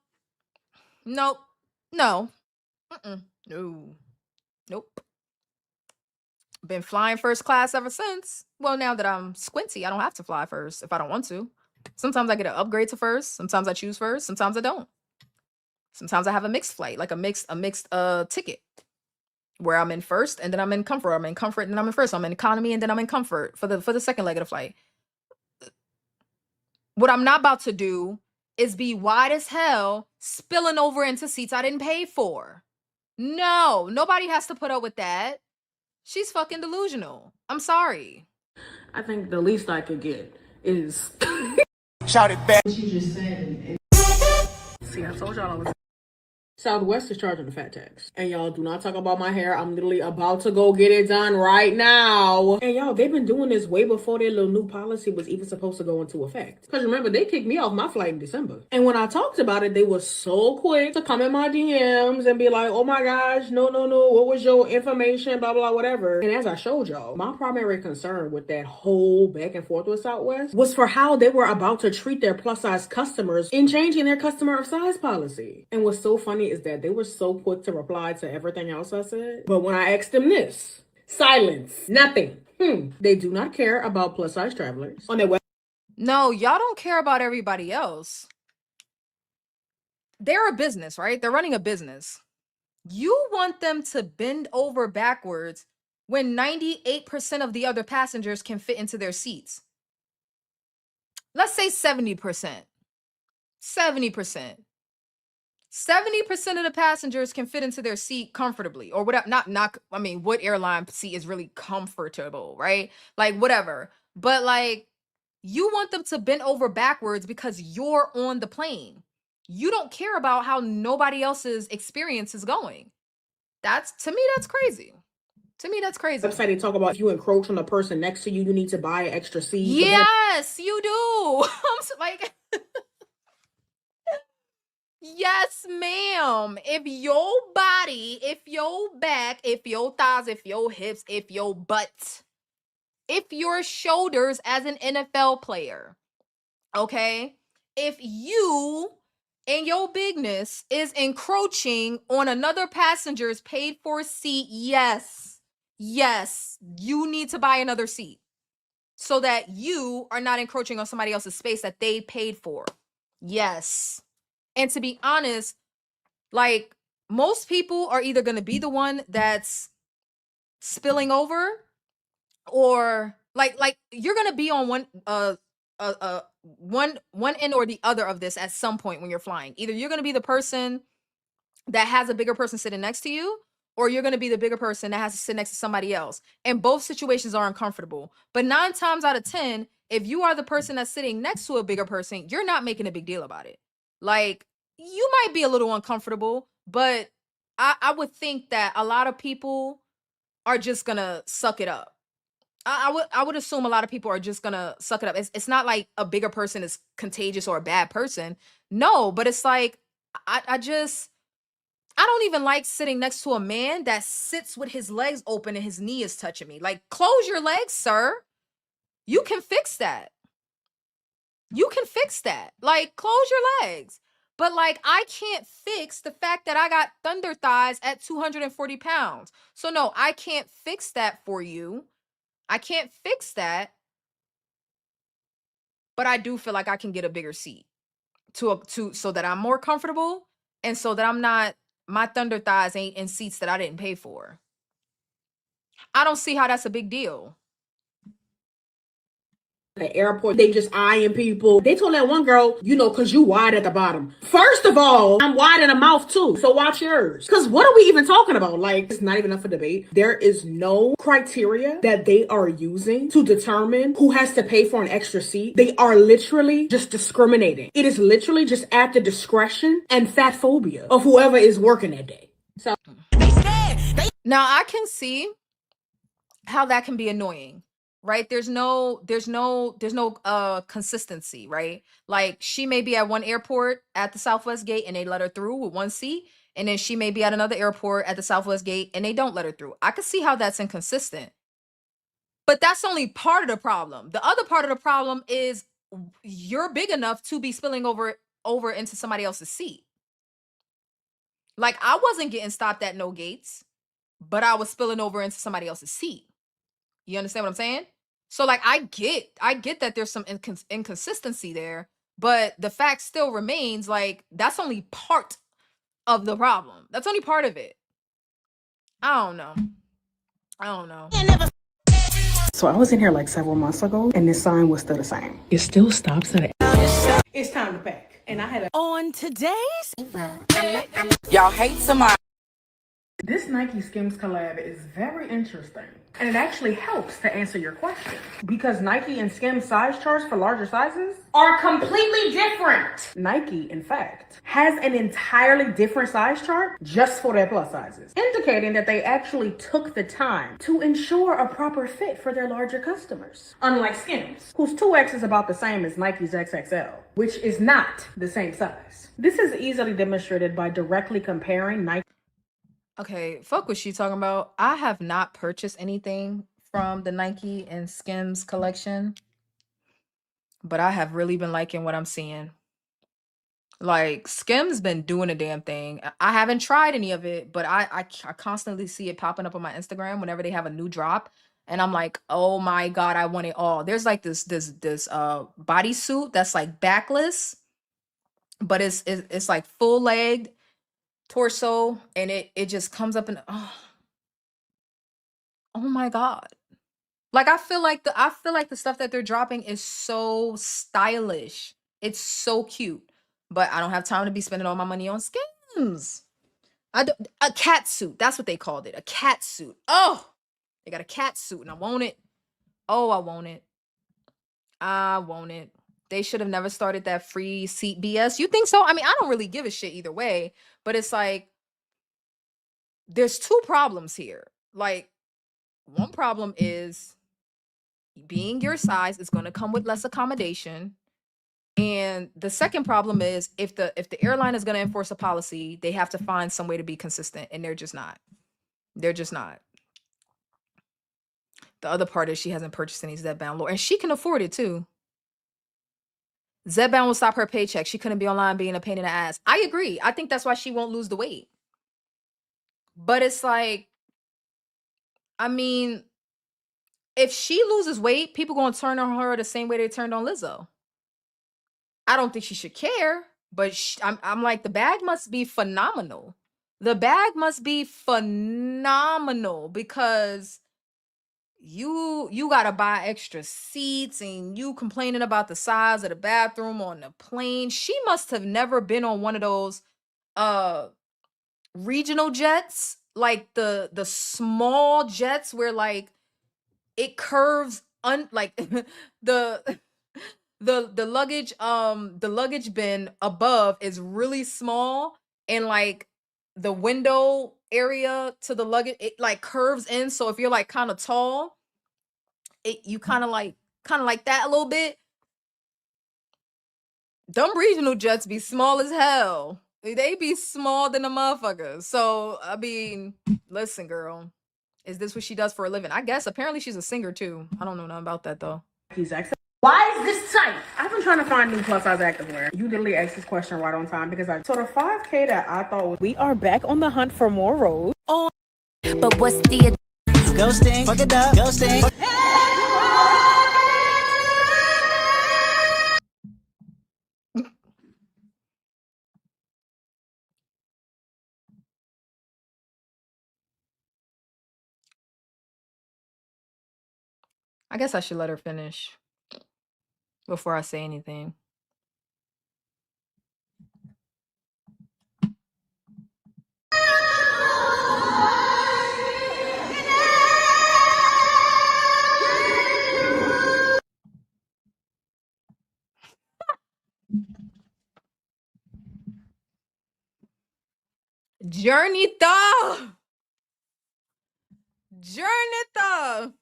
no, no. Nope. Been flying first class ever since. Well, now that I'm squinty, I don't have to fly first if I don't want to. Sometimes I get an upgrade to first. Sometimes I choose first. Sometimes I don't. Sometimes I have a mixed flight, like a mixed ticket, where I'm in first and then I'm in comfort. I'm in comfort and then I'm in first. I'm in economy and then I'm in comfort for the second leg of the flight. What I'm not about to do is be wide as hell, spilling over into seats I didn't pay for. No, nobody has to put up with that. She's fucking delusional. I'm sorry. I think the least I could get is Shout it back. what you just said. See, I told y'all I was. Southwest is charging the fat tax. And y'all do not talk about my hair. I'm literally about to go get it done right now. And y'all, they've been doing this way before their little new policy was even supposed to go into effect. Because remember, they kicked me off my flight in December. And when I talked about it, they were so quick to come in my DMs and be like, oh my gosh, no, what was your information, blah, blah, whatever. And as I showed y'all, my primary concern with that whole back and forth with Southwest was for how they were about to treat their plus size customers in changing their customer of size policy. And what's so funny is that they were so quick to reply to everything else I said. But when I asked them this, silence, nothing. They do not care about plus size travelers on their website. No, y'all don't care about everybody else. They're a business, right? They're running a business. You want them to bend over backwards when 98% of the other passengers can fit into their seats. Let's say 70%. 70%. 70% of the passengers can fit into their seat comfortably, or whatever. What airline seat is really comfortable, right? Like whatever. But like, you want them to bend over backwards because you're on the plane. You don't care about how nobody else's experience is going. To me, that's crazy. To me, that's crazy. Website, they talk about if you encroach on the person next to you, you need to buy an extra seat. Yes, you do. I'm like, yes, ma'am. If your body, if your back, if your thighs, if your hips, if your butt, if your shoulders as an NFL player, okay? If you and your bigness is encroaching on another passenger's paid for seat, yes, you need to buy another seat so that you are not encroaching on somebody else's space that they paid for. Yes. And to be honest, like, most people are either going to be the one that's spilling over, or like you're going to be on one end or the other of this at some point when you're flying. Either you're going to be the person that has a bigger person sitting next to you, or you're going to be the bigger person that has to sit next to somebody else. And both situations are uncomfortable. But 9 times out of 10, if you are the person that's sitting next to a bigger person, you're not making a big deal about it. Like, you might be a little uncomfortable, but I would think that a lot of people are just gonna suck it up. I would assume a lot of people are just gonna suck it up. It's not like a bigger person is contagious or a bad person. No, but it's like I just I don't even like sitting next to a man that sits with his legs open and his knee is touching me. Like, close your legs, sir. You can fix that. You can fix that. Like, close your legs. But like, I can't fix the fact that I got thunder thighs at 240 pounds. So no, I can't fix that for you. I can't fix that. But I do feel like I can get a bigger seat so that I'm more comfortable and so that I'm not, my thunder thighs ain't in seats that I didn't pay for. I don't see how that's a big deal. The airport, they just eyeing people. They told that one girl, you know, because you wide at the bottom. First of all, I'm wide in the mouth too, so watch yours. Because what are we even talking about? Like, it's not even up for debate. There is no criteria that they are using to determine who has to pay for an extra seat. They are literally just discriminating. It is literally just at the discretion and fat phobia of whoever is working that day. So now I can see how that can be annoying. Right? There's no consistency, right? Like, she may be at one airport at the Southwest gate and they let her through with one seat, and then she may be at another airport at the Southwest gate and they don't let her through. I can see how that's inconsistent. But that's only part of the problem. The other part of the problem is you're big enough to be spilling over into somebody else's seat. Like, I wasn't getting stopped at no gates, but I was spilling over into somebody else's seat. You understand what I'm saying? So like, I get that there's some inconsistency there, but the fact still remains, like, that's only part of the problem. That's only part of it. I don't know. So I was in here like several months ago and this sign was still the same. It still stops at It's time to pack. And I had a On today's Y'all hate somebody. This Nike Skims collab is very interesting. And it actually helps to answer your question. Because Nike and Skims size charts for larger sizes are completely different. Nike, in fact, has an entirely different size chart just for their plus sizes, indicating that they actually took the time to ensure a proper fit for their larger customers. Unlike Skims, whose 2X is about the same as Nike's XXL, which is not the same size. This is easily demonstrated by directly comparing Nike. Okay, fuck what she talking about. I have not purchased anything from the Nike and Skims collection, but I have really been liking what I'm seeing. Like, Skims been doing a damn thing. I haven't tried any of it, but I constantly see it popping up on my Instagram whenever they have a new drop, and I'm like, oh my god, I want it all. There's like this bodysuit that's like backless, but it's like full legged torso, and it just comes up and oh my god. Like, I feel like the stuff that they're dropping is so stylish. It's so cute. But I don't have time to be spending all my money on Skims. A cat suit. That's what they called it. A cat suit. Oh, they got a cat suit and I want it. Oh, I want it. I want it. They should have never started that free seat BS. You think so? I mean, I don't really give a shit either way, but it's like, there's two problems here. Like, one problem is being your size is going to come with less accommodation. And the second problem is if the airline is going to enforce a policy, they have to find some way to be consistent, and they're just not. They're just not. The other part is she hasn't purchased any Zedbound lore, and she can afford it too. Zedbound will stop her paycheck. She couldn't be online being a pain in the ass. I agree. I think that's why she won't lose the weight. But it's like, I mean, if she loses weight, people going to turn on her the same way they turned on Lizzo. I don't think she should care, but I'm like, the bag must be phenomenal. The bag must be phenomenal because you got to buy extra seats and you complaining about the size of the bathroom on the plane. She must have never been on one of those regional jets, like the small jets where like it curves like the luggage bin above is really small, and like the window area to the luggage, it like curves in. So if you're like kind of tall, you kind of like that a little bit. Them regional jets be small as hell. They be small than the motherfuckers. So I mean, listen, girl, is this what she does for a living? I guess apparently she's a singer too. I don't know nothing about that though. Why is this tight? I've been trying to find new plus size activewear. You literally asked this question right on time because so the 5K that I thought was. We are back on the hunt for more roads. Oh, but what's the ghosting? Fuck it up, ghosting. I guess I should let her finish before I say anything. Journeyta! Journeyta!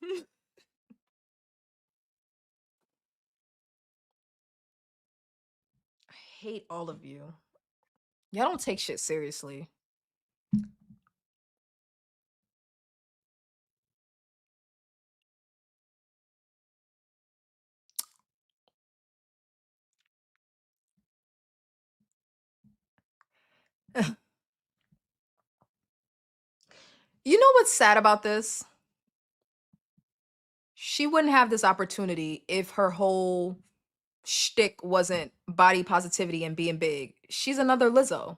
I hate all of you. Y'all don't take shit seriously. You know what's sad about this? She wouldn't have this opportunity if her whole shtick wasn't body positivity and being big. She's another Lizzo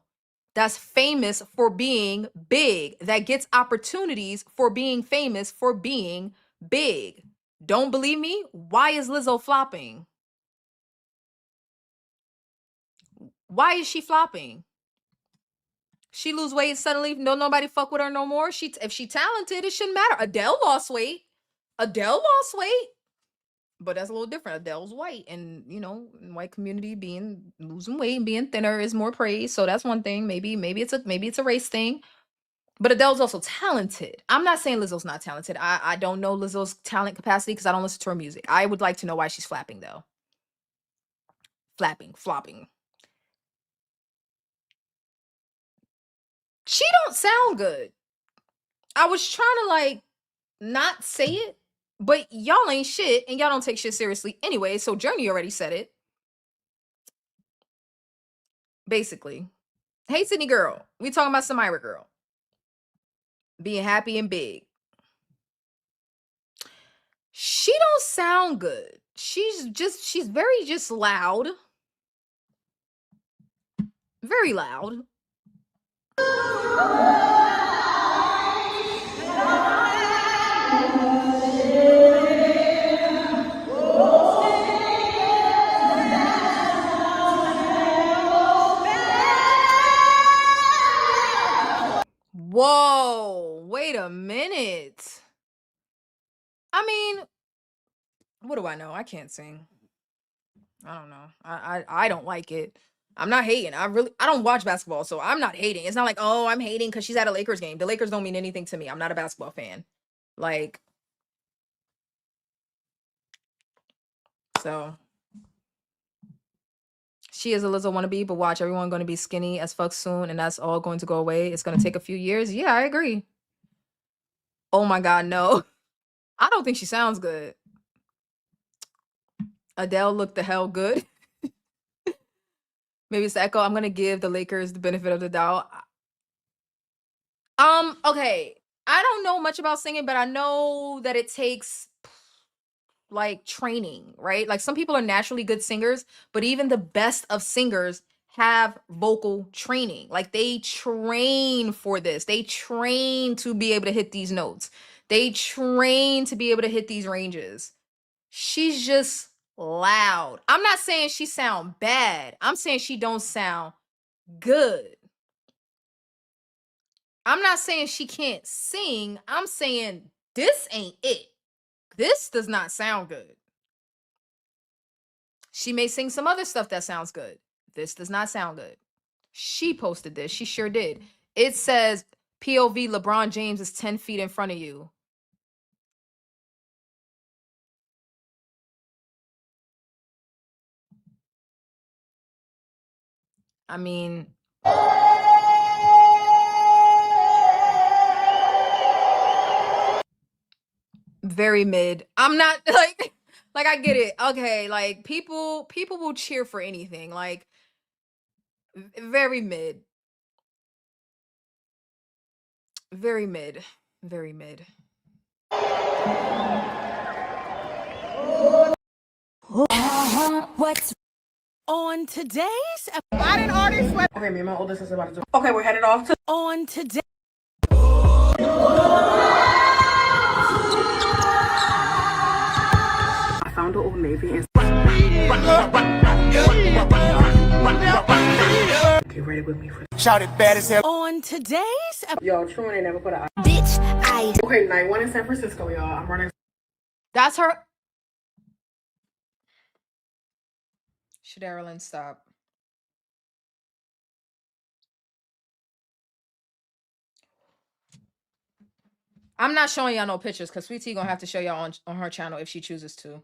that's famous for being big, that gets opportunities for being famous for being big. Don't believe me? Why is Lizzo flopping? Why is she flopping? She lose weight suddenly, nobody fuck with her no more. If she talented, it shouldn't matter. Adele lost weight. Adele lost weight. But that's a little different. Adele's white, and in white community, losing weight and being thinner is more praise. So that's one thing. Maybe it's a race thing. But Adele's also talented. I'm not saying Lizzo's not talented. I don't know Lizzo's talent capacity because I don't listen to her music. I would like to know why she's flapping though. Flopping. She don't sound good. I was trying to like not say it, but y'all ain't shit and y'all don't take shit seriously anyway. So Journey already said it. Basically. Hey, Sydney girl. We talking about Samira girl. Being happy and big. She don't sound good. She's very just loud. Very loud. Whoa, wait a minute. I mean, what do I know? I can't sing. I don't know. I don't like it. I'm not hating. I don't watch basketball, so I'm not hating. It's not like, oh, I'm hating because she's at a Lakers game. The Lakers don't mean anything to me. I'm not a basketball fan. Like, so she is a Lizzo wannabe, but watch, everyone going to be skinny as fuck soon, and that's all going to go away. It's going to take a few years. Yeah, I agree. Oh my God, no. I don't think she sounds good. Adele looked the hell good. Maybe it's the echo. I'm gonna give the Lakers the benefit of the doubt. Okay. I don't know much about singing, but I know that it takes like training, right? Like some people are naturally good singers, but even the best of singers have vocal training. Like they train for this. They train to be able to hit these notes. They train to be able to hit these ranges. She's just loud. I'm not saying she sound bad. I'm saying she don't sound good. I'm not saying she can't sing. I'm saying this ain't it. This does not sound good. She may sing some other stuff that sounds good. This does not sound good. She posted this. She sure did. It says POV, LeBron James is 10 feet in front of you. I mean, very mid. I'm not like I get it. Okay, like people will cheer for anything. Like very mid. Very mid. Very mid. What's on today's I didn't already sweat. Okay, me and my oldest is about to do. Okay, we're headed off to on today. I found an Old Navy and get ready with me for Shouted bad as hell. On today's y'all. True, they never put a bitch. Okay, night one in San Francisco, y'all. I'm running. That's her. Shadarylyn, stop. I'm not showing y'all no pictures because Sweet Tea gonna have to show y'all on her channel if she chooses to.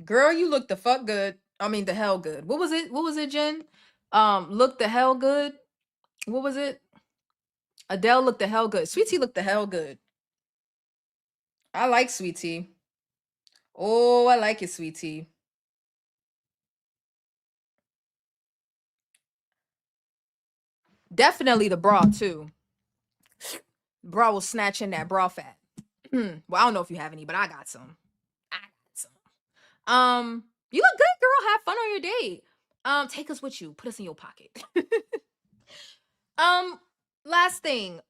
Girl, you look the fuck good. I mean, the hell good. What was it? What was it, Jen? Look the hell good. What was it? Adele looked the hell good. Sweet Tea looked the hell good. I like Sweet Tea. Oh, I like it, Sweet Tea. Definitely the bra too. Bra will snatch in that bra fat. Well, I don't know if you have any, but I got some. You look good, girl. Have fun on your date. Take us with you. Put us in your pocket. Last thing.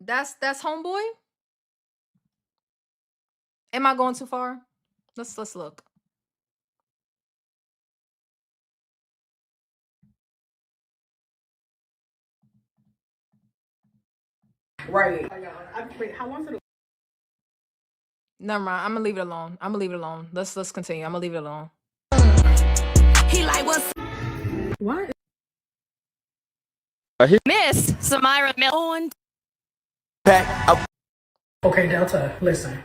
That's homeboy. Am I going too far? Let's look. Right. Wait, how long's it? Never mind. I'm gonna leave it alone. I'm gonna leave it alone. Let's continue. I'm gonna leave it alone. He like what's what? Miss Samira Mill on Back up. Okay, Delta, listen.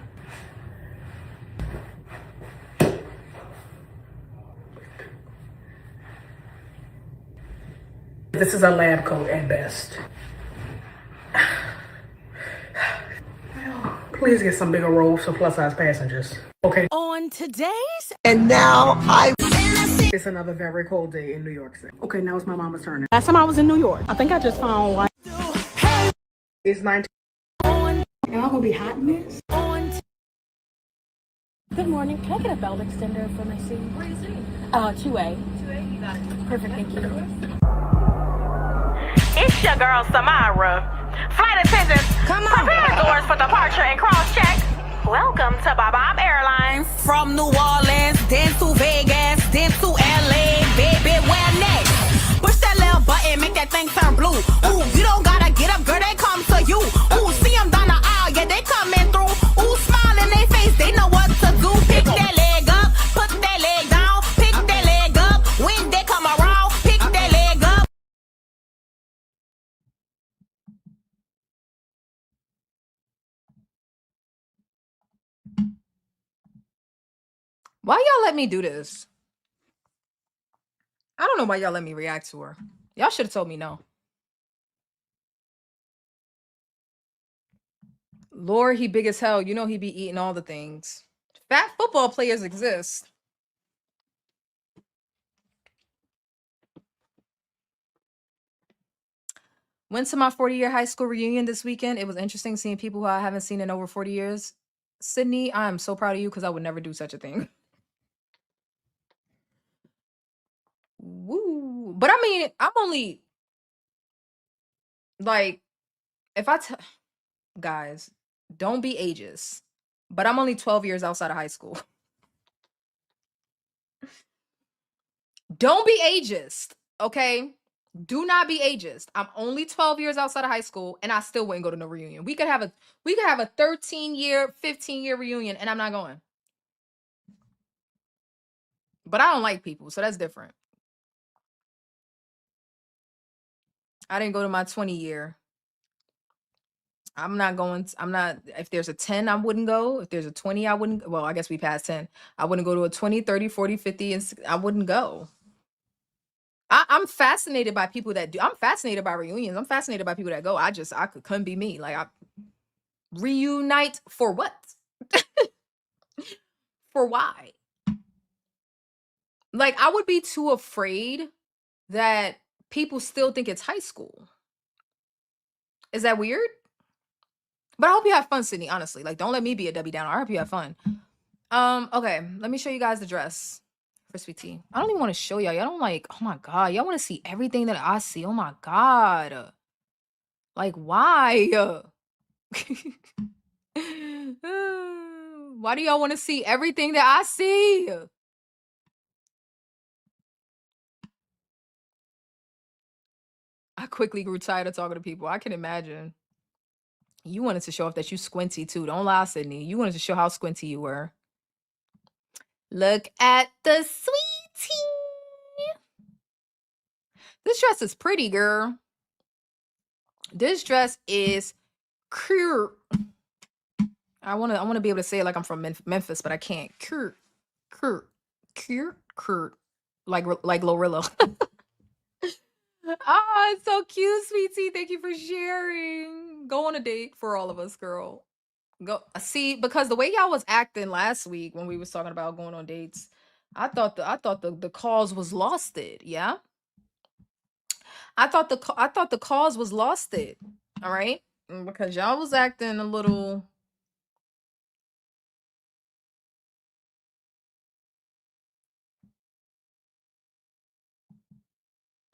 This is a lab coat at best. Please get some bigger rolls for plus size passengers. Okay. On today's And now It's another very cold day in New York City. Okay, now it's my mama's turn. Last time I was in New York, I think I just found one. It's 19. Am I gonna be hot in this? Good morning. Can I get a belt extender for my seat? What is it? 2A. 2A, you got it. Perfect, thank you. It's your girl Samira. Flight attendants, prepare doors for departure and cross-check. Welcome to Bob Airlines. from New Orleans, then to Vegas, then to LA. Baby, where next? Push that little button, make that thing turn blue. Ooh, you don't gotta get up, girl, they come to you. Ooh, see them down the aisle, yeah, they coming through. Ooh, smile in their face, they know what to do. Pick that leg up, put that leg down, pick that leg up. When they come around, pick that leg up. Why y'all let me do this? I don't know why y'all let me react to her. Y'all should have told me no. Lord, he big as hell. You know he be eating all the things. Fat football players exist. Went to my 40-year high school reunion this weekend. It was interesting seeing people who I haven't seen in over 40 years. Sydney, I am so proud of you because I would never do such a thing. Woo. But I mean, I'm only like, if I guys, don't be ageist. But I'm only 12 years outside of high school. Don't be ageist, okay? Do not be ageist. I'm only 12 years outside of high school and I still wouldn't go to no reunion. We could have a 13-year, 15-year reunion and I'm not going. But I don't like people, so that's different. I didn't go to my 20 year. I'm not, if there's a 10, I wouldn't go. If there's a 20, I wouldn't. Well, I guess we passed 10. I wouldn't go to a 20, 30, 40, 50, and I wouldn't go. I'm fascinated by people that do. I'm fascinated by reunions. I'm fascinated by people that go. I couldn't be me. Like, I reunite for what? For why? Like, I would be too afraid that people still think it's high school. Is that weird? But I hope you have fun, Sydney, honestly. Like, don't let me be a Debbie Downer. I hope you have fun. Okay, let me show you guys the dress for Sweet Tea. I don't even want to show y'all. Y'all don't like, oh my God. Y'all want to see everything that I see. Oh my God. Like, why? Why do y'all want to see everything that I see? I quickly grew tired of talking to people. I can imagine. You wanted to show off that you squinty too. Don't lie, Sydney. You wanted to show how squinty you were. Look at the sweetie. This dress is pretty, girl. This dress is cute. I wanna be able to say it like I'm from Memphis, but I can't. Cute. Like Glorilla. Ah, it's so cute, sweetie. Thank you for sharing. Go on a date for all of us, girl. Go see, because the way y'all was acting last week when we was talking about going on dates, I thought the cause was lost it. Yeah, I thought the cause was lost it. All right, because y'all was acting a little.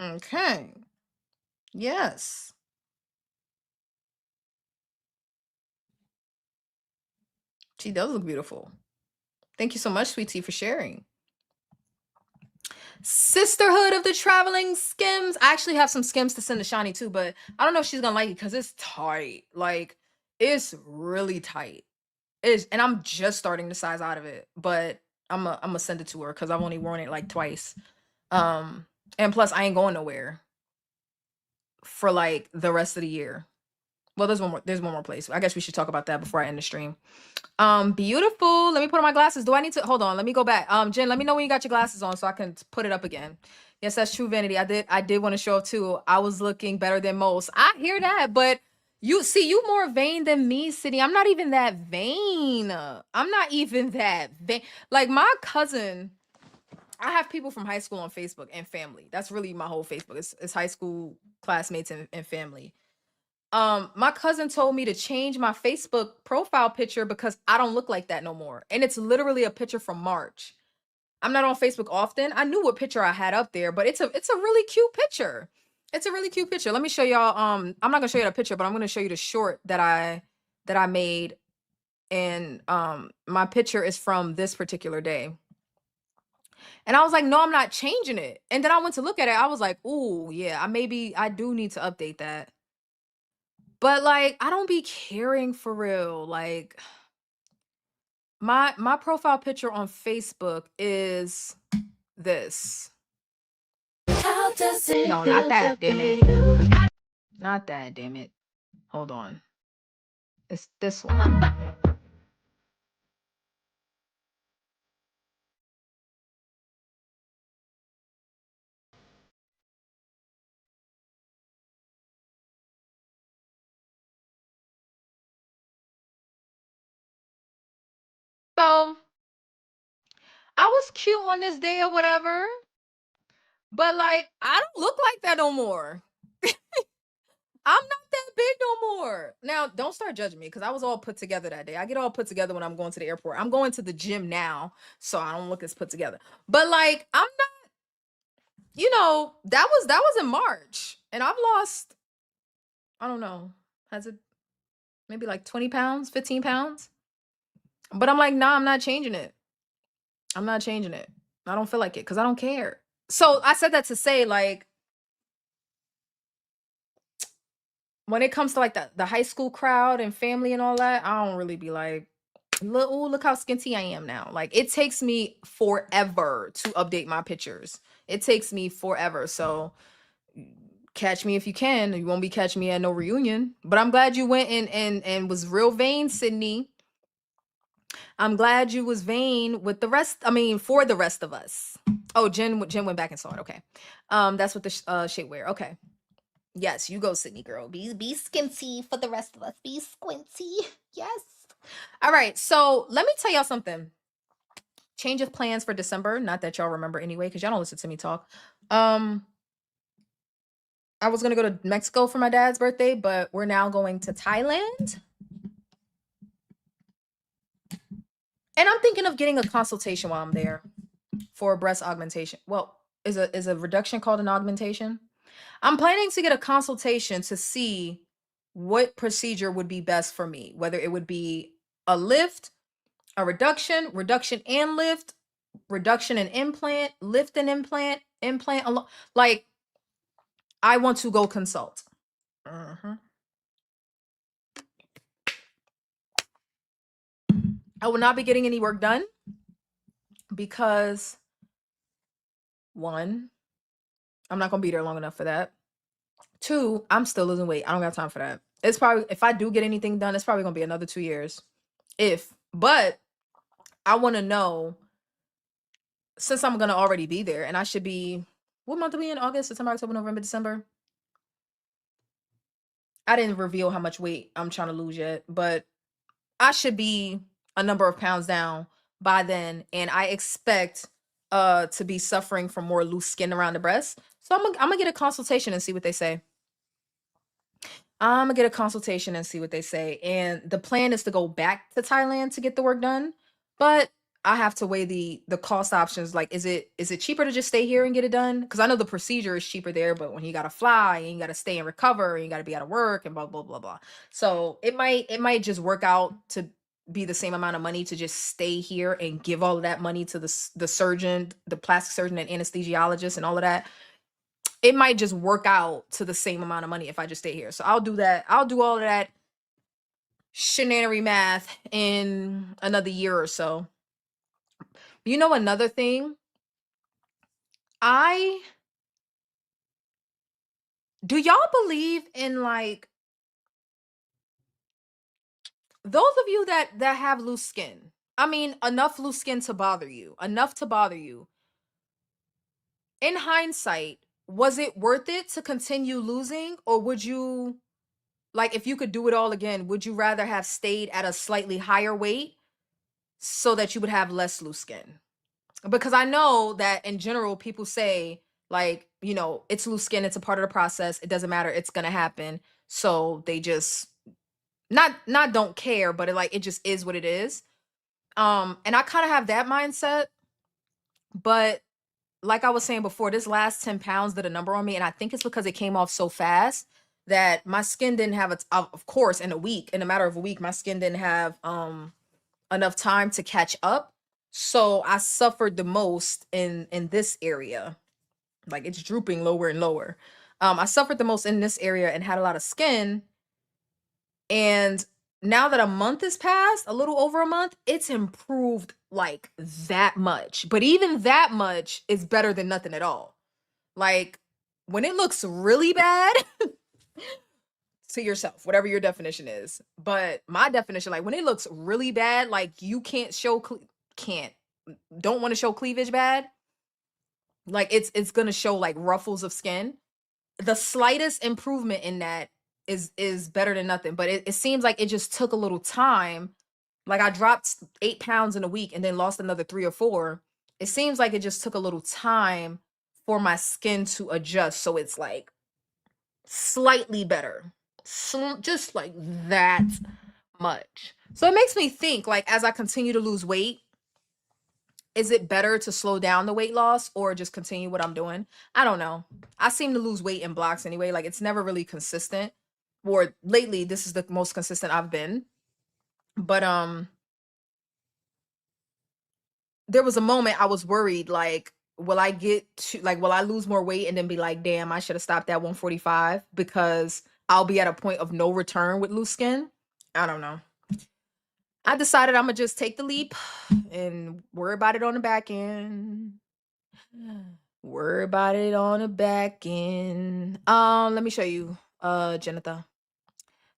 Okay. Yes. She does look beautiful. Thank you so much, Sweet Tea, for sharing. Sisterhood of the Traveling Skims. I actually have some skims to send to Shani too, but I don't know if she's gonna like it because it's tight. Like, it's really tight. And I'm just starting to size out of it, but I'm gonna send it to her because I've only worn it like twice. And plus I ain't going nowhere for like the rest of the year. Well, there's one more place. I guess we should talk about that before I end the stream. Beautiful. Let me put on my glasses. Do I need to hold on? Let me go back. Jen, let me know when you got your glasses on so I can put it up again. Yes, that's true, Vanity. I did want to show up too. I was looking better than most. I hear that, but you more vain than me, City. I'm not even that vain. I'm not even that vain. Like, my cousin, I have people from high school on Facebook and family. That's really my whole Facebook. It's high school classmates and family. My cousin told me to change my Facebook profile picture because I don't look like that no more. And it's literally a picture from March. I'm not on Facebook often. I knew what picture I had up there, but it's a really cute picture. It's a really cute picture. Let me show y'all. I'm not gonna show you the picture, but I'm gonna show you the short that I made. And my picture is from this particular day. And I was like, no, I'm not changing it. And then I went to look at it. I was like, ooh, yeah, I do need to update that. But like, I don't be caring for real. Like, my profile picture on Facebook is this. No, not that, damn it. Not that, damn it. Hold on. It's this one. So I was cute on this day or whatever. But like, I don't look like that no more. I'm not that big no more. Now, don't start judging me because I was all put together that day. I get all put together when I'm going to the airport. I'm going to the gym now, so I don't look as put together. But like, I'm not, that was in March. And I've lost, I don't know, has it maybe like 20 pounds, 15 pounds? But I'm like, nah, I'm not changing it. I'm not changing it. I don't feel like it because I don't care. So I said that to say, like, when it comes to like the high school crowd and family and all that, I don't really be like, Look how skinty I am now. Like, it takes me forever to update my pictures. It takes me forever. So catch me if you can. You won't be catching me at no reunion. But I'm glad you went and was real vain, Sydney. I'm glad you was vain with the rest. I mean, for the rest of us. Oh, Jen went back and saw it. Okay. That's what the shapewear. Okay. Yes, you go, Sydney girl. Be skinty for the rest of us. Be squinty. Yes. All right. So let me tell y'all something. Change of plans for December. Not that y'all remember anyway, because y'all don't listen to me talk. I was gonna go to Mexico for my dad's birthday, but we're now going to Thailand. And I'm thinking of getting a consultation while I'm there for breast augmentation. Well, is a reduction called an augmentation? I'm planning to get a consultation to see what procedure would be best for me, whether it would be a lift, a reduction and lift, reduction and implant, lift and implant, like, I want to go consult. I will not be getting any work done because, one, I'm not gonna be there long enough for that. Two, I'm still losing weight. I don't got time for that. It's probably, if I do get anything done, it's probably gonna be another 2 years. But I want to know, since I'm gonna already be there, and I should be, what month are we in? August, September, October, November, December. I didn't reveal how much weight I'm trying to lose yet, but I should be a number of pounds down by then, and I expect to be suffering from more loose skin around the breast. So I'm gonna get a consultation and see what they say. I'm gonna get a consultation and see what they say. And the plan is to go back to Thailand to get the work done, but I have to weigh the cost options. Like, is it cheaper to just stay here and get it done? Because I know the procedure is cheaper there, but when you gotta fly and you gotta stay and recover and you gotta be out of work and blah blah blah blah. So it might just work out to be the same amount of money to just stay here and give all of that money to the surgeon, the plastic surgeon and anesthesiologist and all of that. It might just work out to the same amount of money if I just stay here. So I'll do that. I'll do all of that shenanery math in another year or so. You know, another thing, do y'all believe in, like, those of you that have loose skin? I mean, enough loose skin to bother you, In hindsight, was it worth it to continue losing, or would you, like, if you could do it all again, would you rather have stayed at a slightly higher weight so that you would have less loose skin? Because I know that in general, people say, like, it's loose skin, it's a part of the process, it doesn't matter, it's gonna happen. So they just not don't care, but it just is what it is. And I kind of have that mindset, but like I was saying before, this last 10 pounds did a number on me, and I think it's because it came off so fast that my skin didn't have of course, in a matter of a week, my skin didn't have enough time to catch up. So I suffered the most in this area. Like, it's drooping lower and lower. I suffered the most in this area and had a lot of skin. And now that a month has passed, a little over a month, it's improved like that much. But even that much is better than nothing at all. Like, when it looks really bad, to yourself, whatever your definition is. But my definition, like, when it looks really bad, like, you can't show, don't want to show cleavage bad, like, it's gonna show like ruffles of skin. The slightest improvement in that is better than nothing. But it seems like it just took a little time. Like, I dropped 8 pounds in a week and then lost another 3 or 4. It seems like it just took a little time for my skin to adjust, so it's like slightly better, just like that much. So it makes me think, like, as I continue to lose weight, is it better to slow down the weight loss or just continue what I'm doing? I don't know. I seem to lose weight in blocks anyway. Like, it's never really consistent. Or lately, this is the most consistent I've been. But there was a moment I was worried, like, will I lose more weight and then be like, damn, I should have stopped at 145 because I'll be at a point of no return with loose skin? I don't know. I decided I'm gonna just take the leap and worry about it on the back end. Worry about it on the back end. Let me show you, Jennifer.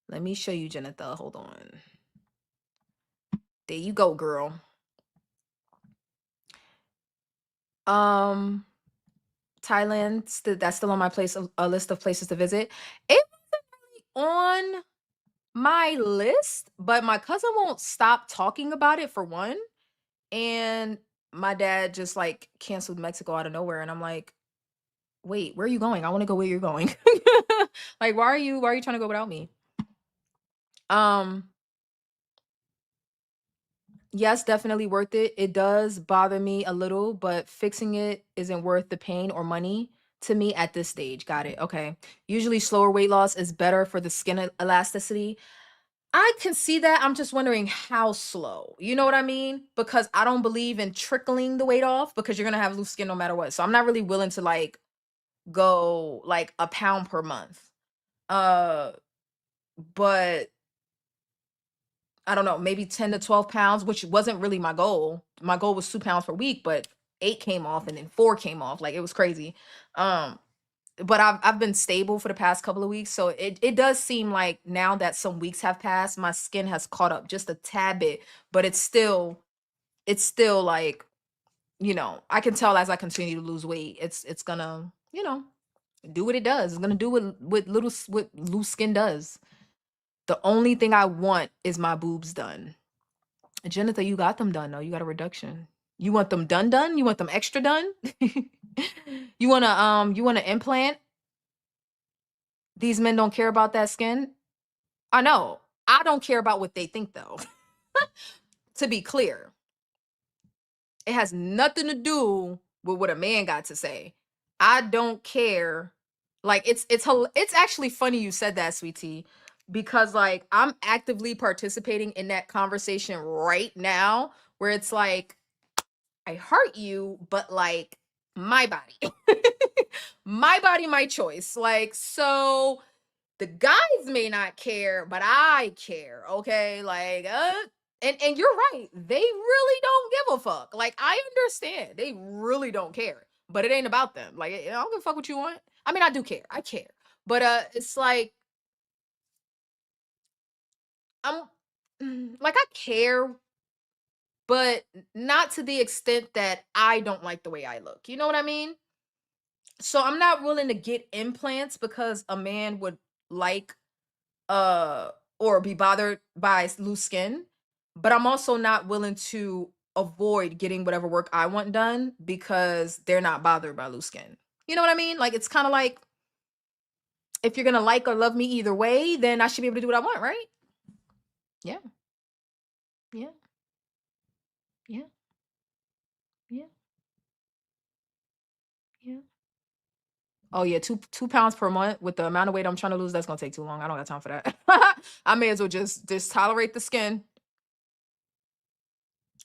Let me show you, Jennifer. Hold on. There you go, girl. Thailand, that's still on my a list of places to visit. It wasn't really on my list, but my cousin won't stop talking about it for one. And my dad just like canceled Mexico out of nowhere. And I'm like, wait, where are you going? I want to go where you're going. Like, why are you trying to go without me? Yes, definitely worth it. It does bother me a little, but fixing it isn't worth the pain or money to me at this stage. Got it. Okay. Usually slower weight loss is better for the skin elasticity. I can see that. I'm just wondering how slow. You know what I mean? Because I don't believe in trickling the weight off because you're going to have loose skin no matter what. So I'm not really willing to like go like a pound per month. Uh but I don't know, maybe 10 to 12 pounds, which wasn't really my goal. My goal was 2 pounds per week, but 8 came off and then 4 came off. Like it was crazy. But I've been stable for the past couple of weeks. So it does seem like now that some weeks have passed, my skin has caught up just a tad bit, but it's still like, you know, I can tell as I continue to lose weight, it's gonna, you know, do what it does. It's gonna do what loose skin does. The only thing I want is my boobs done. Jennifer, you got them done though. You got a reduction. You want them done? You want them extra done? You wanna implant? These men don't care about that skin. I know. I don't care about what they think though. To be clear, it has nothing to do with what a man got to say. I don't care. Like it's actually funny you said that, sweetie, because like I'm actively participating in that conversation right now where it's like I hurt you, but like my body. My body, my choice. Like so the guys may not care, but I care, okay? Like and you're right. They really don't give a fuck. Like I understand. They really don't care. But it ain't about them. Like I don't give a fuck what you want. I mean, I do care. I care. But it's like I'm like I care, but not to the extent that I don't like the way I look. You know what I mean? So I'm not willing to get implants because a man would like uh or be bothered by loose skin, but I'm also not willing to avoid getting whatever work I want done because they're not bothered by loose skin. You know what I mean? Like it's kind of like if you're going to like or love me either way, then I should be able to do what I want, right? Yeah. Yeah. Yeah. Yeah. Yeah. Oh yeah, two pounds per month with the amount of weight I'm trying to lose, that's gonna take too long. I don't got time for that. I may as well just tolerate the skin.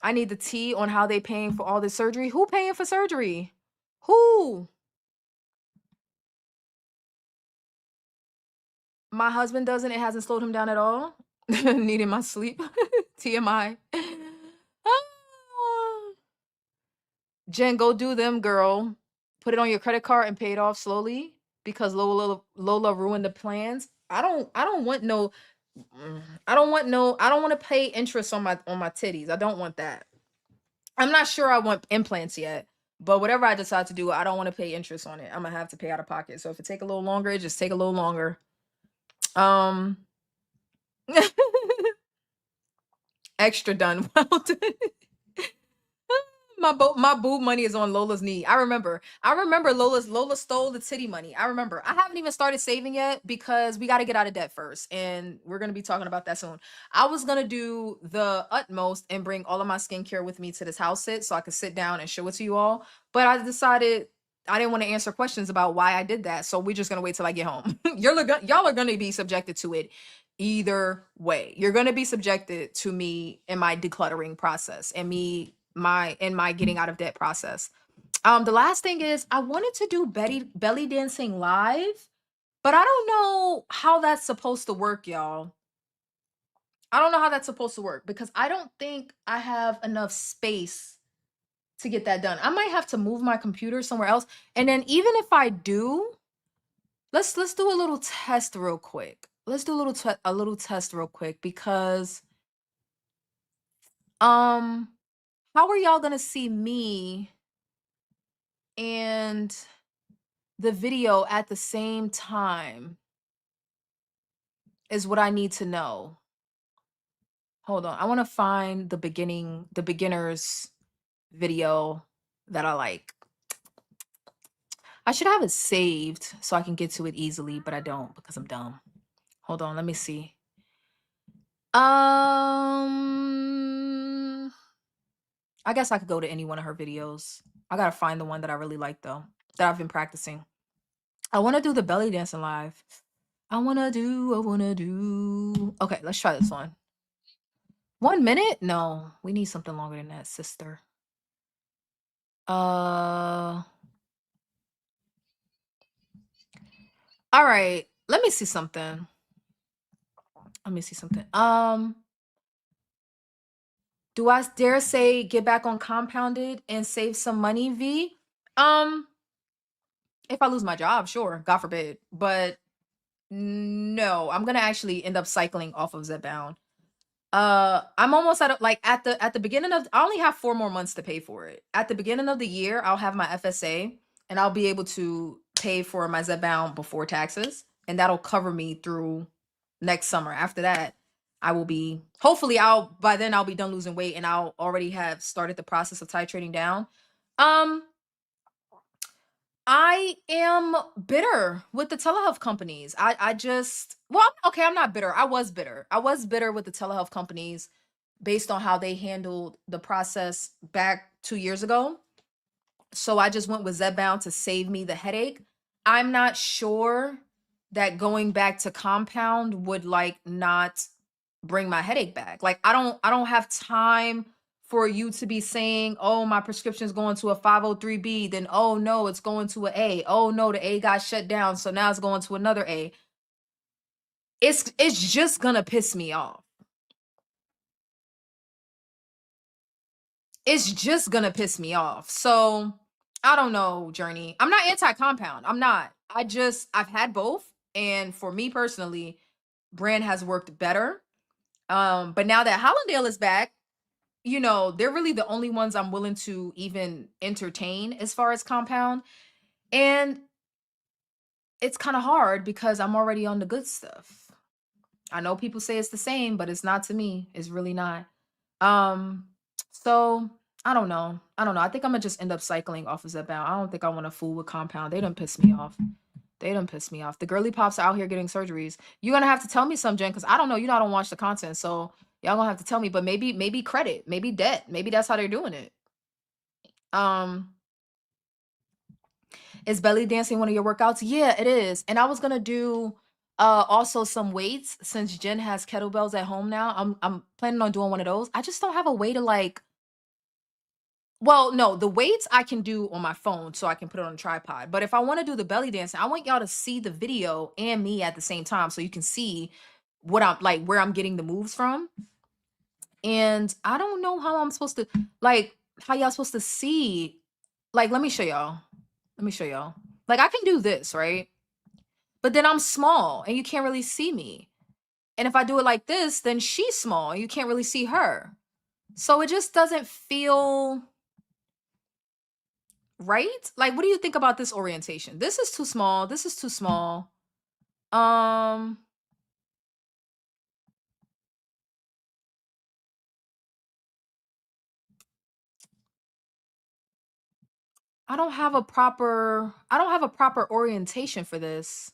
I need the tea on how they paying for all this surgery. Who paying for surgery? Who? My husband doesn't. It hasn't slowed him down at all. Needing my sleep. TMI. Ah. Jen, go do them, girl. Put it on your credit card and pay it off slowly because Lola ruined the plans. I don't want no I don't want to pay interest on my titties. I don't want that. I'm not sure I want implants yet, but whatever I decide to do, I don't want to pay interest on it. I'm gonna have to pay out of pocket. So if it take a little longer, it just take a little longer. Extra done. Well done. My boob money is on Lola's knee. I remember Lola stole the titty money. I remember. I haven't even started saving yet because we got to get out of debt first, and we're gonna be talking about that soon. I was gonna do the utmost and bring all of my skincare with me to this house sit so I could sit down and show it to you all. But I decided I didn't want to answer questions about why I did that, so we're just gonna wait till I get home. Y'all are gonna be subjected to it either way. You're gonna be subjected to me in my decluttering process and my getting out of debt process. The last thing is I wanted to do belly dancing live, but I don't know how that's supposed to work, y'all. I don't know how that's supposed to work because I don't think I have enough space to get that done. I might have to move my computer somewhere else. And then even if I do, let's do a little test real quick. Let's do a little test real quick because how are y'all going to see me and the video at the same time is what I need to know. Hold on. I want to find the beginner's video that I like. I should have it saved so I can get to it easily, but I don't because I'm dumb. Hold on, let me see. I guess I could go to any one of her videos. I gotta find the one that I really like though, that I've been practicing. I want to do the belly dancing live. I wanna do. Okay, let's try this one. 1 minute? No, we need something longer than that, sister. All right, let me see something. Do I dare say get back on compounded and save some money, V? If I lose my job, sure, God forbid. But no, I'm gonna actually end up cycling off of Zbound. I'm almost at like at the beginning of I only have 4 more months to pay for it. At the beginning of the year, I'll have my FSA and I'll be able to pay for my Zbound before taxes, and that'll cover me through next summer. After that, I will be hopefully by then I'll be done losing weight and I'll already have started the process of titrating down. I am bitter with the telehealth companies. I just okay, I'm not bitter. I was bitter. I was bitter with the telehealth companies based on how they handled the process back 2 years ago. So I just went with Zbound to save me the headache. I'm not sure that going back to compound would like not bring my headache back. Like I don't have time for you to be saying, "Oh, my prescription is going to a 503B," then oh no, it's going to an A. Oh no, the A got shut down, so now it's going to another A. It's just going to piss me off. It's just going to piss me off. So, I don't know, Journey. I'm not anti-compound. I'm not. I've had both, and for me personally, brand has worked better. But now that Hollandale is back, you know, they're really the only ones I'm willing to even entertain as far as compound. And it's kind of hard because I'm already on the good stuff. I know people say it's the same, but it's not to me. It's really not. So I don't know. I think I'm gonna just end up cycling off of Zbound. I don't think I want to fool with compound. They done piss me off. The girly pops are out here getting surgeries. You're gonna have to tell me some, Jen, because I don't know. You know I don't watch the content, so y'all gonna have to tell me. But maybe credit, maybe debt, maybe that's how they're doing it. Is belly dancing one of your workouts? Yeah, it is. And I was gonna do also some weights since Jen has kettlebells at home now. I'm planning on doing one of those. I just don't have a way to like. Well, no, the weights I can do on my phone so I can put it on a tripod. But if I want to do the belly dancing, I want y'all to see the video and me at the same time so you can see what I'm like, where I'm getting the moves from. And I don't know how I'm supposed to like how y'all supposed to see. Like, let me show y'all. Like, I can do this, right? But then I'm small and you can't really see me. And if I do it like this, then she's small and you can't really see her. So it just doesn't feel right. Like, what do you think about this orientation? This is too small. This is too small. I don't have a proper orientation for this.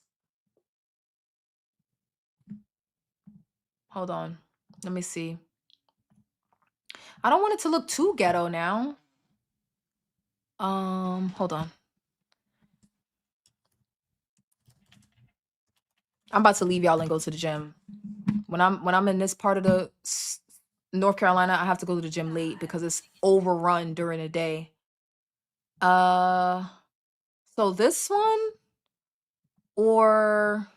Hold on. Let me see. I don't want it to look too ghetto now. Hold on. I'm about to leave y'all and go to the gym. When I'm in this part of the North Carolina, I have to go to the gym late because it's overrun during the day. So this one or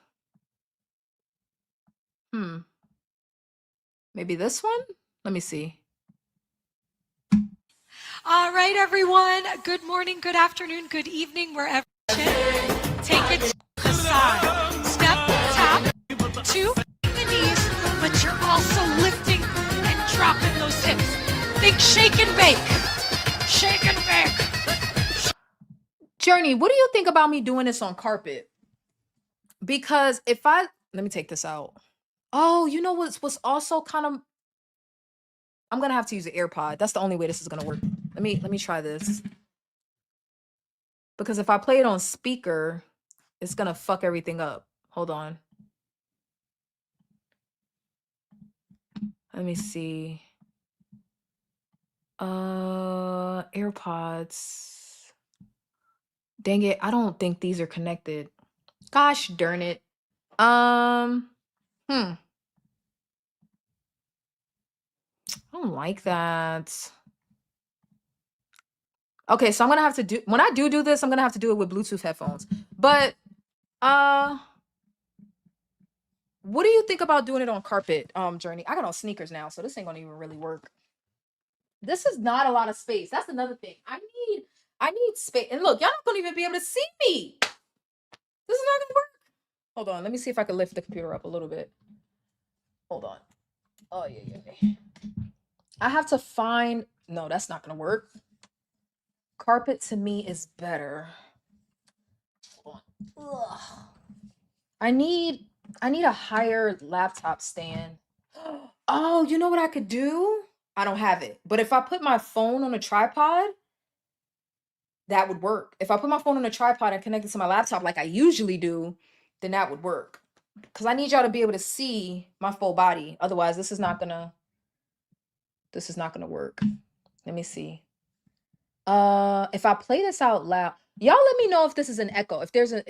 Maybe this one? Let me see. All right, everyone. Good morning, good afternoon, good evening, wherever you're watching. Take it to the side. Step, tap, to the knees, but you're also lifting and dropping those hips. Think shake and bake. Shake and bake. Journey, what do you think about me doing this on carpet? Because if I let me take this out. Oh, you know what's also kind of I'm gonna have to use an AirPod. That's the only way this is gonna work. Let me try this. Because if I play it on speaker, it's gonna fuck everything up. Hold on. Let me see. AirPods. Dang it, I don't think these are connected. Gosh darn it. I don't like that. Okay, so I'm gonna have to do when I do this, I'm gonna have to do it with Bluetooth headphones. But what do you think about doing it on carpet, Journey? I got on sneakers now, so this ain't gonna even really work. This is not a lot of space. That's another thing. I need space. And look, y'all not gonna even be able to see me. This is not gonna work. Hold on, let me see if I can lift the computer up a little bit. Hold on. Oh yeah. I have to find. No, that's not gonna work. Carpet to me is better. Hold on. Ugh. I need a higher laptop stand. Oh, you know what I could do? I don't have it. But if I put my phone on a tripod, that would work. If I put my phone on a tripod and connect it to my laptop like I usually do, then that would work. Because I need y'all to be able to see my full body. Otherwise, this is not gonna work. Let me see. If I play this out loud, y'all let me know if this is an echo. If there's an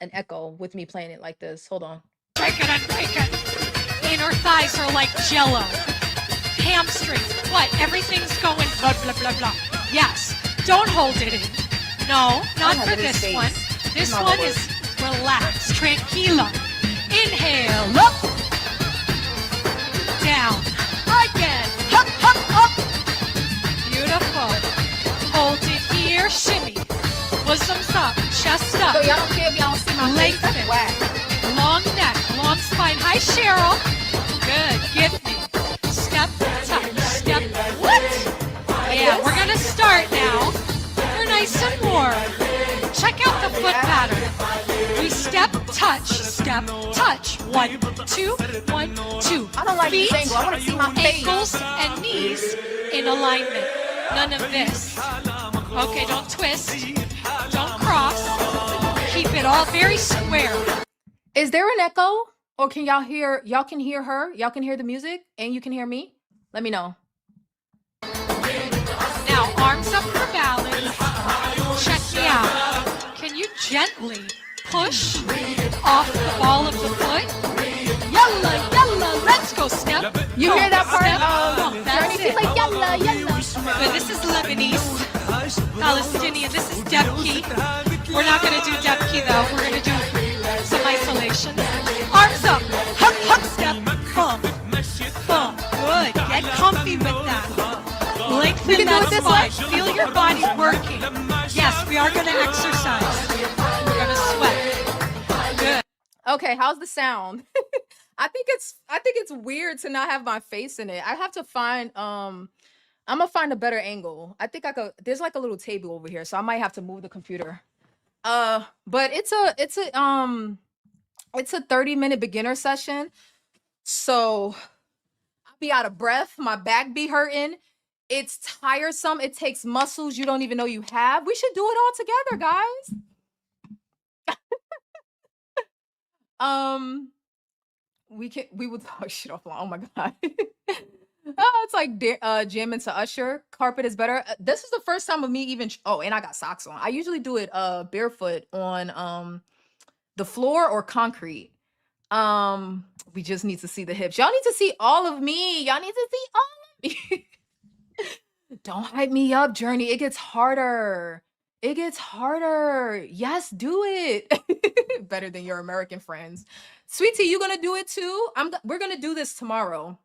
echo with me playing it like this. Hold on. Break it and break it. Inner thighs are like jello. Hamstrings. What? Everything's going blah, blah, blah, blah. Yes. Don't hold it in. No, not for this one. This one is relax. Tranquila. Inhale. Up. Down. Again. Up, up, up. Beautiful. Hold it here. Shimmy. Bosoms up. Chest up. So y'all don't care if y'all don't see my face? That's whack. Long neck, long spine. Hi, Cheryl. Good. Give me. Step, touch, step. What? Yeah, we're going to start now. We're nice and warm. Check out the foot pattern. We step, touch. 1, 2, 1, 2. I don't like Feet, this angle. I want to see my face. ankles, and knees in alignment. None of this. Okay, don't twist. Don't cross. Keep it all very square. Is there an echo? Or can y'all hear? Y'all can hear her? Y'all can hear the music? And you can hear me? Let me know. Now, arms up for balance. Check me out. Can you gently push off the ball of the foot? Yalla, yalla, let's go. Step. You hear that part? That's Journey, she's it. like, yalla, yalla. But this is Lebanese, Palestinian. This is Debki. We're not going to do Debki though. We're going to do some isolation. Arms up. Huck, huck, step. Bump. Bump. Good. Get comfy with that. Lengthen that spine. Feel your body working. Yes, we are going to exercise. We're going to sweat. Good. Okay, how's the sound? I think it's weird to not have my face in it. I have to find I'm gonna find a better angle. I think I could. There's like a little table over here, so I might have to move the computer. But it's a 30-minute beginner session. So I'll be out of breath, my back be hurting. It's tiresome. It takes muscles you don't even know you have. We should do it all together, guys. We would talk shit offline. Oh my god. It's like jamming to Usher. Carpet is better. This is the first time of me even. Oh, and I got socks on. I usually do it barefoot on the floor or concrete. We just need to see the hips. Y'all need to see all of me. Y'all need to see all of me. Don't hype me up, Journey. It gets harder. It gets harder. Yes, do it. Better than your American friends. Sweetie, you gonna do it too? We're gonna do this tomorrow.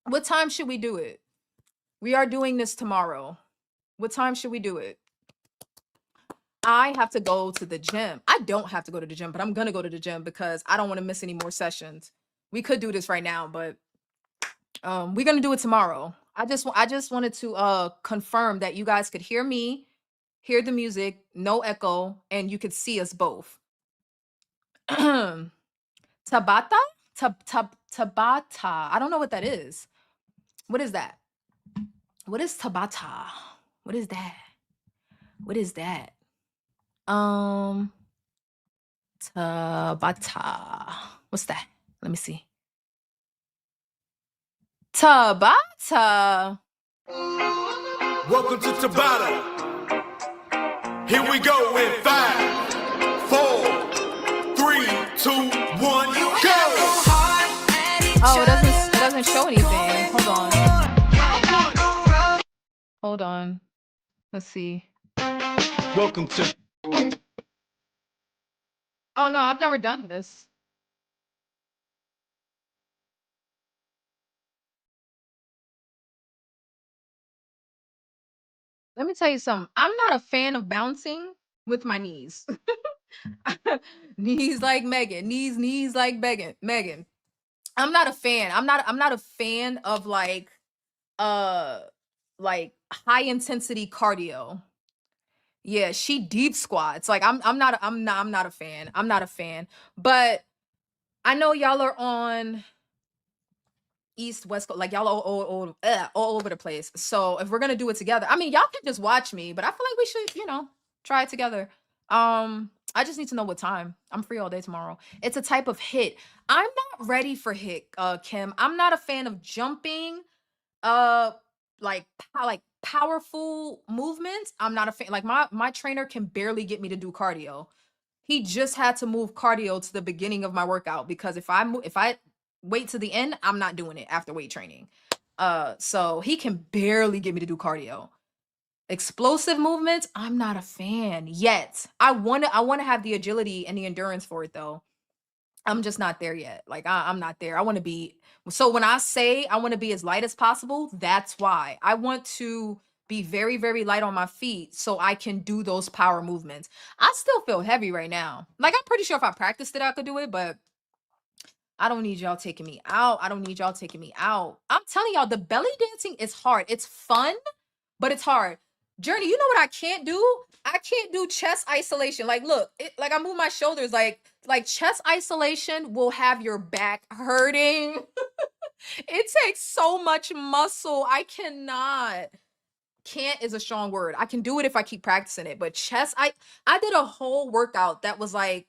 What time should we do it? We are doing this tomorrow. What time should we do it? I have to go to the gym. I don't have to go to the gym, but I'm gonna go to the gym because I don't want to miss any more sessions. We could do this right now, but we're gonna do it tomorrow. I just wanted to confirm that you guys could hear me, hear the music, no echo, and you could see us both. Tabata? Tabata. I don't know what that is. What is that? What is Tabata? What is that? What is that? Tabata. What's that? Let me see. Tabata. Welcome to Tabata. Here we go in 5, 4, 3, 2, 1, go! Oh, it doesn't show anything. Hold on. Hold on. Let's see. Welcome to. Oh no, I've never done this. Let me tell you something. I'm not a fan of bouncing with my knees. Knees like Megan. Knees like Megan. I'm not a fan. I'm not a fan of like high intensity cardio. Yeah, she deep squats. Like I'm not a fan. I'm not a fan. But I know y'all are on East, West Coast, like y'all all over the place. So if we're gonna do it together, I mean, y'all can just watch me, but I feel like we should, try it together. I just need to know what time. I'm free all day tomorrow. It's a type of hit. I'm not ready for hit, Kim. I'm not a fan of jumping, uh, like powerful movements. I'm not a fan. Like my trainer can barely get me to do cardio. He just had to move cardio to the beginning of my workout because if I wait to the end, I'm not doing it after weight training. So he can barely get me to do cardio. Explosive movements, I'm not a fan yet. I want to have the agility and the endurance for it though. I'm just not there yet. Like I'm not there. I want to be. So when I say I want to be as light as possible, that's why. I want to be very, very light on my feet so I can do those power movements. I still feel heavy right now. Like I'm pretty sure if I practiced it, I could do it, but I don't need y'all taking me out. I don't need y'all taking me out. I'm telling y'all, the belly dancing is hard. It's fun, but it's hard. Journey, you know what I can't do? I can't do chest isolation. Like, look, like I move my shoulders. Like chest isolation will have your back hurting. It takes so much muscle. I cannot. Can't is a strong word. I can do it if I keep practicing it. But chest, I did a whole workout that was like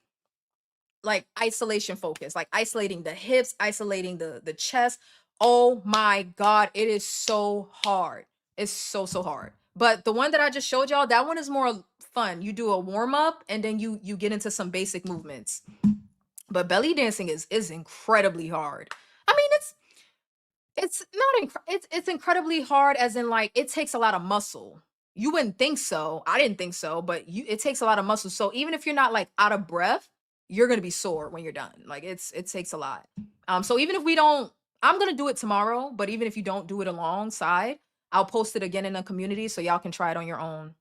isolation focus, like isolating the hips, isolating the chest. Oh my God, it is so hard. It's so hard. But the one that I just showed y'all, that one is more fun. You do a warm up and then you get into some basic movements. But belly dancing is incredibly hard. I mean, it's incredibly hard as in like it takes a lot of muscle. You wouldn't think so. I didn't think so, but it takes a lot of muscle. So even if you're not like out of breath, you're gonna be sore when you're done. Like it takes a lot. So even if we don't, I'm gonna do it tomorrow, but even if you don't do it alongside, I'll post it again in the community so y'all can try it on your own.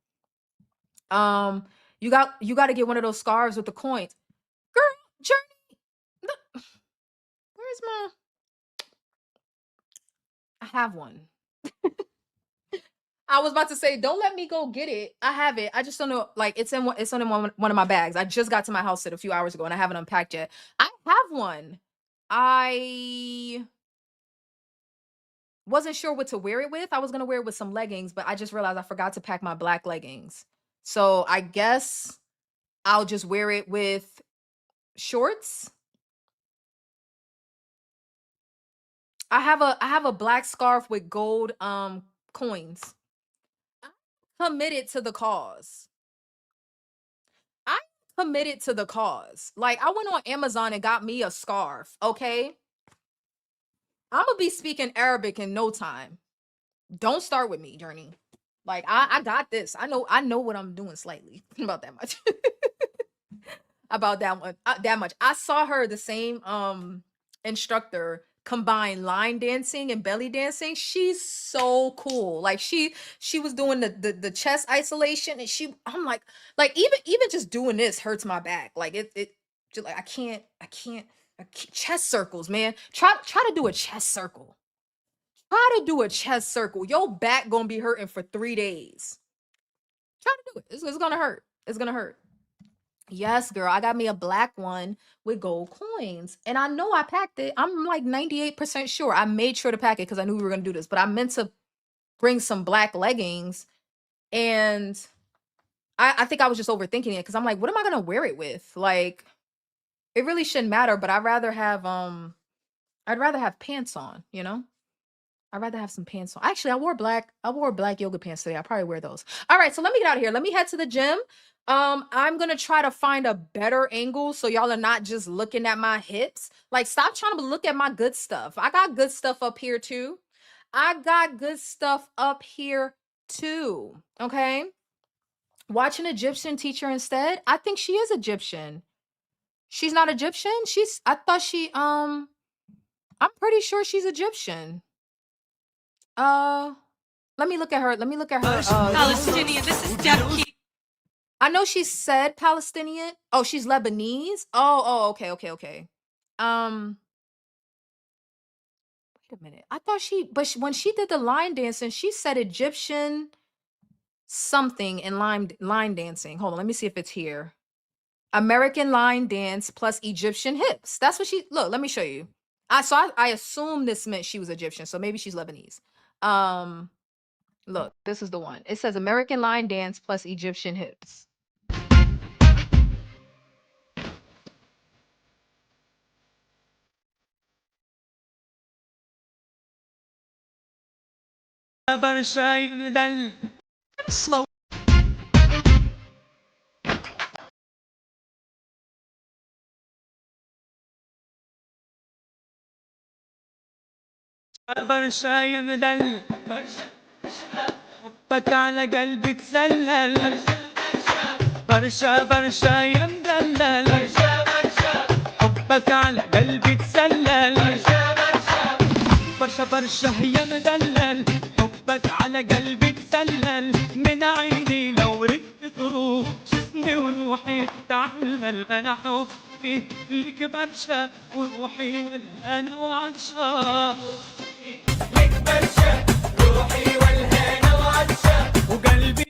You got to get one of those scarves with the coins. Girl, Journey, where's my I have one. I was about to say, don't let me go get it. I have it. I just don't know. Like it's in one of my bags. I just got to my house a few hours ago and I haven't unpacked yet. I have one. I wasn't sure what to wear it with. I was gonna wear it with some leggings, but I just realized I forgot to pack my black leggings. So I guess I'll just wear it with shorts. I have a black scarf with gold coins. Committed to the cause. I'm committed to the cause. Like I went on Amazon and got me a scarf, okay? I'm gonna be speaking Arabic in no time. Don't start with me, Journey. Like I got this. I know what I'm doing slightly about that much. About that one, that much. I saw her, the same instructor, combine line dancing and belly dancing. She's so cool. Like she was doing the chest isolation, and I'm like even just doing this hurts my back. Like it just like I can't chest circles, man. Try to do a chest circle. Try to do a chest circle. Your back gonna be hurting for 3 days. Try to do it. It's gonna hurt. It's gonna hurt. Yes, girl. I got me a black one with gold coins. And I know I packed it. I'm like 98% sure. I made sure to pack it because I knew we were gonna do this. But I meant to bring some black leggings. And I think I was just overthinking it because I'm like, what am I gonna wear it with? Like, it really shouldn't matter, but I'd rather have pants on, you know? I'd rather have some pants on. Actually, I wore black yoga pants today. I'll probably wear those. All right, so let me get out of here. Let me head to the gym. I'm gonna try to find a better angle so y'all are not just looking at my hips. Like, stop trying to look at my good stuff. I got good stuff up here too. Okay? Watch an Egyptian teacher instead. I think she is Egyptian. She's not Egyptian? I'm pretty sure she's Egyptian. Let me look at her. Palestinian. This is Debki. I know she said Palestinian. Oh, she's Lebanese. Oh, okay. Wait a minute. I thought when she did the line dancing, she said Egyptian something in line dancing. Hold on, let me see if it's here. American line dance plus Egyptian hips. That's what look, let me show you. I assume this meant she was Egyptian, so maybe she's Lebanese. Look, this is the one. It says American line dance plus Egyptian hips. Slow. برشاي مدل حبك على قلبي تسلل برشاي مدلل حبك على قلبي تسلل برشا يا مدلل حبك على قلبي تسلل من عيني لو ردت تروح جسمي وروحي تعمل انا حبي لك برشا وروحي والهنا وعطشان لك برشا روحي والهنا وعطشان وقلبي.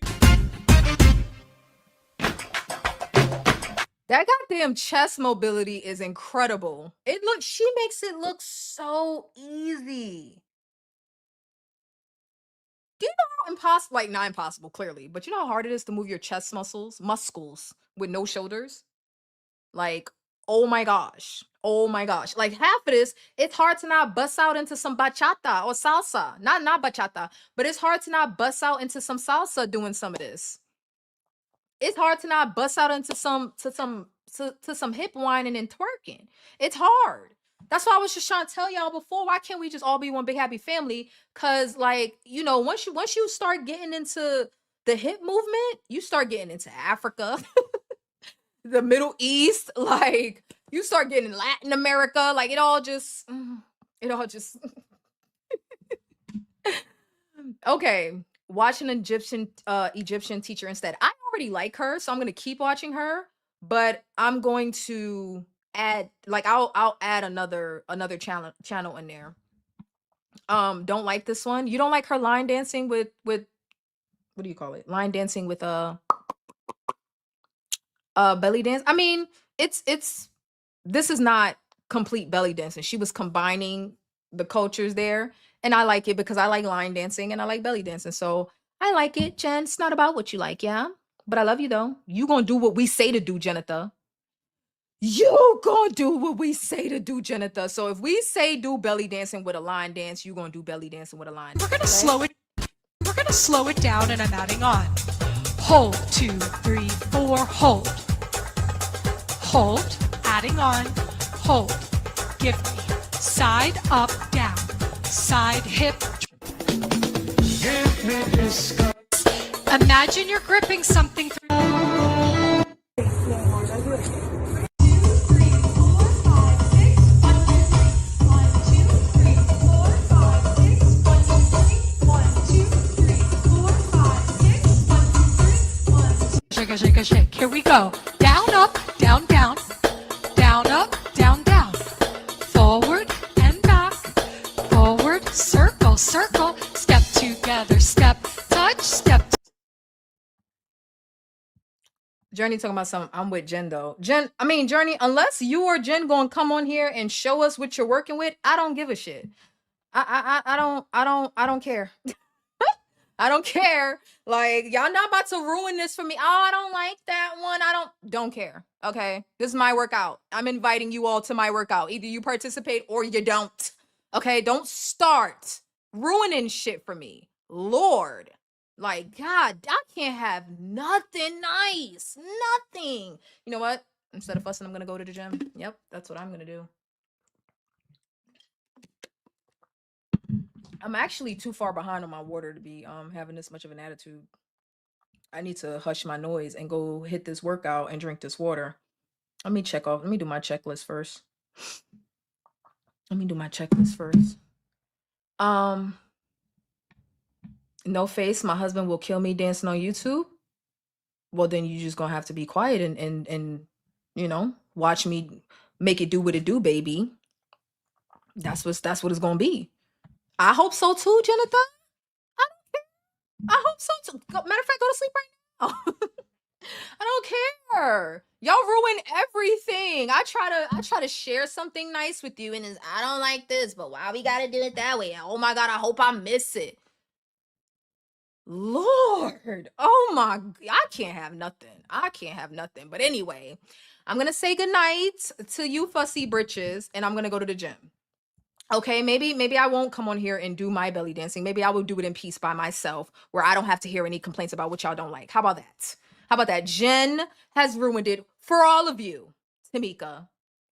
That goddamn chest mobility is incredible. She makes it look so easy. Do you know how impossible, like not impossible, clearly, but you know how hard it is to move your chest muscles with no shoulders? Like, oh my gosh. Like half of this, it's hard to not bust out into some bachata or salsa. Not bachata, but it's hard to not bust out into some salsa doing some of this. It's hard to not bust out into some hip whining and twerking. It's hard. That's why I was just trying to tell y'all before, why can't we just all be one big happy family? Cause like, you know, once you start getting into the hip movement, you start getting into Africa, the Middle East, like you start getting Latin America, like it all just okay. Watch an Egyptian teacher instead. I already like her, so I'm gonna keep watching her, but I'm going to add, like, I'll add another channel in there. Don't like this one. You don't like her line dancing with what do you call it? Line dancing with belly dance. I mean, this is not complete belly dancing. She was combining the cultures there. And I like it because I like line dancing and I like belly dancing. So I like it, Jen. It's not about what you like, yeah? But I love you, though. You gonna do what we say to do, Jenitha. You gonna do what we say to do, Jenitha. So if we say do belly dancing with a line dance, you gonna do belly dancing with a line dance. We're gonna slow it down, and I'm adding on. Hold, 2, 3, 4, hold. Hold, adding on, hold. Give me side, up, down. Side, hip. Imagine you're gripping something through. shake a shake a shake. Here we go. Down, up, down, down. Down, up, down, down. Forward and back. Forward, circle, circle. Step together, step, touch, step. Journey talking about something. I'm with Jen though. Journey, unless you or Jen gonna come on here and show us what you're working with, I don't give a shit. I don't care. I don't care. Like, y'all not about to ruin this for me. Oh, I don't like that one. I don't care. Okay. This is my workout. I'm inviting you all to my workout. Either you participate or you don't. Okay. Don't start ruining shit for me. Lord. Like, God, I can't have nothing nice. Nothing. You know what? Instead of fussing, I'm gonna go to the gym. Yep, that's what I'm gonna do. I'm actually too far behind on my water to be having this much of an attitude. I need to hush my noise and go hit this workout and drink this water. Let me do my checklist first. No face, my husband will kill me dancing on YouTube. Well, then you just gonna have to be quiet and you know, watch me make it do what it do, baby. That's what it's gonna be. I hope so too, Jonathan. I hope so too. Matter of fact, go to sleep right now. I don't care. Y'all ruin everything. I try to share something nice with you, and it's, I don't like this, but why we gotta do it that way? Oh my God, I hope I miss it. Lord, oh my, I can't have nothing. But anyway, I'm gonna say goodnight to you fussy britches, and I'm gonna go to the gym. Okay, maybe I won't come on here and do my belly dancing. Maybe I will do it in peace by myself, where I don't have to hear any complaints about what y'all don't like. How about that? Jen has ruined it for all of you. Tamika,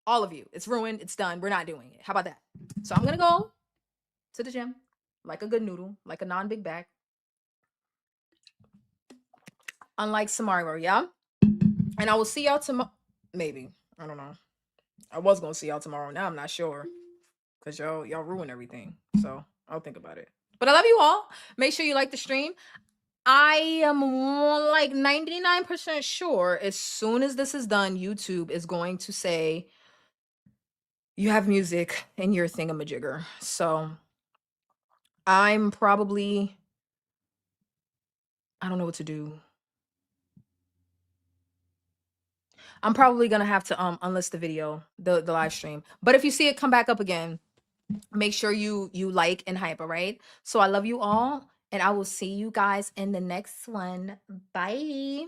all of you. It's ruined. It's done. We're not doing it. How about that? So I'm gonna go to the gym like a good noodle, like a non-big bag. Unlike Samara, yeah? And I will see y'all tomorrow. Maybe. I don't know. I was gonna see y'all tomorrow. Now I'm not sure. Because y'all ruin everything. So I'll think about it. But I love you all. Make sure you like the stream. I am like 99% sure as soon as this is done, YouTube is going to say you have music in your thingamajigger. So I'm probably, I don't know what to do. I'm probably gonna have to unlist the video, the live stream. But if you see it come back up again, make sure you like and hype, all right? So I love you all, and I will see you guys in the next one. Bye.